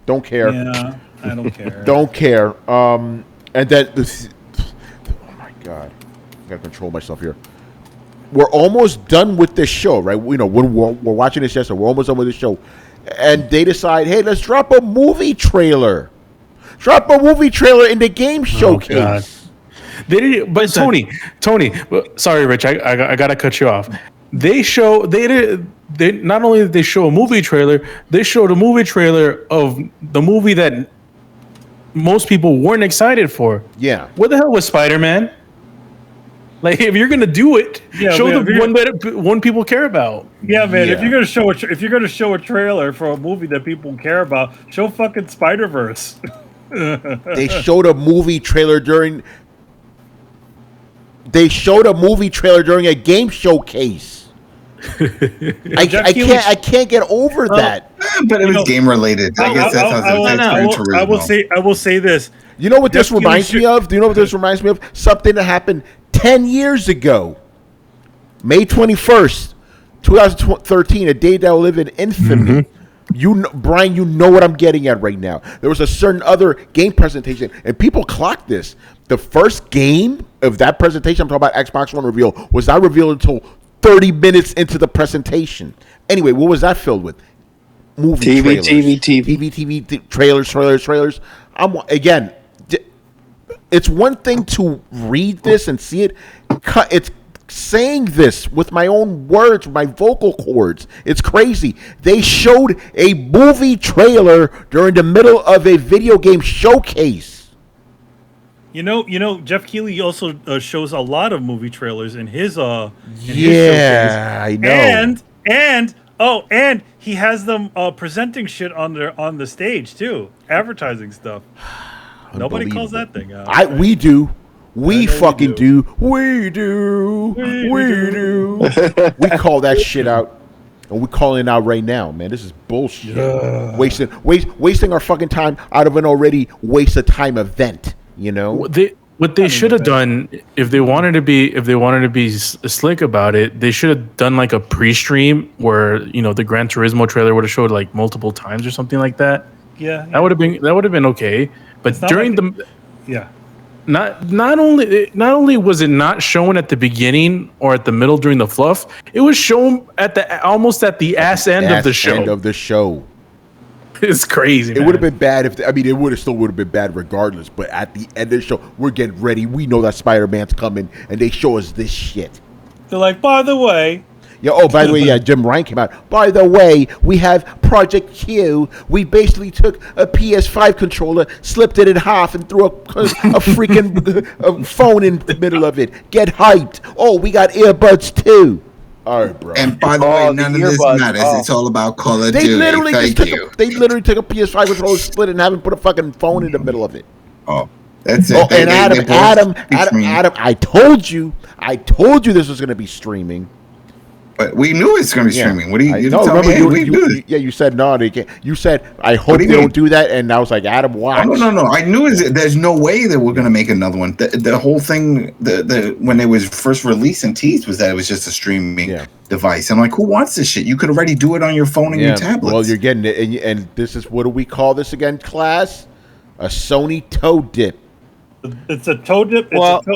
Don't care. Yeah, I don't care. Don't care. And then this. Oh my god, I gotta control myself here. We're almost done with this show, right? You know, when we're watching this yesterday, we're almost done with the show, and they decide, hey, let's drop a movie trailer. Drop a movie trailer in the game showcase. God. They did, but Tony, sorry, Rich, I gotta cut you off. They not only did they show a movie trailer, they showed a movie trailer of the movie that most people weren't excited for. Yeah. What the hell was Spider-Man? Like, if you're gonna do it, show man, the one that one people care about. Yeah, man. Yeah. If you're gonna show a trailer for a movie that people care about, show fucking Spider-Verse. They showed a movie trailer during. They showed a movie trailer during a game showcase. I can't get over that. But it was game related. I guess that's how I will say this. You know what this Jeff reminds Keighley me of? Do you know what this reminds me of? Something that happened 10 years ago. May 21st, 2013, a day that will live in infamy. You know, Brian, you know what I'm getting at right now. There was a certain other game presentation, and people clocked this. The first game of that presentation, I'm talking about Xbox One reveal, was not revealed until 30 minutes into the presentation. Anyway, what was that filled with? Movie trailers. TV, trailers. Again, it's one thing to read this and see it. It's saying this with my own words, my vocal cords. It's crazy. They showed a movie trailer during the middle of a video game showcase. You know, Jeff Keighley also shows a lot of movie trailers in his Yeah, showcase. I know. And he has them presenting shit on the stage too, advertising stuff. Nobody calls that thing out. We do. We fucking do. We do. We call that shit out. And we're calling it out right now, man. This is bullshit. Yeah. Wasting our fucking time out of an already waste of time event. You know what they should have done if they wanted to be slick about it. They should have done like a pre-stream where the Gran Turismo trailer would have showed like multiple times or something like that. Yeah. That would have been okay. But during not only was it not shown at the beginning or at the middle during the fluff, it was shown almost at the ass end of the show. End of the show. It's crazy. It would have been bad it would have been bad regardless. But at the end of the show, we're getting ready. We know that Spider-Man's coming, and they show us this shit. They're like, by the way. Yeah. Oh, by the way, yeah. Jim Ryan came out. By the way, we have Project Q. We basically took a PS5 controller, slipped it in half, and threw a freaking phone in the middle of it. Get hyped! Oh, we got earbuds too. All right, bro. And by the way, none of this matters. It's all about Call of Duty. They literally took a PS5 controller, split it in half, and put a fucking phone in the middle of it. Oh, that's it. Oh, and Adam, I told you this was going to be streaming. But we knew it's going to be streaming. What do you know? tell Remember, me? you said no, they can't. You said I hope they don't do that, and I was like, Adam, watch. No. I knew there's no way that we're going to make another one. The whole thing, when it was first released and teased, was that it was just a streaming device. I'm like, who wants this shit? You could already do it on your phone and your tablet. Well, you're getting it, and this is, what do we call this again, class? A Sony toe dip. It's a toe dip. It's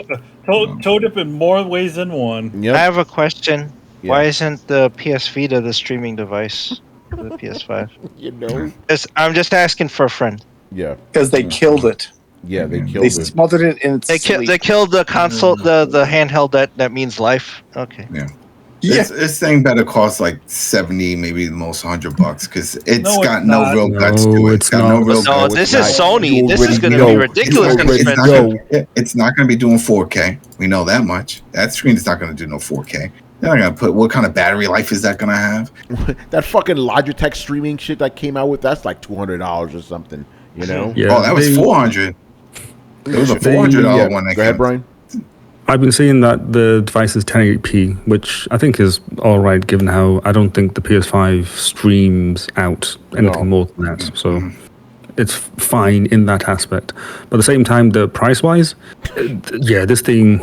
a toe dip in more ways than one. Yep. I have a question. Yeah. Why isn't the PS Vita the streaming device for the PS5? You know? I'm just asking for a friend. Yeah. Because they killed it. Yeah, they They killed it. smothered it in its They sleep. killed the console, the handheld that means life. Okay. Yeah. Yeah. This thing better cost like 70, maybe the most $100 because it's No, got it's no not. real guts to No, it. it's Got no not. real No, guts. this not. is Sony. You This is already going to know. be You ridiculously already expensive. know. It's not going to be doing 4K. We know that much. That screen is not going to do no 4K. They're not going to put, what kind of battery life is that going to have? That fucking Logitech streaming shit that came out with, that's like $200 or something, you know? Yeah, Oh, that was 400. It was a $400 one. Go ahead, Brian. I've been seeing that the device is 1080p, which I think is all right, given how I don't think the PS5 streams out anything more than that. So it's fine in that aspect. But at the same time, the price-wise, yeah, this thing.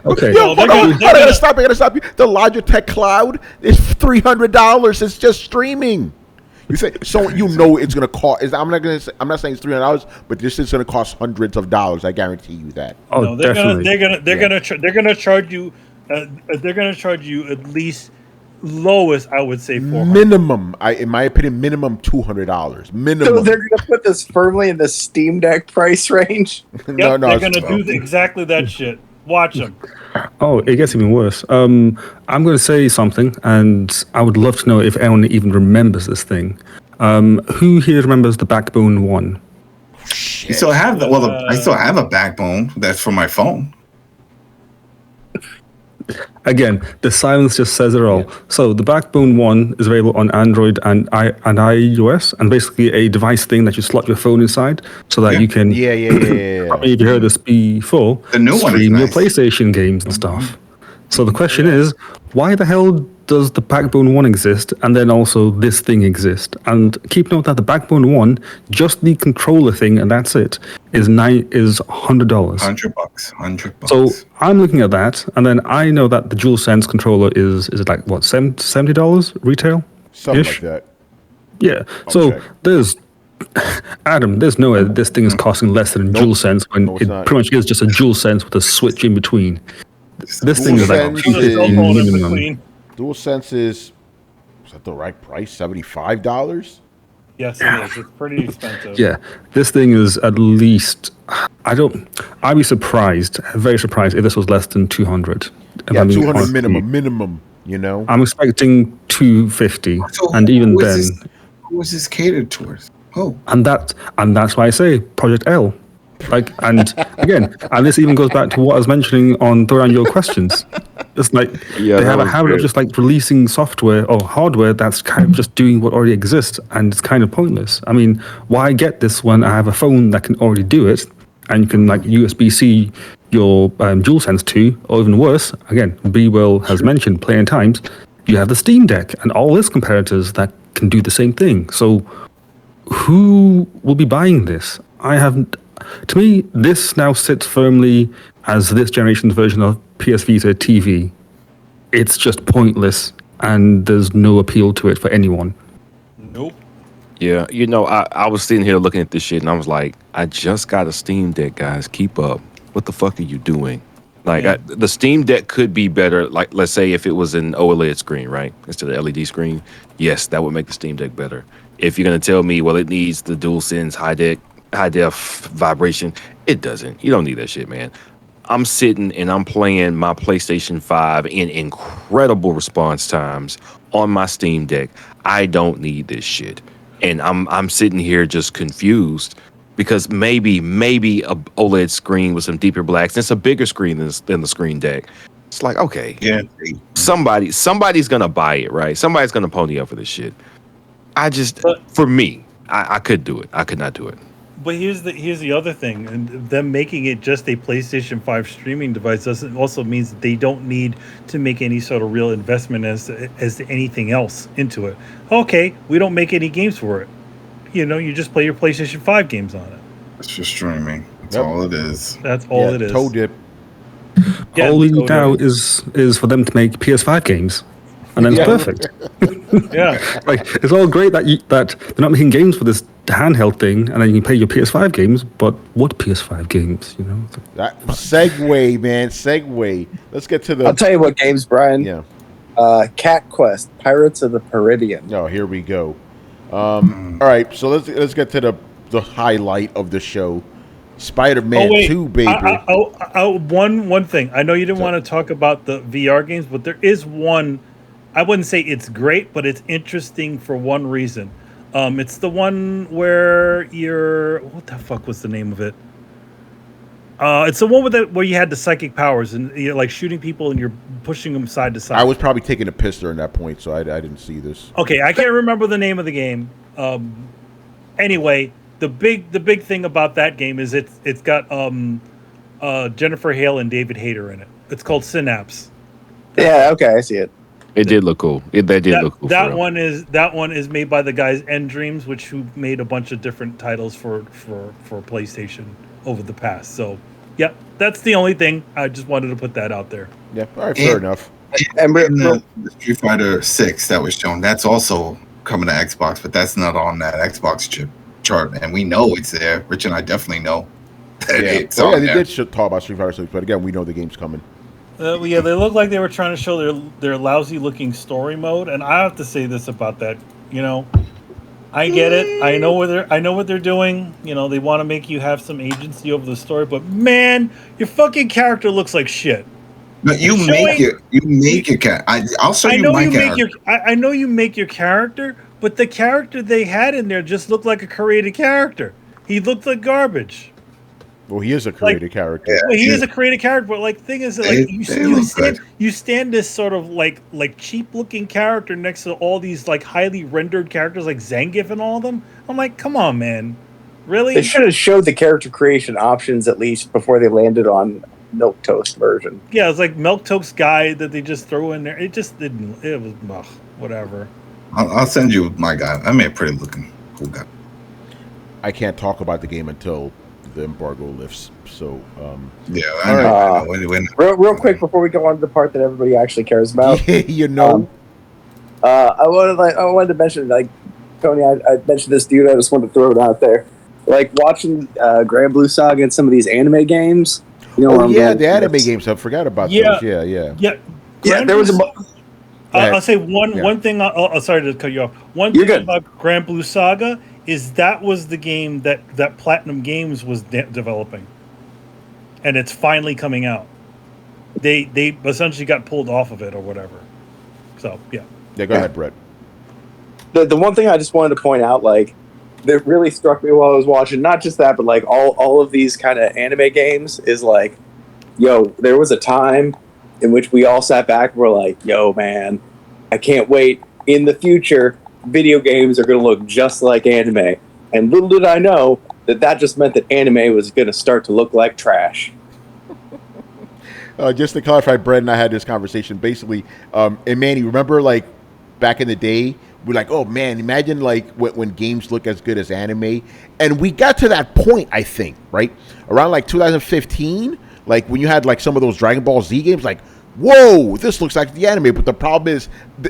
Okay. Yo, I gotta stop you. The Logitech Cloud is $300. It's just streaming. You say so? You know it's gonna cost. I'm not saying it's $300, but this is gonna cost hundreds of dollars. I guarantee you that. Oh, No, they're definitely. gonna charge you. They're gonna charge you at least lowest. I would say $400. Minimum, in my opinion, minimum $200. Minimum. So they're gonna put this firmly in the Steam Deck price range. Yep, no, they're gonna do exactly that shit. Watch them. Oh, it gets even worse. I'm going to say something, and I would love to know if anyone even remembers this thing. Who here remembers the Backbone 1? You still have the, I still have a backbone that's for my phone. Again, the silence just says it all. Yeah. So the Backbone 1 is available on Android and iOS, and basically a device thing that you slot your phone inside so that you can. Probably if you heard this before, the new stream one your PlayStation games and stuff. So the question is, why the hell does the Backbone 1 exist and then also this thing exist? And keep note that the Backbone 1, just the controller thing, and that's it, is $100. $100. So I'm looking at that, and then I know that the DualSense controller is it like what, $70 retail? Something like that. Yeah. So there's Adam, there's no way this thing is costing less than a DualSense when it pretty much is just a DualSense with a switch in between. This thing is like minimum. DualSense is that the right price? $75? Yes, it is. It's pretty expensive. Yeah, this thing is at least. I'd be surprised, very surprised, if this was less than 200. Yeah, 200 minimum. You know, I'm expecting 250, and even then, who is this catered towards? Oh, and that's why I say Project L. Like, and again, and this even goes back to what I was mentioning on Throwdown Your Questions. It's like they have a habit of just like releasing software or hardware that's kind of just doing what already exists, and it's kind of pointless. I mean, why get this when I have a phone that can already do it, and you can like USB-C your DualSense to, or even worse, again, B-Well has mentioned plenty of times, you have the Steam Deck and all its comparators that can do the same thing. So, who will be buying this? To me, this now sits firmly as this generation's version of PS Vita TV. It's just pointless, and there's no appeal to it for anyone. Nope. Yeah, you know, I was sitting here looking at this shit, and I was like, I just got a Steam Deck, guys. Keep up. What the fuck are you doing? Like, the Steam Deck could be better. Like, let's say if it was an OLED screen, right, instead of LED screen. Yes, that would make the Steam Deck better. If you're gonna tell me, well, it needs the DualSense high def vibration, it doesn't. You don't need that shit, man. I'm sitting and I'm playing my PlayStation 5 in incredible response times on my Steam Deck. I don't need this shit. And I'm sitting here just confused because maybe a OLED screen with some deeper blacks, and it's a bigger screen than the Screen Deck. It's like, okay, yeah, somebody's gonna buy it, right? Somebody's gonna pony up for this shit. For me, I could do it. I could not do it. But here's the other thing, and them making it just a PlayStation 5 streaming device also means that they don't need to make any sort of real investment as to anything else into it. Okay, we don't make any games for it. You know, you just play your PlayStation 5 games on it. It's just streaming. That's all it is. That's all it is. Toe dip. Yeah, all we need now is for them to make PS5 games. And then it's perfect. Yeah, like it's all great that they're not making games for this handheld thing, and then you can play your PS5 games. But what PS5 games? You know, that segue, man, segue. Let's get to the. I'll tell you what games, Brian. Yeah. Cat Quest, Pirates of the Peridian. Oh, here we go. All right, so let's get to the highlight of the show. Spider-Man 2, baby. One thing. I know you didn't want to talk about the VR games, but there is one. I wouldn't say it's great, but it's interesting for one reason. It's the one where you're. What the fuck was the name of it? It's the one where you had the psychic powers and you're like shooting people and you're pushing them side to side. I was probably taking a piss during that point, so I didn't see this. Okay, I can't remember the name of the game. Anyway, the big thing about that game is it's got Jennifer Hale and David Hayter in it. It's called Synapse. Yeah, okay, I see it. It did look cool. That did look cool. That one is made by the guys End Dreams, who made a bunch of different titles for PlayStation over the past. So, yeah, that's the only thing. I just wanted to put that out there. Yeah, all right, fair enough. And the Street Fighter 6 that was shown, that's also coming to Xbox, but that's not on that Xbox chart, and we know it's there. Rich and I definitely know that it's on they there. did talk about Street Fighter 6, but again, we know the game's coming. Yeah, they look like they were trying to show their lousy looking story mode, and I have to say this about that. You know, I get it. I know what they're doing. You know, they want to make you have some agency over the story, but man, your fucking character looks like shit. But you make your cat. I'll show you my character. I know you make your character, but the character they had in there just looked like a created character. He looked like garbage. Well, he is a created character. Yeah, well, he is a created character, but like, thing is, like you stand this sort of like cheap looking character next to all these like highly rendered characters like Zangief and all of them. I'm like, come on, man, really? They should have showed the character creation options at least before they landed on Milk Toast version. Yeah, it's like Milk Toast guy that they just threw in there. It just didn't. It was whatever. I'll send you my guy. I mean, a pretty looking cool guy. I can't talk about the game until the embargo lifts. So yeah, I know. Real quick before we go on to the part that everybody actually cares about. You know, I wanted to mention, like, Tony, I mentioned this to you. I just wanted to throw it out there. Like watching Grand Blue Saga and some of these anime games. You know, the anime games. I forgot about those. Yeah. There was I'll say one thing. I'll sorry to cut you off. One thing about Grand Blue Saga is that was the game that Platinum Games was developing, and it's finally coming out. They essentially got pulled off of it or whatever. So yeah. Yeah, go ahead, Brett. The one thing I just wanted to point out, like, that really struck me while I was watching, not just that, but like all of these kind of anime games is like, yo, there was a time in which we all sat back and were like, yo, man, I can't wait. In the future, video games are going to look just like anime. And little did I know that just meant that anime was going to start to look like trash. Just to clarify, Brett and I had this conversation. Basically, and Manny, remember, like, back in the day, we're like, oh, man, imagine, like, when games look as good as anime. And we got to that point, I think, right? Around, like, 2015, like, when you had, like, some of those Dragon Ball Z games, like, whoa, this looks like the anime. But the problem is,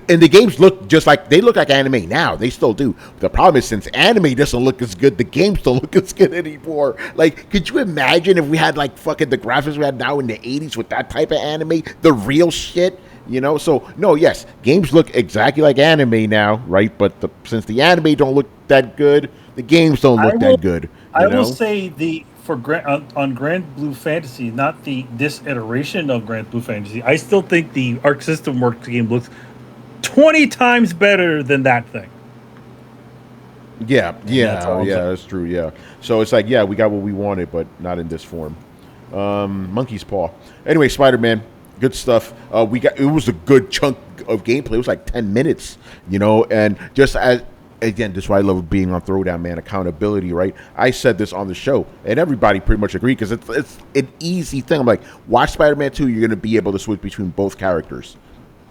and the games look just like, they look like anime now. They still do. The problem is, since anime doesn't look as good, the games don't look as good anymore. Like, could you imagine if we had, like, fucking the graphics we had now in the 80s with that type of anime? The real shit, you know? So, no, yes, games look exactly like anime now, right? But since the anime don't look that good, the games don't look that good. I will say on Grand Blue Fantasy, not this iteration of Grand Blue Fantasy, I still think the Arc System Works game looks 20 times better than that thing. Yeah, that's true. Yeah, so it's like, yeah, we got what we wanted, but not in this form. Monkey's Paw. Anyway, Spider-Man, good stuff. It was a good chunk of gameplay. It was like 10 minutes, you know, and just as. Again, this is why I love being on Throwdown, man. Accountability, right? I said this on the show, and everybody pretty much agreed because it's an easy thing. I'm like, watch Spider-Man 2, you're going to be able to switch between both characters.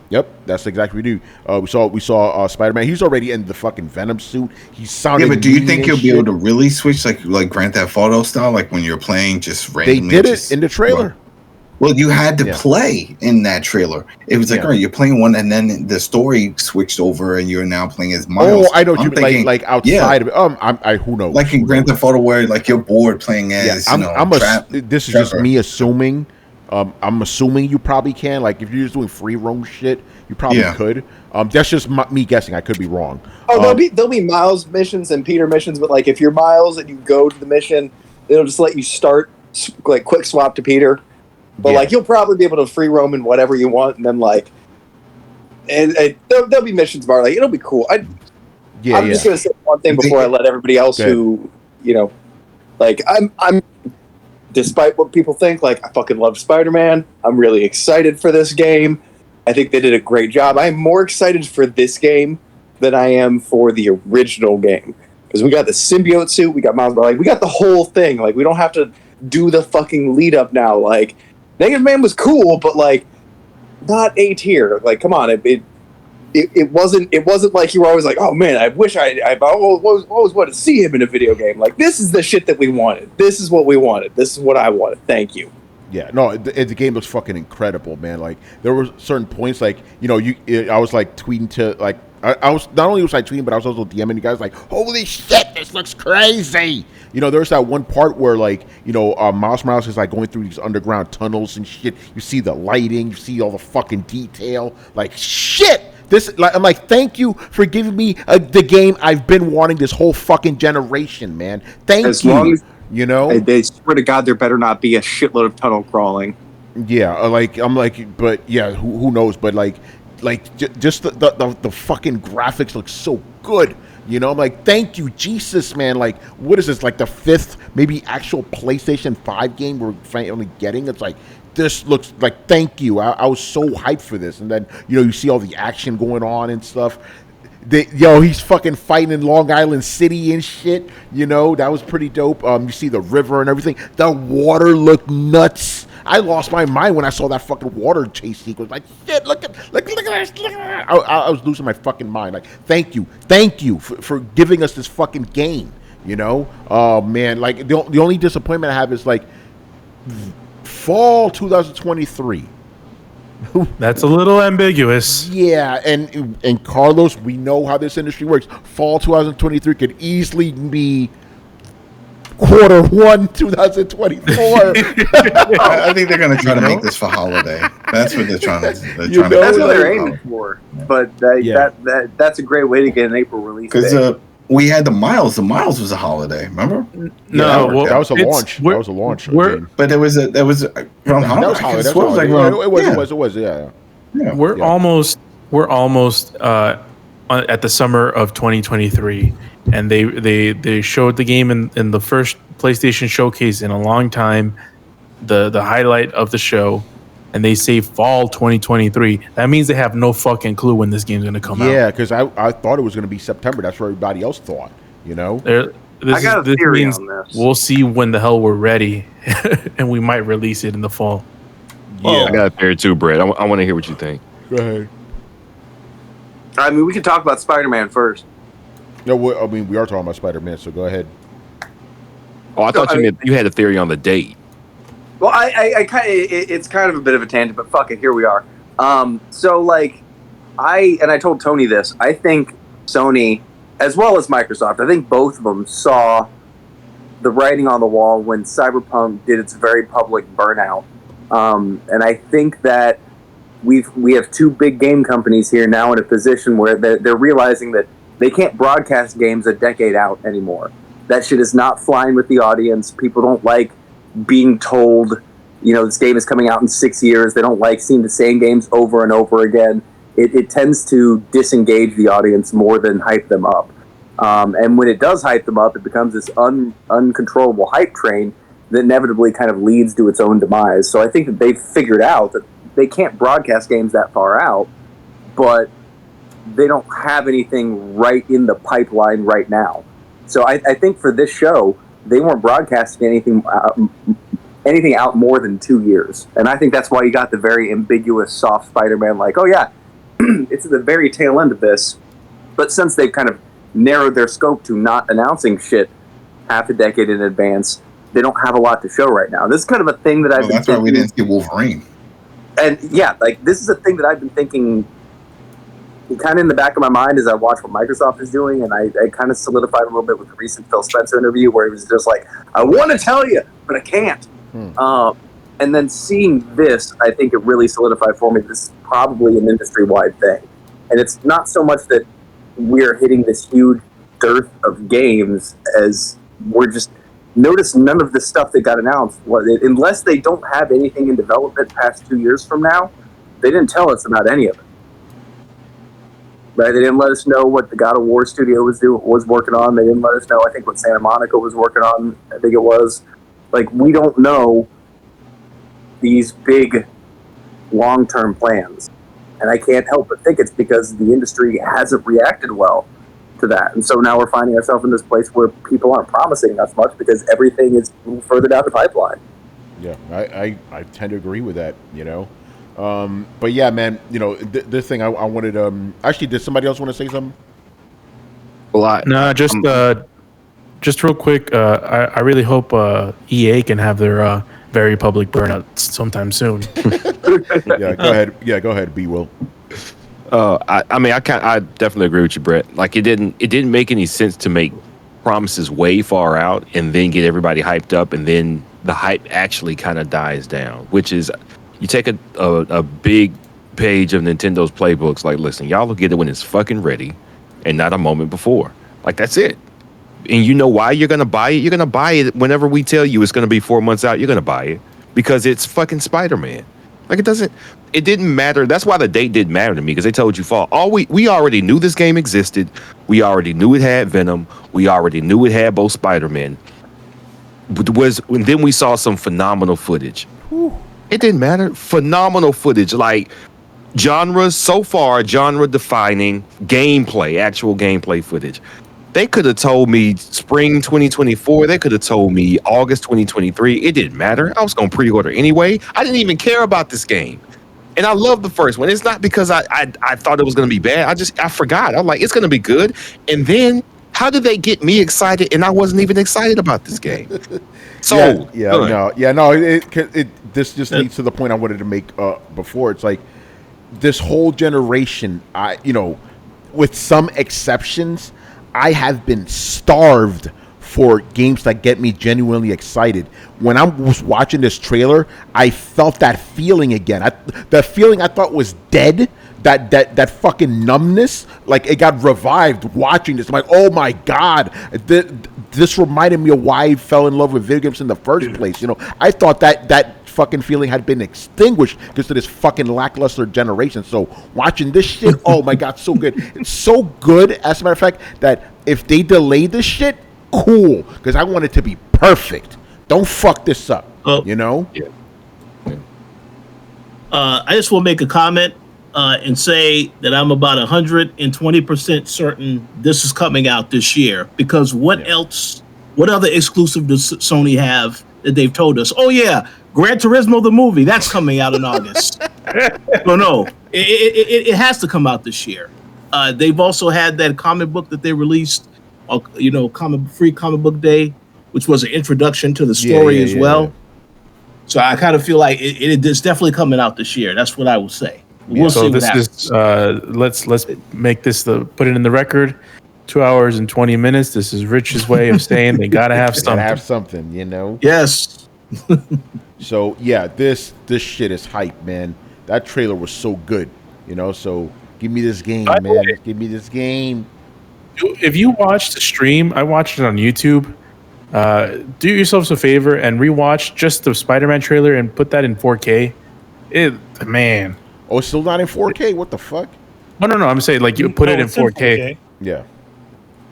Yep, that's exactly what we do. We saw Spider-Man. He's already in the fucking Venom suit. He sounded. Yeah, but do you think he'll be able to really switch like Grand Theft Auto style, like when you're playing just randomly? They did it in the trailer. Well, you had to play in that trailer. It was like, all right, you're playing one, and then the story switched over, and you're now playing as Miles. Oh, I know what you mean, like outside of it. Who knows? Like in Grand Theft Auto, where like you're bored playing as. This is just me assuming. I'm assuming you probably can. Like if you're just doing free roam shit, you probably could. That's just me guessing. I could be wrong. Oh, there'll be Miles missions and Peter missions, but like if you're Miles and you go to the mission, It'll just let you start like quick swap to Peter, but like you'll probably be able to free roam in whatever you want, and then like, and there'll be missions bar. Like it'll be cool. I'm just gonna say one thing before I let everybody else who like I'm. Despite what people think, like I fucking love Spider-Man. I'm really excited for this game. I think they did a great job. I'm more excited for this game than I am for the original game. Because we got the symbiote suit, we got Miles Morales, we got the whole thing. Like we don't have to do the fucking lead up now. Like Negative Man was cool, but like not A tier. Like come on, it wasn't like you were always like, oh man, I wish I always wanted to see him in a video game. Like this is the shit that we wanted. This is what we wanted. This is what I wanted. Thank you. Yeah, no, the game looks fucking incredible, man. Like there were certain points, like I was like tweeting to like I was not only was I tweeting, but I was also DMing you guys like, holy shit, this looks crazy. There's that one part where like Miles Morales is like going through these underground tunnels and shit. You see the lighting, you see all the fucking detail, like shit. I'm like, thank you for giving me the game I've been wanting this whole fucking generation, man. Thank you. Long as, they swear to God, there better not be a shitload of tunnel crawling. Yeah, like I'm like, but yeah, who knows? But like just the fucking graphics look so good. I'm like, thank you, Jesus, man. Like, what is this? Like the 5th, maybe actual PlayStation 5 game we're finally getting? It's like. This looks like, thank you. I was so hyped for this. And then, you see all the action going on and stuff. He's fucking fighting in Long Island City and shit. That was pretty dope. You see the river and everything. The water looked nuts. I lost my mind when I saw that fucking water chase sequence. Like, shit, look at this. I was losing my fucking mind. Like, thank you for giving us this fucking game. Oh, man. Like, the only disappointment I have is, like, fall 2023. That's a little ambiguous. Yeah, and Carlos, we know how this industry works. Fall 2023 could easily be Q1 2024. I think they're going to try to make this for holiday. That's what they're trying to. That's what they're aiming for. But that's a great way to get an April release. Because we had the Miles. The Miles was a holiday. Remember? No, that was a launch. That was a launch. But there was around holiday. It was. Yeah. We're almost at the summer of 2023, and they showed the game in the first PlayStation showcase in a long time, the highlight of the show. And they say fall 2023. That means they have no fucking clue when this game's going to come out. Yeah, because I thought it was going to be September. That's what everybody else thought, I got a theory on this. We'll see when the hell we're ready, and we might release it in the fall. Yeah, I got a theory too, Brett. I want to hear what you think. Go ahead. I mean, we can talk about Spider-Man first. No, we are talking about Spider-Man, so go ahead. Oh, I thought you had a theory on the date. Well, I kind of, it's kind of a bit of a tangent, but fuck it, here we are. So like, I told Tony this. I think Sony, as well as Microsoft, I think both of them saw the writing on the wall when Cyberpunk did its very public burnout. And I think that we have two big game companies here now in a position where they're realizing that they can't broadcast games a decade out anymore. That shit is not flying with the audience. People don't like being told, this game is coming out in 6 years. They don't like seeing the same games over and over again. It tends to disengage the audience more than hype them up. And when it does hype them up, it becomes this uncontrollable hype train that inevitably kind of leads to its own demise. So I think that they've figured out that they can't broadcast games that far out, but they don't have anything right in the pipeline right now. So I think for this show, they weren't broadcasting anything out more than 2 years. And I think that's why you got the very ambiguous, soft Spider-Man, like, oh yeah, it's at the very tail end of this. But since they've kind of narrowed their scope to not announcing shit half a decade in advance, they don't have a lot to show right now. This is kind of a thing that I've been thinking. That's why we didn't see Wolverine. And yeah, like, this is a thing that I've been thinking kind of in the back of my mind as I watch what Microsoft is doing, and I kind of solidified a little bit with the recent Phil Spencer interview where he was just like, I want to tell you, but I can't. And then seeing this, I think it really solidified for me this is probably an industry-wide thing. And it's not so much that we're hitting this huge dearth of games as we're just notice none of the stuff that got announced. Unless they don't have anything in development past 2 years from now, they didn't tell us about any of it. Right? They didn't let us know what the God of War studio was working on. They didn't let us know, I think, what Santa Monica was working on. I think it was. Like, we don't know these big long-term plans. And I can't help but think it's because the industry hasn't reacted well to that. And so now we're finding ourselves in this place where people aren't promising us much because everything is further down the pipeline. Yeah, I tend to agree with that, you know. But yeah, man, you know, this thing I wanted. Actually, did somebody else want to say something? Well, No, just real quick. I really hope EA can have their very public burnout sometime soon. Yeah, go ahead. Yeah, go ahead, B. Will. I definitely agree with you, Brett. Like, it didn't make any sense to make promises way far out and then get everybody hyped up, and then the hype actually kind of dies down. Which is, you take a big page of Nintendo's playbooks. Like, listen, y'all will get it when it's fucking ready, and not a moment before. Like, that's it. And you know why you're gonna buy it? You're gonna buy it whenever we tell you it's gonna be 4 months out. You're gonna buy it because it's fucking Spider-Man. Like, it didn't matter. That's why the date didn't matter to me, because they told you fall. We already knew this game existed. We already knew it had Venom. We already knew it had both Spider-Men. And then we saw some phenomenal footage. It didn't matter. Phenomenal footage, like so far genre defining gameplay, actual gameplay footage. They could have told me spring 2024. They could have told me August 2023. It didn't matter. I was going to pre-order anyway. I didn't even care about this game. And I love the first one. It's not because I thought it was going to be bad. I forgot. I'm like, it's going to be good. And then how did they get me excited and I wasn't even excited about this game? So This just leads to the point I wanted to make before. It's like this whole generation, with some exceptions, I have been starved for games that get me genuinely excited. When I was watching this trailer, I felt that feeling again. That feeling I thought was dead, that fucking numbness, like it got revived watching this. I'm like, oh my God, this reminded me of why I fell in love with video games in the first place. You know, I thought that fucking feeling had been extinguished because of this fucking lackluster generation. So watching this shit, oh my God, so good. It's so good, as a matter of fact, that if they delay this shit, cool, because I want it to be perfect. Don't fuck this up, you know? Yeah. I just want to make a comment and say that I'm about 120% certain this is coming out this year, because what other exclusive does Sony have that they've told us? Oh yeah, Gran Turismo the movie, that's coming out in August. No, it has to come out this year. They've also had that comic book that they released, free comic book day, which was an introduction to the story as well. Yeah. So I kind of feel like it's definitely coming out this year. That's what I would say. We'll see what happens. Let's make this put it in the record. 2 hours and 20 minutes. This is Rich's way of saying they gotta have something. Gotta have something, you know. Yes. So yeah, this shit is hype, man. That trailer was so good, you know. So give me this game, man. Give me this game. If you watched the stream, I watched it on YouTube. Do yourselves a favor and rewatch just the Spider-Man trailer and put that in 4K. Man. Oh, it's still not in 4K? What the fuck? No. I'm saying, like, you put it in 4K. Yeah.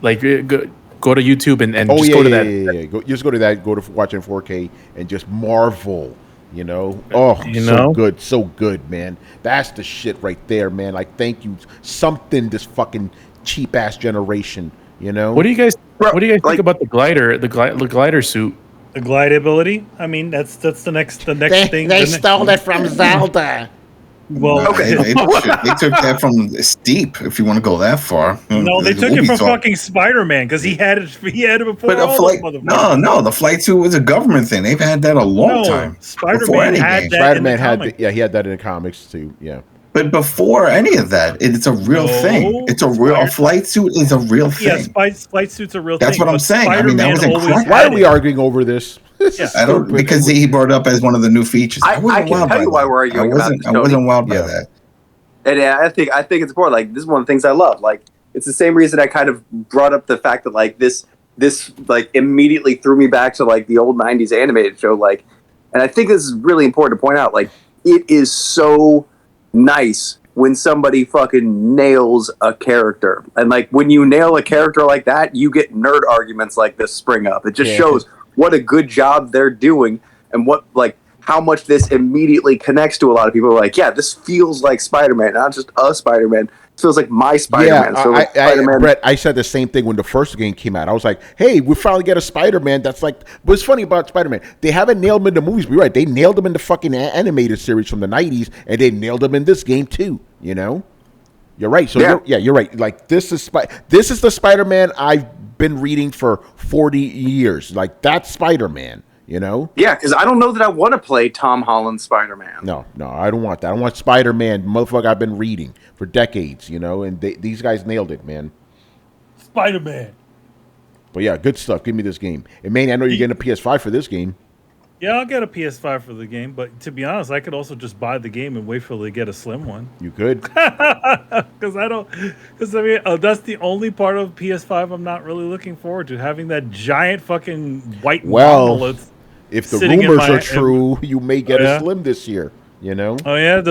Like, go to YouTube and just go to that. Yeah. Just go to that. Go to watch it in 4K and just marvel. You know. Oh, so good, man. That's the shit right there, man. Like, thank you. Something this fucking cheap ass generation. You know. What do you guys think about the glider? The glider suit. The glide ability. I mean, that's the next thing. They stole it from Zelda. Well, okay. they took that from Steep, if you want to go that far. No, they took it from fucking Spider-Man because he had it before. But the flight suit was a government thing. They've had that a long time. Spider-Man had that. Spider-Man he had that in the comics too. Yeah. But before any of that, it's a real thing. It's a flight suit is a real thing. Yeah, flight suit's a real thing. That's what I'm saying. I mean, that was incredible. Why are we arguing over this? I don't, because he brought it up as one of the new features. I can tell you why we're arguing about it. I wasn't wowed by that. And I think it's important. Like, this is one of the things I love. Like, it's the same reason I kind of brought up the fact that, like, this this like immediately threw me back to like the old 90s animated show. Like, and I think this is really important to point out. Like, it is so nice when somebody fucking nails a character. And like when you nail a character like that, you get nerd arguments like this spring up. It just shows what a good job they're doing and what like how much this immediately connects to a lot of people. Like, yeah, this feels like Spider-Man, not just a Spider-Man. It feels like my Spider-Man. Yeah, Brett, I said the same thing when the first game came out. I was like, hey, we finally get a Spider-Man that's like... What's funny about Spider-Man, they haven't nailed him in the movies, but you're right. They nailed him in the fucking animated series from the 90s, and they nailed him in this game too, you know? You're right. So, you're right. Like, this is the Spider-Man I've been reading for 40 years. Like, that's Spider-Man. You know? Yeah, because I don't know that I want to play Tom Holland's Spider-Man. No, I don't want that. I want Spider-Man, motherfucker I've been reading for decades, you know? And these guys nailed it, man. Spider-Man. But yeah, good stuff. Give me this game. And man, I know you're getting a PS5 for this game. Yeah, I'll get a PS5 for the game. But to be honest, I could also just buy the game and wait for they get a slim one. You could. Because I mean, that's the only part of PS5 I'm not really looking forward to, having that giant fucking white monolith. If the rumors are true, you may get a Slim this year. You know? Oh yeah, are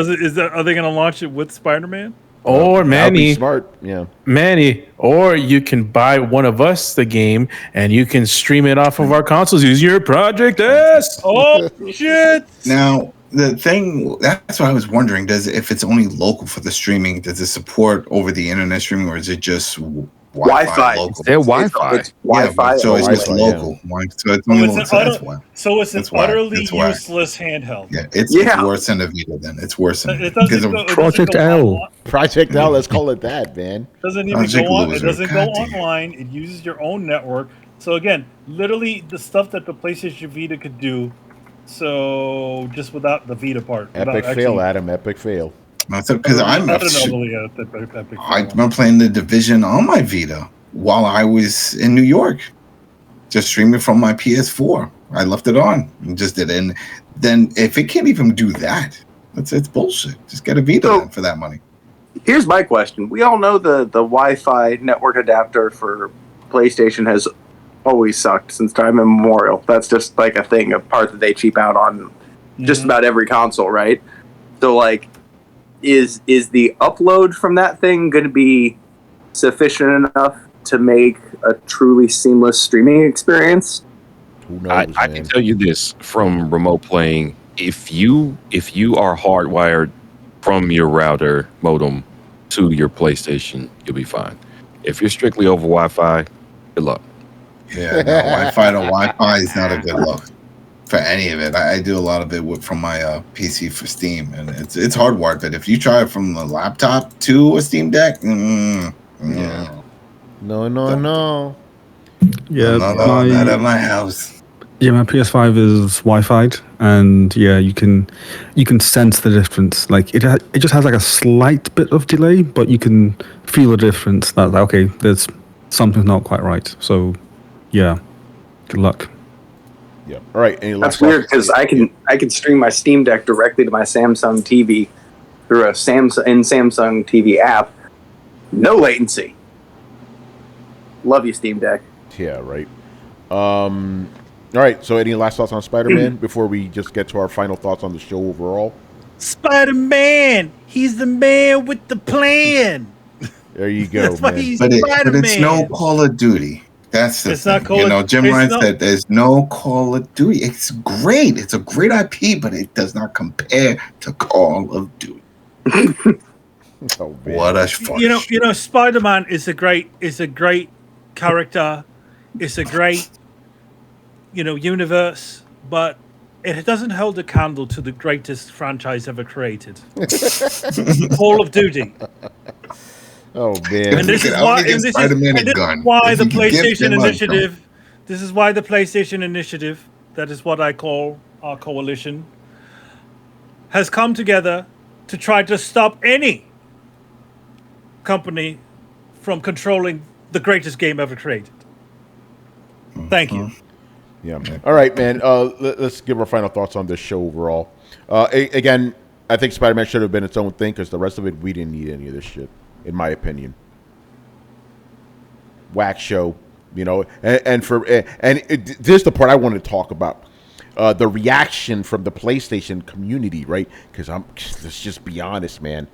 they going to launch it with Spider-Man? Or Manny, smart, yeah. Manny, or you can buy one of us the game and you can stream it off of our consoles. Use your Project S. Oh shit! Now the thing that's what I was wondering: if it's only local for the streaming, does it support over the internet streaming, or is it just Wi-Fi? Local? They're Wi-Fi. It's Wi-Fi. So it's just local. So it's only local. So it's an utterly useless handheld. Yeah, it's worse than the Vita. Then it's worse than Project L. Project L. Let's call it that, man. Doesn't even go on. It doesn't go online. It uses your own network. So again, literally the stuff that the PlayStation Vita could do. So just without the Vita part. Epic fail, Adam. Epic fail. Because I'm playing The Division on my Vita while I was in New York, just streaming from my PS4. I left it on and just did it. And then if it can't even do that, it's bullshit. Just get a Vita for that money. Here's my question: we all know the Wi-Fi network adapter for PlayStation has always sucked since time immemorial. That's just like a thing, a part that they cheap out on just about every console, right? So like. Is the upload from that thing going to be sufficient enough to make a truly seamless streaming experience? Who knows, I can tell you this from remote playing: if you are hardwired from your router modem to your PlayStation, you'll be fine. If you're strictly over Wi-Fi, good luck. Yeah, no, Wi-Fi to Wi-Fi is not a good look for any of it. I do a lot of it from my PC for Steam, and it's hardwired. But if you try it from the laptop to a Steam Deck, no. Yeah, not at my house. Yeah, my PS5 is Wi-Fi'd, and yeah, you can sense the difference. Like it just has like a slight bit of delay, but you can feel the difference. That like, okay, there's something not quite right. So, yeah, good luck. Yeah. All right. That's weird because I can stream my Steam Deck directly to my Samsung TV through a Samsung TV app. No latency. Love you, Steam Deck. Yeah. Right. All right. So, any last thoughts on Spider-Man before we just get to our final thoughts on the show overall? Spider-Man. He's the man with the plan. There you go, That's why man. he's But Spider-Man. it's no Call of Duty. That's the thing. Jim Ryan said there's no Call of Duty. It's great. It's a great IP, but it does not compare to Call of Duty. Oh, what a fun you know, Spider-Man is a great character. It's a great universe, but it doesn't hold a candle to the greatest franchise ever created. Call of Duty. Oh man! And this is why the PlayStation Initiative. This is why the PlayStation Initiative, that is what I call our coalition, has come together to try to stop any company from controlling the greatest game ever created. Thank you. Yeah. All right, man. Let's give our final thoughts on this show overall. Again, I think Spider-Man should have been its own thing because the rest of it, we didn't need any of this shit. In my opinion, whack show. You know, this is the part I want to talk about. The reaction from the PlayStation community, right? Because let's just be honest, man.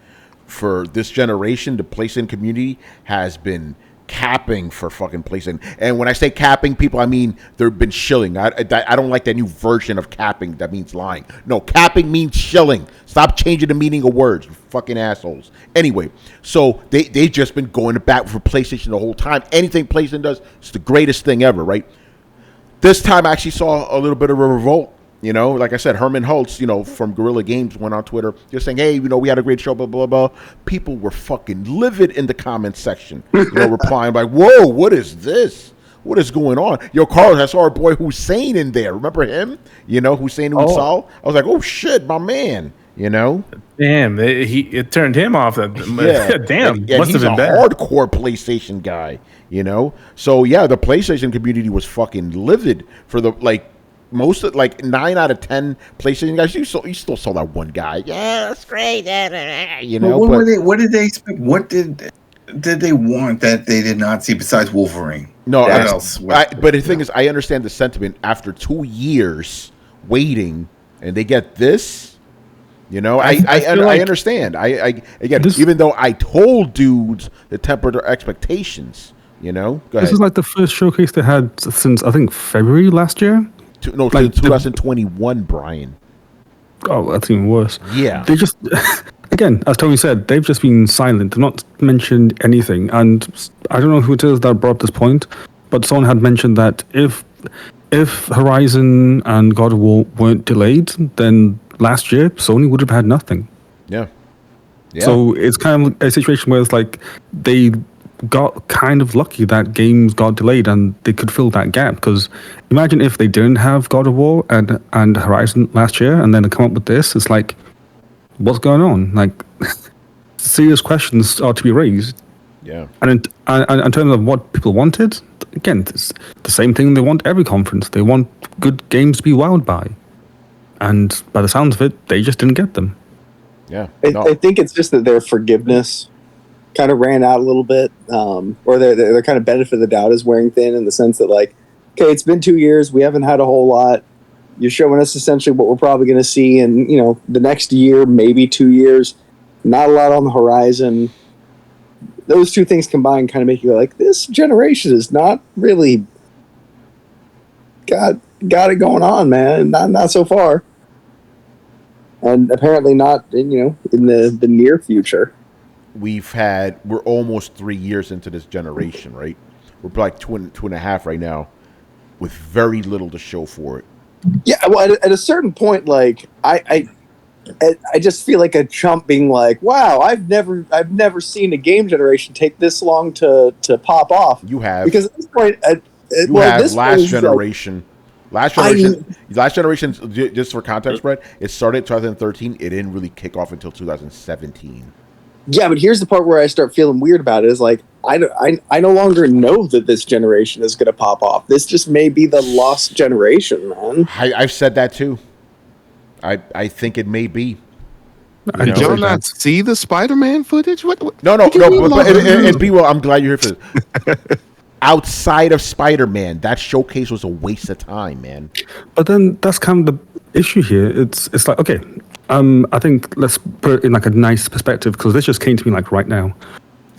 For this generation, the PlayStation community has been capping for fucking PlayStation. And when I say capping, people, I mean they've been shilling. I don't like that new version of capping that means lying. No, capping means shilling. Stop changing the meaning of words, you fucking assholes. Anyway, so they've just been going to bat for PlayStation the whole time. Anything PlayStation does, it's the greatest thing ever, right? This time I actually saw a little bit of a revolt. You know, like I said, Herman Holtz, you know, from Guerrilla Games went on Twitter just saying, hey, you know, we had a great show, blah, blah, blah. People were fucking livid in the comments section, you know, replying like, whoa, what is this? What is going on? Yo, Carlos, I saw our boy Hussein in there. Remember him? You know, Hussein Unsal? I was like, oh, shit, my man, you know? Damn, it turned him off. Yeah. Damn, and must have been he's bad. a hardcore PlayStation guy, you know? So, yeah, the PlayStation community was fucking livid for the, like, most of 9 out of 10 PlayStation guys, you still saw that one guy. Yeah, that's great. You know, what did they expect? What did they want that they did not see besides Wolverine? No, but the thing is, I understand the sentiment after 2 years waiting, and they get this. You know, I understand. I again, even though I told dudes to temper their expectations. You know, go ahead. This is like the first showcase they had since I think February last year. 2021, Brian. Oh, that's even worse. Yeah. They just, again, as Tony said, they've just been silent. They've not mentioned anything. And I don't know who it is that brought up this point, but someone had mentioned that if Horizon and God of War weren't delayed, then last year Sony would have had nothing. Yeah. So it's kind of a situation where it's like they got kind of lucky that games got delayed and they could fill that gap, because imagine if they didn't have God of War and Horizon last year and then they come up with this. It's like, what's going on? Like, serious questions are to be raised. Yeah. And in terms of what people wanted, again, it's the same thing they want every conference. They want good games to be wowed by, and by the sounds of it, they just didn't get them. Yeah. I think it's just that their forgiveness kind of ran out a little bit, or their kind of benefit of the doubt is wearing thin, in the sense that, like, okay, it's been 2 years, we haven't had a whole lot. You're showing us essentially what we're probably going to see in, you know, the next year, maybe 2 years. Not a lot on the horizon. Those two things combined kind of make you go, like, this generation is not really got it going on, man. Not so far, and apparently not in the near future. We're almost 3 years into this generation, right? We're like two and a half right now, with very little to show for it. Yeah, well, at a certain point, like I just feel like a chump being like, "Wow, I've never seen a game generation take this long to pop off." You have, because at this point, last generation. Last generation, just for context, Brett, it started in 2013. It didn't really kick off until 2017. Yeah, but here's the part where I start feeling weird about it. Is like I no longer know that this generation is going to pop off. This just may be the lost generation, man. I've said that too. I think it may be. Did y'all not see the Spider-Man footage? What? No. And B-Well, I'm glad you're here for this. Outside of Spider-Man, that showcase was a waste of time, man. But then that's kind of the issue here. It's like, okay, I think let's put it in like a nice perspective, because this just came to me like right now.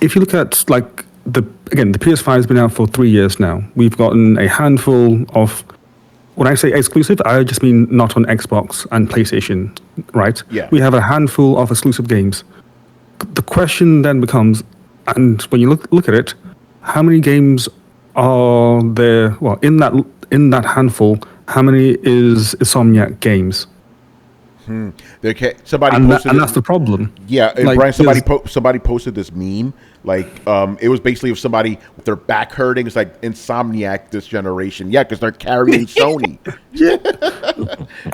If you look at like the PS5 has been out for 3 years now. We've gotten a handful of, when I say exclusive, I just mean not on Xbox and PlayStation, right? Yeah. We have a handful of exclusive games. The question then becomes, and when you look at it, how many games are there? Well, in that handful, how many is Insomniac games? Somebody and posted that's the problem. Yeah, like, Brian, somebody posted this meme. Like, it was basically of somebody with their back hurting. It's like Insomniac this generation. Yeah, because they're carrying Sony. Yeah,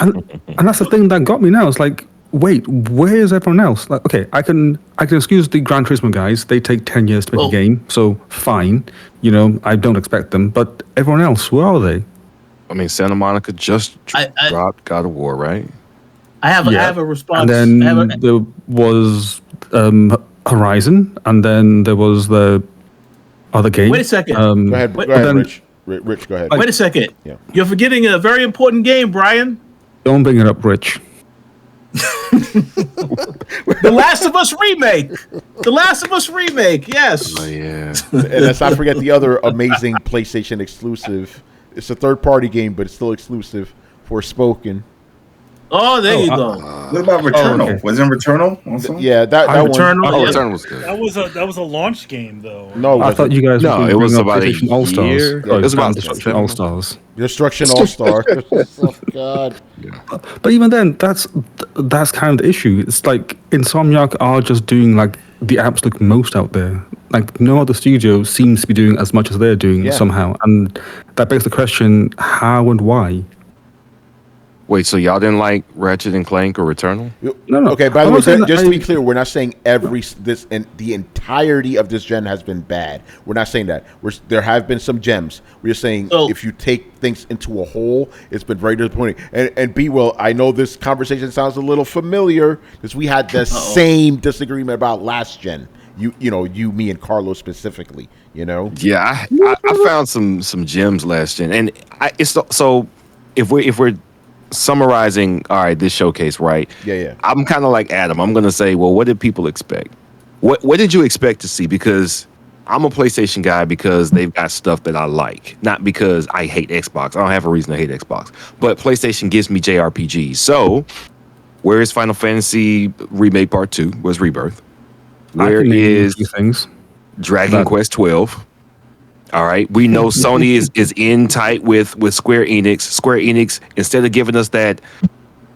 and that's the thing that got me now. It's like, wait, where is everyone else? Like, okay, I can excuse the Gran Turismo guys. They take 10 years to make a game, so fine. You know, I don't expect them. But everyone else, where are they? I mean, Santa Monica just dropped God of War, right? I have a response. And then there was Horizon, and then there was the other game. Wait a second. Go ahead, then- Rich. Rich, go ahead. Wait a second. Yeah. You're forgetting a very important game, Brian. Don't bring it up, Rich. The Last of Us remake. The Last of Us remake. Yes. Oh yeah. And let's not forget the other amazing PlayStation exclusive. It's a third-party game, but it's still exclusive. Forspoken. Oh, there you go. What about Returnal? okay. Wasn't Returnal also? Yeah, that one. Returnal. Oh, yeah. Return was good. That was a launch game though. No, I thought you guys No, were it was bring up about a PlayStation All Stars. year. It was about Destruction All Stars. Destruction All Star. Oh God. But even then, that's kind of the issue. It's like Insomniac are just doing like the absolute most out there. Like no other studio seems to be doing as much as they're doing Yeah. somehow, and that begs the question: how and why? Wait, so y'all didn't like Ratchet and Clank or Returnal? No. Okay, by the I'm way, not saying just to be I- clear, we're not saying the entirety of this gen has been bad. We're not saying that. There have been some gems. We're just saying So- if you take things into a whole, it's been very disappointing. And B, Will, I know this conversation sounds a little familiar because we had the same disagreement about last gen. You, me, and Carlos specifically. Yeah, I found some gems last gen, and it's so if we're summarizing, all right, this showcase, right? Yeah. I'm kind of like Adam. I'm gonna say, well, what did people expect? What did you expect to see? Because I'm a PlayStation guy because they've got stuff that I like, not because I hate Xbox. I don't have a reason to hate Xbox, but PlayStation gives me JRPGs. So, where is Final Fantasy Remake Part 2? Where's Rebirth? Where I can name you a is few things? Dragon Quest 12? All right, we know Sony is in tight with Square Enix. Square Enix, instead of giving us that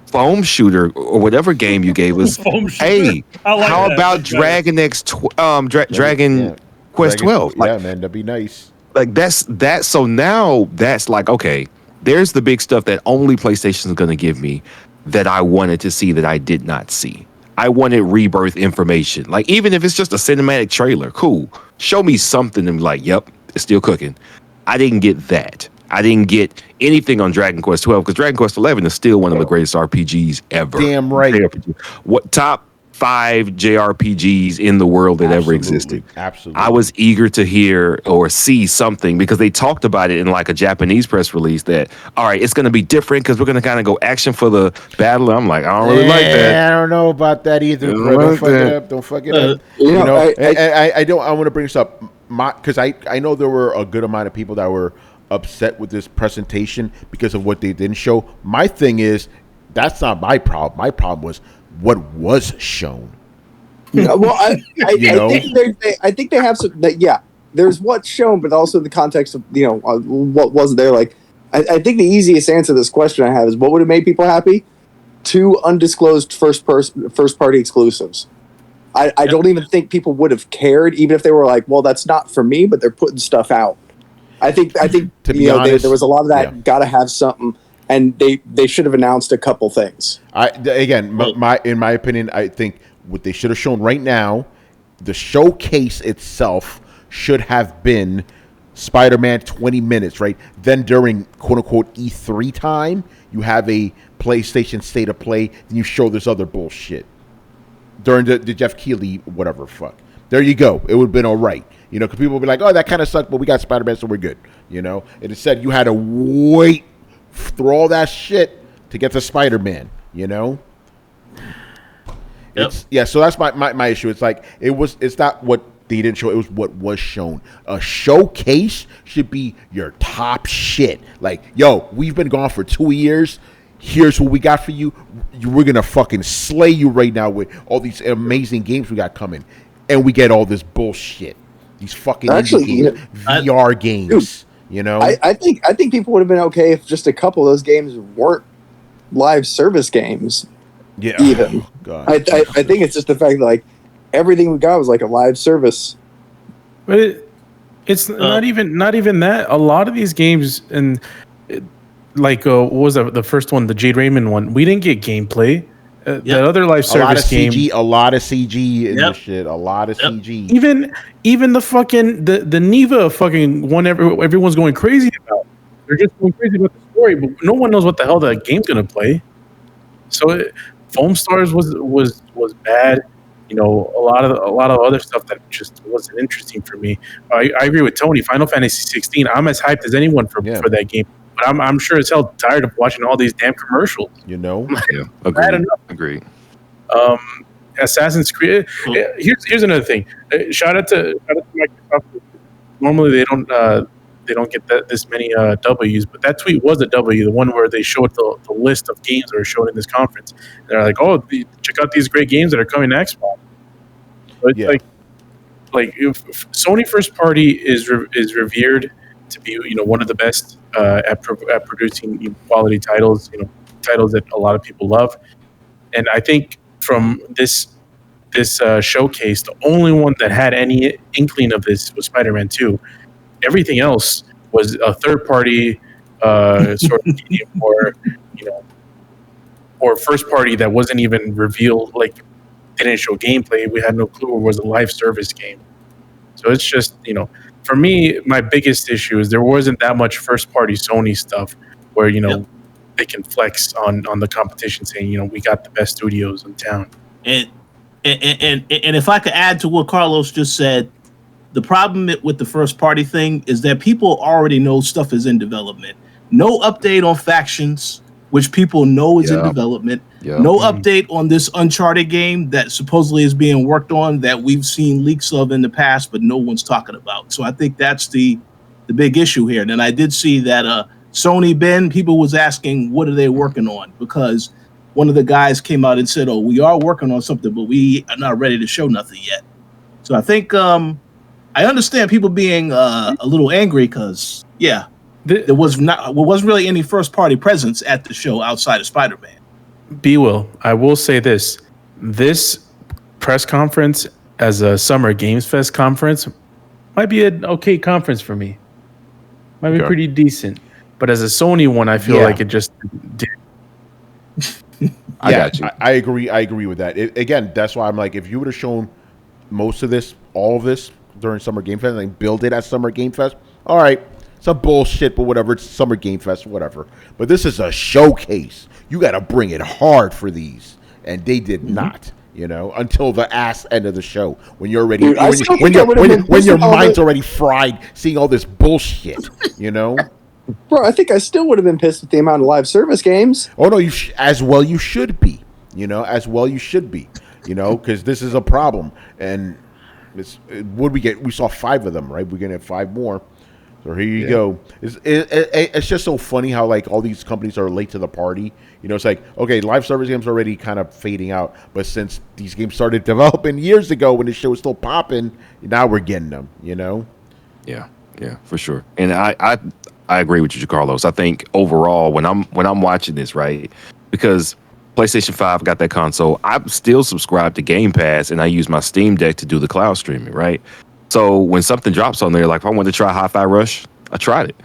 foam shooter or whatever game you gave us, Foam shooter. hey, I like how that. about That's better. Dragon Quest 12? Yeah, man, that'd be nice. Like that's so now that's like, okay, there's the big stuff that only PlayStation is going to give me that I wanted to see that I did not see. I wanted Rebirth information. Like, even if it's just a cinematic trailer, cool. Show me something and be like, yep, it's still cooking. I didn't get that. I didn't get anything on Dragon Quest 12 because Dragon Quest 11 is still one of the greatest RPGs ever. Damn right. What top 5 JRPGs in the world that ever existed? Absolutely. I was eager to hear or see something because they talked about it in like a Japanese press release that, all right, it's going to be different because we're going to kind of go action for the battle. I'm like, I don't really like that. I don't know about that either, bro. Don't fuck it up. Don't fuck it up. I want to bring this up because I know there were a good amount of people that were upset with this presentation because of what they didn't show. My thing is, that's not my problem. My problem was what was shown. Well, I think they have some. Yeah, there's what's shown, but also the context of what wasn't there. Like, I think the easiest answer to this question I have is what would have made people happy? 2 undisclosed first party exclusives. I don't even think people would have cared, even if they were like, well, that's not for me, but they're putting stuff out. I think To be honest, there was a lot of that. yeah. Got to have something, and they should have announced a couple things. In my opinion, I think what they should have shown right now, the showcase itself should have been Spider-Man 20 minutes, right? Then during quote-unquote E3 time, you have a PlayStation State of Play, and you show this other bullshit. During the Jeff Keighley, whatever, fuck. There you go. It would have been all right. Because people would be like, oh, that kind of sucked, but we got Spider-Man, so we're good. And instead, you had to wait through all that shit to get to Spider-Man, Yep. So that's my issue. It's like, it's not what they didn't show, it was what was shown. A showcase should be your top shit. Like, yo, we've been gone for 2 years. Here's what we got for you. We're going to fucking slay you right now with all these amazing games we got coming. And we get all this bullshit. These fucking indie games, VR games, I think people would have been okay if just a couple of those games weren't live service games. Yeah. Even. God. I think it's just the fact that like everything we got was like a live service. But it's not even that. A lot of these games what was the first one, the Jade Raymond one? We didn't get gameplay. That other live service game, a lot of CG in this shit. A lot of CG. Even the fucking the Neva fucking one. Everyone's going crazy about. They're just going crazy about the story, but no one knows what the hell that game's gonna play. So, Foam Stars was bad. a lot of other stuff that just wasn't interesting for me. I agree with Tony. Final Fantasy 16. I'm as hyped as anyone for that game, but I'm sure as hell tired of watching all these damn commercials. Yeah, agreed. Assassin's Creed. Here's another thing. Shout out to Microsoft. Normally they don't get this many W's, but that tweet was a W. The one where they showed the list of games that are shown in this conference. And they're like, "Oh, check out these great games that are coming to Xbox." So it's like if Sony first party is revered to be one of the best at producing quality titles. Titles that a lot of people love, and I think from this showcase, the only one that had any inkling of this was Spider-Man 2. Everything else was a third-party sort of medium, or first-party that wasn't even revealed. Like, didn't show gameplay. We had no clue it was a live service game. So it's just, for me, my biggest issue is there wasn't that much first-party Sony stuff where they can flex on the competition, saying we got the best studios in town. And if I could add to what Carlos just said. The problem with the first party thing is that people already know stuff is in development. No update on Factions, which people know is in development. No update on this Uncharted game that supposedly is being worked on that we've seen leaks of in the past, but no one's talking about. So I think that's the big issue here. And I did see that Sony Ben, people was asking, what are they working on? Because one of the guys came out and said, "Oh, we are working on something, but we are not ready to show nothing yet." So I think I understand people being a little angry because, there wasn't really any first party presence at the show outside of Spider-Man. I will say this press conference as a Summer Games Fest conference might be an okay conference for me. Might be pretty decent. But as a Sony one, I feel like it just did. I got you. I agree with that. Again, that's why I'm like, if you would have shown most of this, all of this, during Summer Game Fest, and build it at Summer Game Fest. All right, some bullshit, but whatever. It's Summer Game Fest, whatever. But this is a showcase. You got to bring it hard for these, and they did not. Until the ass end of the show, when you're already when your mind's already fried, seeing all this bullshit. Bro, I think I still would have been pissed with the amount of live service games. Oh no, you should be. Because this is a problem. And what we get? We saw 5 of them, right? We're gonna have 5 more. So here you go. It's just so funny how all these companies are late to the party. It's like, okay, live service games are already kind of fading out, but since these games started developing years ago when the show was still popping, now we're getting them. Yeah, for sure. And I agree with you, Carlos. I think overall, when I'm watching this, right, because PlayStation 5 got that console, I'm still subscribed to Game Pass, and I use my Steam Deck to do the cloud streaming, right? So when something drops on there, like if I wanted to try Hi-Fi Rush, I tried it.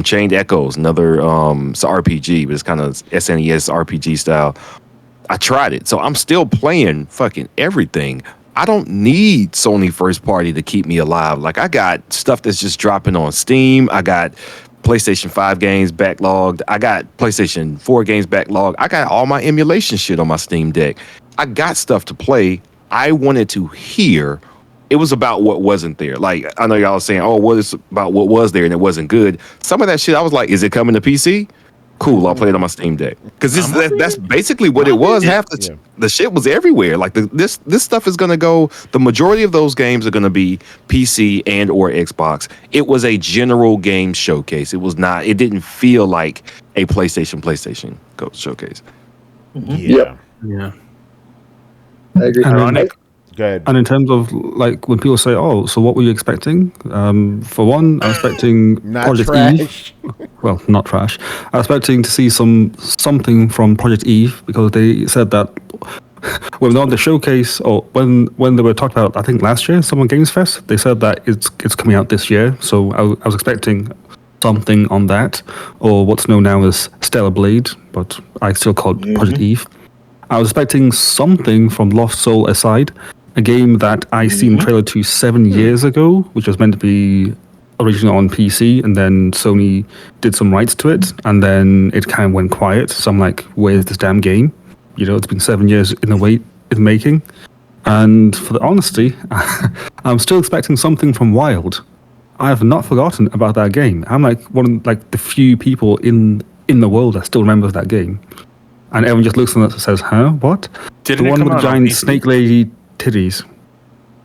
Chained Echoes, another it's an RPG, but it's kind of SNES RPG style. I tried it. So I'm still playing fucking everything. I don't need Sony first party to keep me alive. Like, I got stuff that's just dropping on Steam. I got PlayStation 5 games backlogged. I got PlayStation 4 games backlogged. I got all my emulation shit on my Steam Deck. I got stuff to play. I wanted to hear. It was about what wasn't there. Like, I know y'all are saying, oh, what is about what was there and it wasn't good. Some of that shit, I was like, is it coming to PC? Cool, I'll play it on my Steam Deck. Because that's basically what it was. Half the shit was everywhere. Like, this stuff is going to go, the majority of those games are going to be PC and or Xbox. It was a general game showcase. It was not, it didn't feel like a PlayStation showcase. Yeah. I agree. Ironic. Go ahead. And in terms of like when people say, "Oh, so what were you expecting?" For one, I'm expecting Not Project trash. Eve. Well, not trash. I'm expecting to see something from Project Eve because they said that when on the showcase or when they were talking about, I think last year, Summer Games Fest, they said that it's coming out this year. So I was expecting something on that, or what's known now as Stellar Blade, but I still call it Project Eve. I was expecting something from Lost Soul Aside, a game that I seen trailer to 7 years ago, which was meant to be originally on PC, and then Sony did some rights to it, and then it kind of went quiet. So I'm like, where's this damn game? It's been 7 years in the making. And for the honesty, I'm still expecting something from Wild. I have not forgotten about that game. I'm like one of the few people in the world that still remembers that game. And everyone just looks at us and says, "Huh? What?" Didn't The it one come with the out on giant PC? snake lady titties.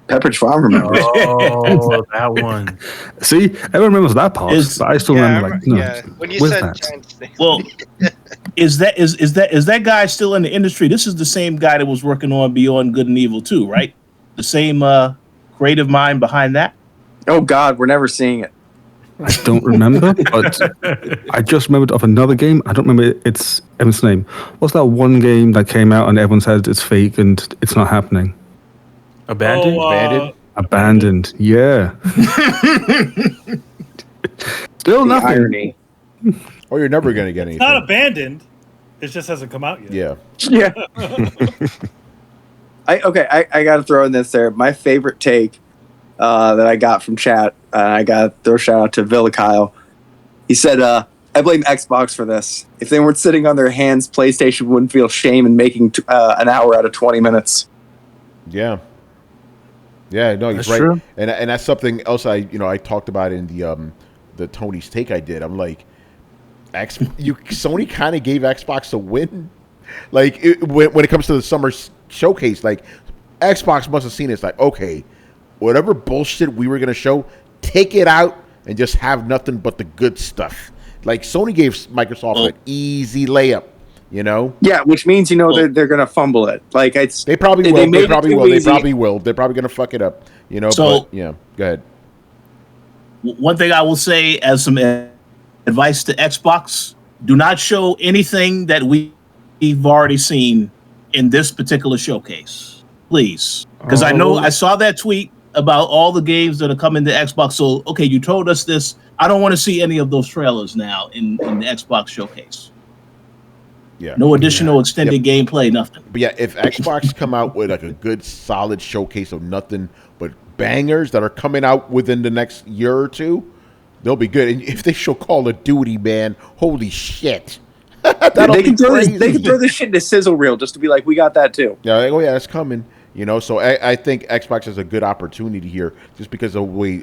Pepperidge Farm remembers. Oh, that one. See, everyone remembers that part, Is- but I still remember when you where's said that? giant snake. Well, is that guy still in the industry? This is the same guy that was working on Beyond Good and Evil 2, right? The same creative mind behind that. Oh God, we're never seeing it. I don't remember, but I just remembered of another game. I don't remember its name. What's that one game that came out and everyone says it's fake and it's not happening? Abandoned? Abandoned. Yeah. Still The nothing. irony. Oh, you're never gonna get It's anything. not abandoned. It just hasn't come out yet. Yeah. Yeah. I got to throw in this there. My favorite take that I got from chat. I got to throw a shout out to Villa Kyle. He said, "I blame Xbox for this. If they weren't sitting on their hands, PlayStation wouldn't feel shame in making an hour out of 20 minutes." Yeah. Yeah, no, he's That's right. true. And that's something else I talked about in the Tony's take I did. I'm like, Sony kind of gave Xbox a win. Like when it comes to the summer showcase, like Xbox must have seen it. It's like, okay, whatever bullshit we were gonna show, take it out and just have nothing but the good stuff. Like Sony gave Microsoft an easy layup, you know? Yeah, which means they're gonna fumble it. Like They probably will. They probably will. They probably will. They're probably gonna fuck it up, you know. So- but yeah, go ahead. One thing I will say as some advice to Xbox: do not show anything that we've already seen in this particular showcase, please. Because I saw that tweet about all the games that are coming to Xbox. So, okay, you told us this. I don't want to see any of those trailers now in the Xbox showcase. Yeah. No additional extended gameplay, nothing. But yeah, if Xbox come out with like a good solid showcase of nothing but bangers that are coming out within the next year or two, they'll be good. And if they show Call of Duty, man, holy shit. They can throw this shit into sizzle reel just to be like, we got that too. Yeah, like, oh yeah, it's coming. You know, so I think Xbox has a good opportunity here just because of the way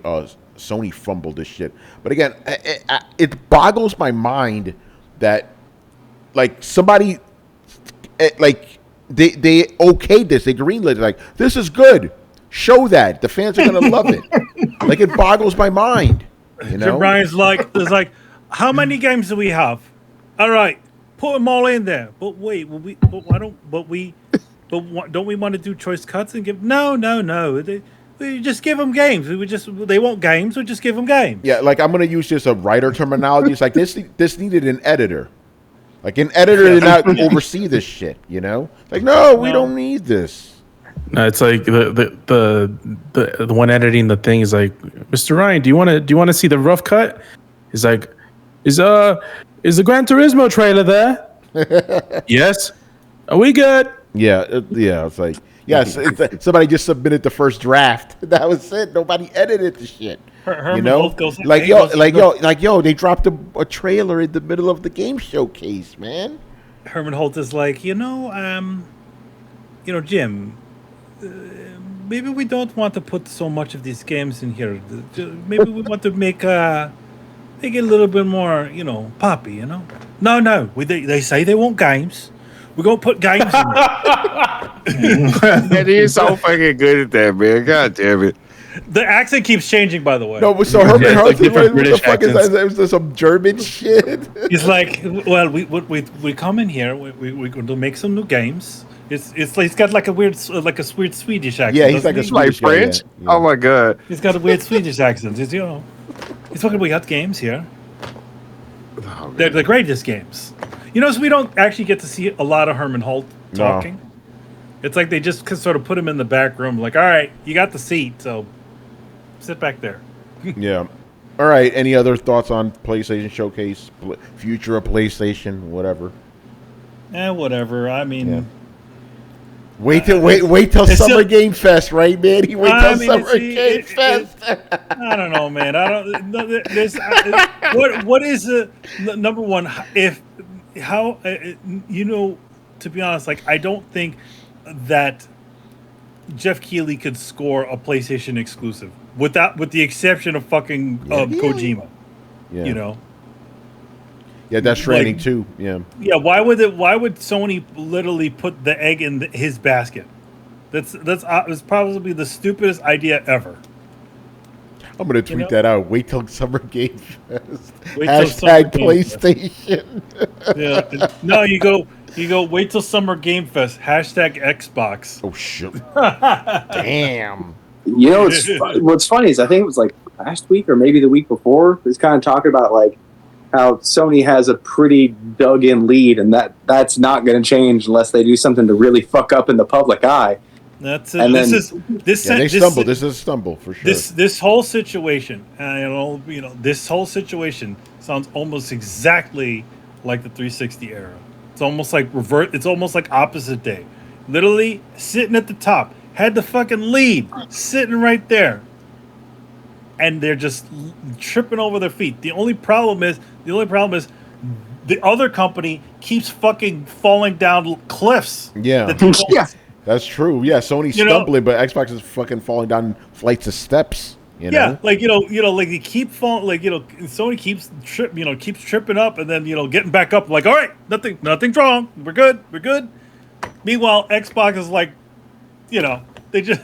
Sony fumbled this shit. But again, it boggles my mind that like somebody like they okayed this, they greenlit it, like this is good. Show that the fans are gonna love it. Like it boggles my mind. You know, Jim Ryan's like, there's like, how many games do we have? All right, put them all in there. But wait, don't we want to do choice cuts and give? No. We just give them games. They want games. We just give them games. yeah, like I'm gonna use just a writer terminology. It's like this needed an editor. Like an editor did not oversee this shit. You know, like no, we don't need this. No, it's like the one editing the thing is like, Mr. Ryan, do you want to see the rough cut? He's like, is the Gran Turismo trailer there? Yes. Are we good? Yeah, it's like yes, somebody just submitted the first draft. That was it. Nobody edited the shit. You know, yo, they dropped a trailer in the middle of the game showcase, man. Herman Holt is like, Jim, maybe we don't want to put so much of these games in here. Maybe we want to make it a little bit more, poppy, No, they say they want games. We're going to put games in there. And he's so fucking good at that, man. God damn it. The accent keeps changing, by the way. No, so Herman like Hudson, different what the British fuck is accents. that? Is there some German shit? He's like, well, we come in here. We're going to make some new games. It's like he's got like a weird Swedish accent. Yeah, he's like a doesn't he? Like Swedish guy, French? yeah. Oh my god. He's got a weird Swedish accent. He's talking. We got games here. Oh, They're the greatest games. So we don't actually get to see a lot of Herman Holt talking. No. It's like they just sort of put him in the back room, like, all right, you got the seat, so sit back there. Yeah. All right. Any other thoughts on PlayStation Showcase, future of PlayStation, whatever? Whatever. I mean, Yeah. Wait till it's Summer still- Game Fest, right, man? He wait till Summer Game Fest. I don't know, man. I don't. No, there's what is the number one? To be honest, like I don't think that Jeff Keighley could score a PlayStation exclusive, with the exception of fucking Kojima. Yeah. You know. Yeah, Death Stranding too. Yeah. Yeah. Why would Sony literally put the egg in his basket? That's probably the stupidest idea ever. I'm gonna tweet that out. Wait till Summer Game Fest. #PlayStation. PlayStation. Yeah. No, you go. Wait till Summer Game Fest. #Xbox. Oh shit! Damn. You know what's funny is I think it was like last week or maybe the week before. It was kind of talking about like how Sony has a pretty dug-in lead, and that's not going to change unless they do something to really fuck up in the public eye. That's it. This is This is a stumble for sure. This whole situation, this whole situation sounds almost exactly like the 360 era. It's almost like It's almost like opposite day. Literally sitting at the top, had the fucking lead sitting right there, and they're just tripping over their feet. The only problem is the other company keeps fucking falling down cliffs. Yeah. That's true. Yeah, Sony's stumbling, but Xbox is fucking falling down flights of steps. You know? Yeah, like they keep falling. Sony keeps tripping up, and then getting back up. Like, all right, nothing's wrong. We're good. Meanwhile, Xbox is like, they just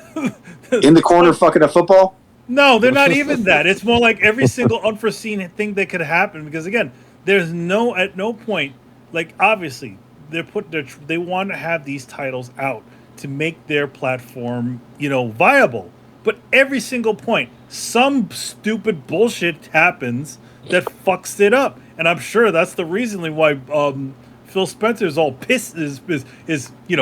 in the corner fucking a football. No, they're not even that. It's more like every single unforeseen thing that could happen. Because again, there's at no point, like obviously they want to have these titles out to make their platform, viable. But every single point, some stupid bullshit happens that fucks it up. And I'm sure that's the reason why Phil Spencer is all pissed, is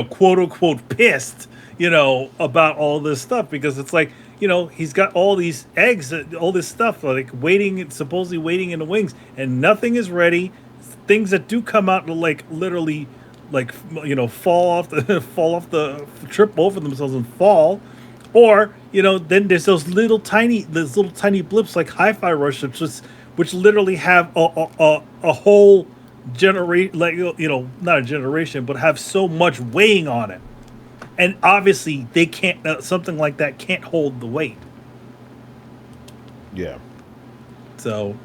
quote unquote pissed, about all this stuff, because it's like, he's got all these eggs, all this stuff, like supposedly waiting in the wings, and nothing is ready. Things that do come out, like literally, fall off the trip over themselves and fall, or then there's those little tiny blips like Hi-Fi Rush, which literally have a whole generation, not a generation, but have so much weighing on it. And obviously, they can't. Something like that can't hold the weight. Yeah. So,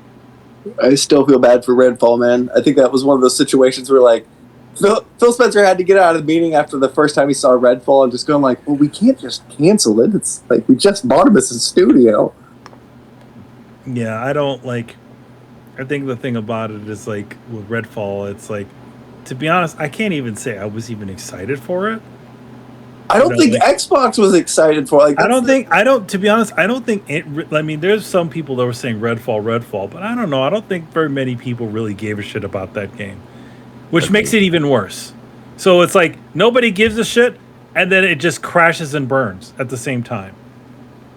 I still feel bad for Redfall, man. I think that was one of those situations where, like, Phil Spencer had to get out of the meeting after the first time he saw Redfall and just going like, "Well, we can't just cancel it. It's like we just bought him as a studio." Yeah, I don't like. I think the thing about it is like with Redfall, it's like, to be honest, I can't even say I was even excited for it. I don't think Xbox was excited for it. Like, to be honest, I don't think it. I mean, there's some people that were saying Redfall, but I don't know. I don't think very many people really gave a shit about that game, which makes it even worse. So it's like nobody gives a shit, and then it just crashes and burns at the same time.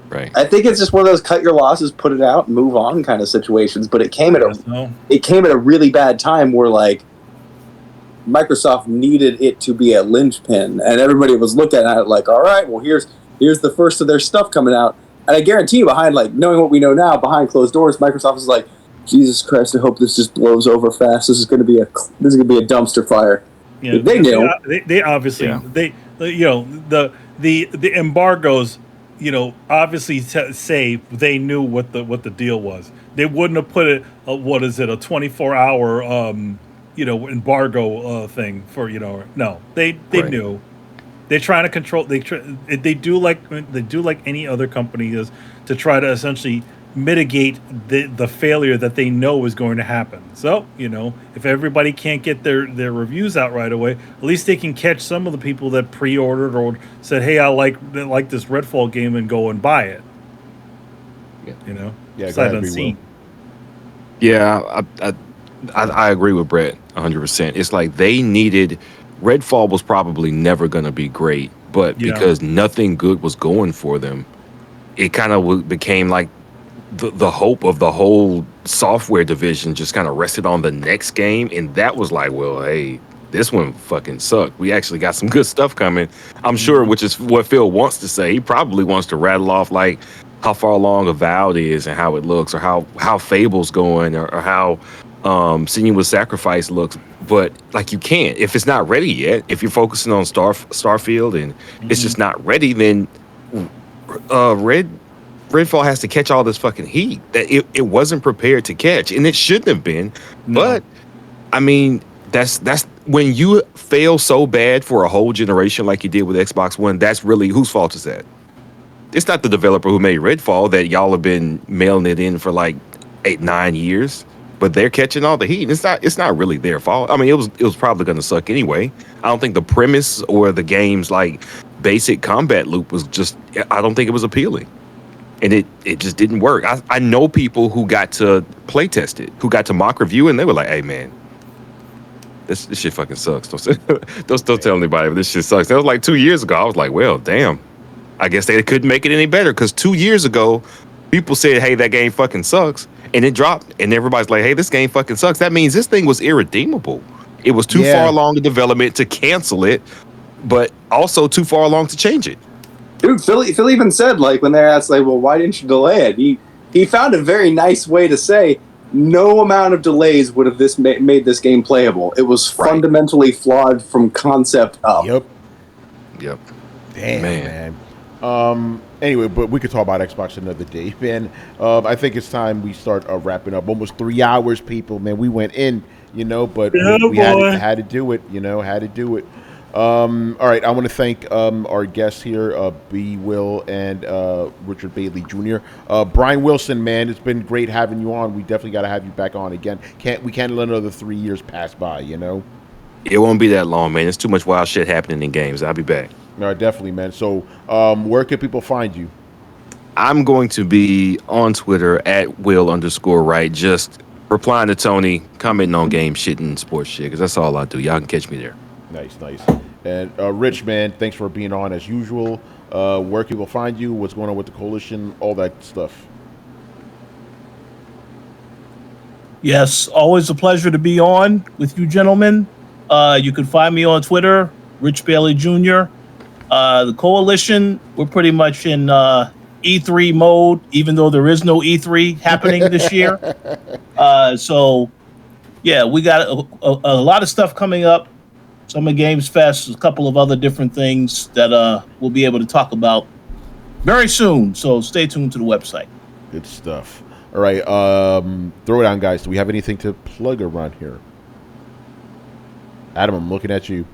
Right. I think it's just one of those cut your losses, put it out, and move on kind of situations. But it came at a really bad time where like Microsoft needed it to be a linchpin, and everybody was looking at it like, all right, well, here's the first of their stuff coming out. And I guarantee you, behind, like, knowing what we know now, behind closed doors, Microsoft is like, Jesus Christ, I hope this just blows over fast. This is going to be a dumpster fire. Yeah, they knew. They obviously the embargoes, obviously say they knew what the deal was. They wouldn't have put it. A 24-hour embargo thing for no. They knew. They're trying to control. They do like any other company does, to try to essentially mitigate the failure that they know is going to happen. So if everybody can't get their reviews out right away, at least they can catch some of the people that pre-ordered or said, "Hey, I like this Redfall game," and go and buy it. Yeah, sight unseen. Yeah, I agree with Brett 100%. It's like they needed. Redfall was probably never going to be great, but because nothing good was going for them, it kind of became like the hope of the whole software division just kind of rested on the next game, and that was like, well, hey, this one fucking sucked. We actually got some good stuff coming, I'm sure, which is what Phil wants to say. He probably wants to rattle off like how far along Avowed is and how it looks, or how Fable's going, or how Senua's Sacrifice looks, but like you can't if it's not ready yet. If you're focusing on Starfield and it's just not ready, then Redfall has to catch all this fucking heat that it wasn't prepared to catch, and it shouldn't have been. No. But I mean, that's when you fail so bad for a whole generation like you did with Xbox One. That's really whose fault is that? It's not the developer who made Redfall that y'all have been mailing it in for like 8-9 years, but they're catching all the heat. It's not really their fault. I mean, it was probably going to suck anyway. I don't think the premise or the game's like basic combat loop was just. I don't think it was appealing, and it just didn't work. I know people who got to play test it, who got to mock review, and they were like, "Hey, man, this shit fucking sucks." Don't tell anybody, but this shit sucks. That was like 2 years ago. I was like, well, damn. I guess they couldn't make it any better because 2 years ago, people said, hey, that game fucking sucks. And it dropped. And everybody's like, hey, this game fucking sucks. That means this thing was irredeemable. It was too far along in development to cancel it, but also too far along to change it. Dude, Phil even said, like, when they're asked, like, well, why didn't you delay it? He found a very nice way to say, no amount of delays would have made this game playable. It was fundamentally flawed from concept up. Yep. Damn, man. Anyway, but we could talk about Xbox another day, man. I think it's time we start wrapping up. Almost 3 hours, people, man. We went in, but we had to do it, had to do it. All right, I want to thank our guests here, B. Will and Richard Bailey Jr. Brian Wilson, man, it's been great having you on. We definitely got to have you back on again. We can't let another 3 years pass by, It won't be that long, man. There's too much wild shit happening in games. I'll be back. No, definitely, man. So, where can people find you? I'm going to be on Twitter at Will_Wright, just replying to Tony, commenting on game shit and sports shit, because that's all I do. Y'all can catch me there. Nice. And Rich, man, thanks for being on as usual. Where can people find you? What's going on with the coalition? All that stuff. Yes, always a pleasure to be on with you gentlemen. You can find me on Twitter, Rich Bailey Jr. The coalition, we're pretty much in E3 mode, even though there is no E3 happening this year. So, yeah, we got a lot of stuff coming up. Summer Games Fest, a couple of other different things that we'll be able to talk about very soon. So stay tuned to the website. Good stuff. All right, throw it on, guys. Do we have anything to plug around here? Adam, I'm looking at you.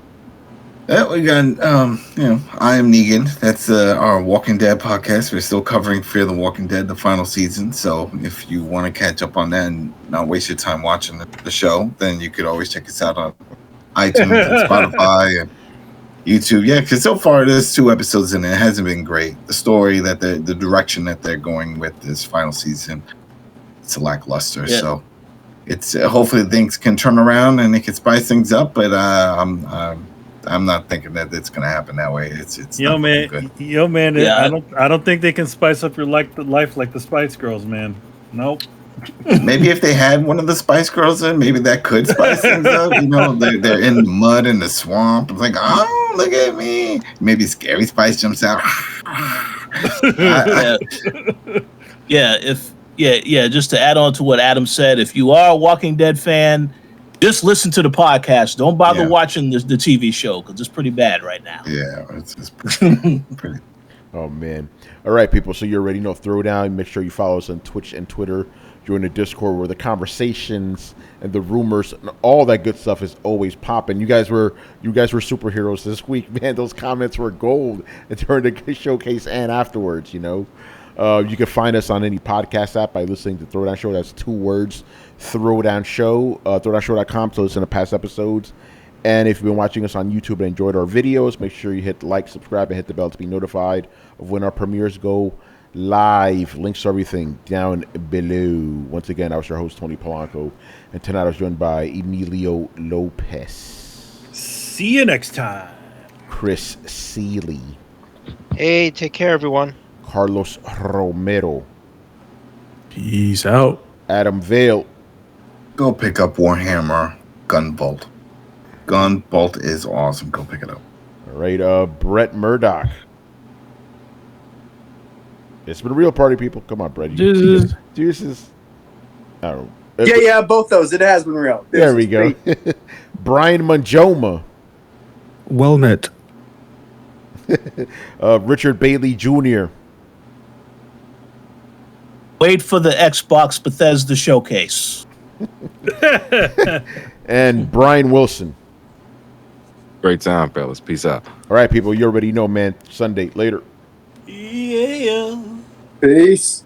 Yeah, we got, I Am Negan. That's our Walking Dead podcast. We're still covering Fear the Walking Dead, the final season. So if you want to catch up on that and not waste your time watching the show, then you could always check us out on iTunes and Spotify and YouTube. Yeah, because so far there's 2 episodes in it. It hasn't been great. The story that the direction that they're going with this final season, it's lackluster. Yeah. So it's hopefully things can turn around and they can spice things up. But I'm not thinking that it's going to happen that way. It's man. Good. Yeah. I don't think they can spice up your life like the Spice Girls, man. Nope. Maybe if they had one of the Spice Girls in, maybe that could spice things up. They're in the mud in the swamp. It's like, oh, look at me. Maybe Scary Spice jumps out. Just to add on to what Adam said, if you are a Walking Dead fan, just listen to the podcast. Don't bother watching the TV show because it's pretty bad right now. Yeah, it's pretty. Oh, man. All right, people. So you already know Throwdown. Make sure you follow us on Twitch and Twitter. Join the Discord where the conversations and the rumors and all that good stuff is always popping. You guys were superheroes this week, man. Those comments were gold during the showcase and afterwards. You can find us on any podcast app by listening to Throwdown Show. That's 2 words, Throwdown Show. Throwdownshow.com to listen to past episodes. And if you've been watching us on YouTube and enjoyed our videos, make sure you hit like, subscribe, and hit the bell to be notified of when our premieres go live. Links to everything down below. Once again, I was your host, Tony Polanco, and tonight I was joined by Emilio Lopez. See you next time. Chris Seeley. Hey, take care, everyone. Carlos Romero. Peace out. Adam Vale. Go pick up Warhammer Gunbolt. Gunbolt is awesome. Go pick it up. All right, Brett Murdoch. It's been a real party, people. Come on, Brett. Deuces. Deuces. I don't know. Yeah, both those. It has been real. There we go. Brian Manjoma. Well met. Richard Bailey Jr. Wait for the Xbox Bethesda showcase. And Brian Wilson. Great time, fellas. Peace out. All right, people. You already know, man. Sunday. Later. Yeah. Peace.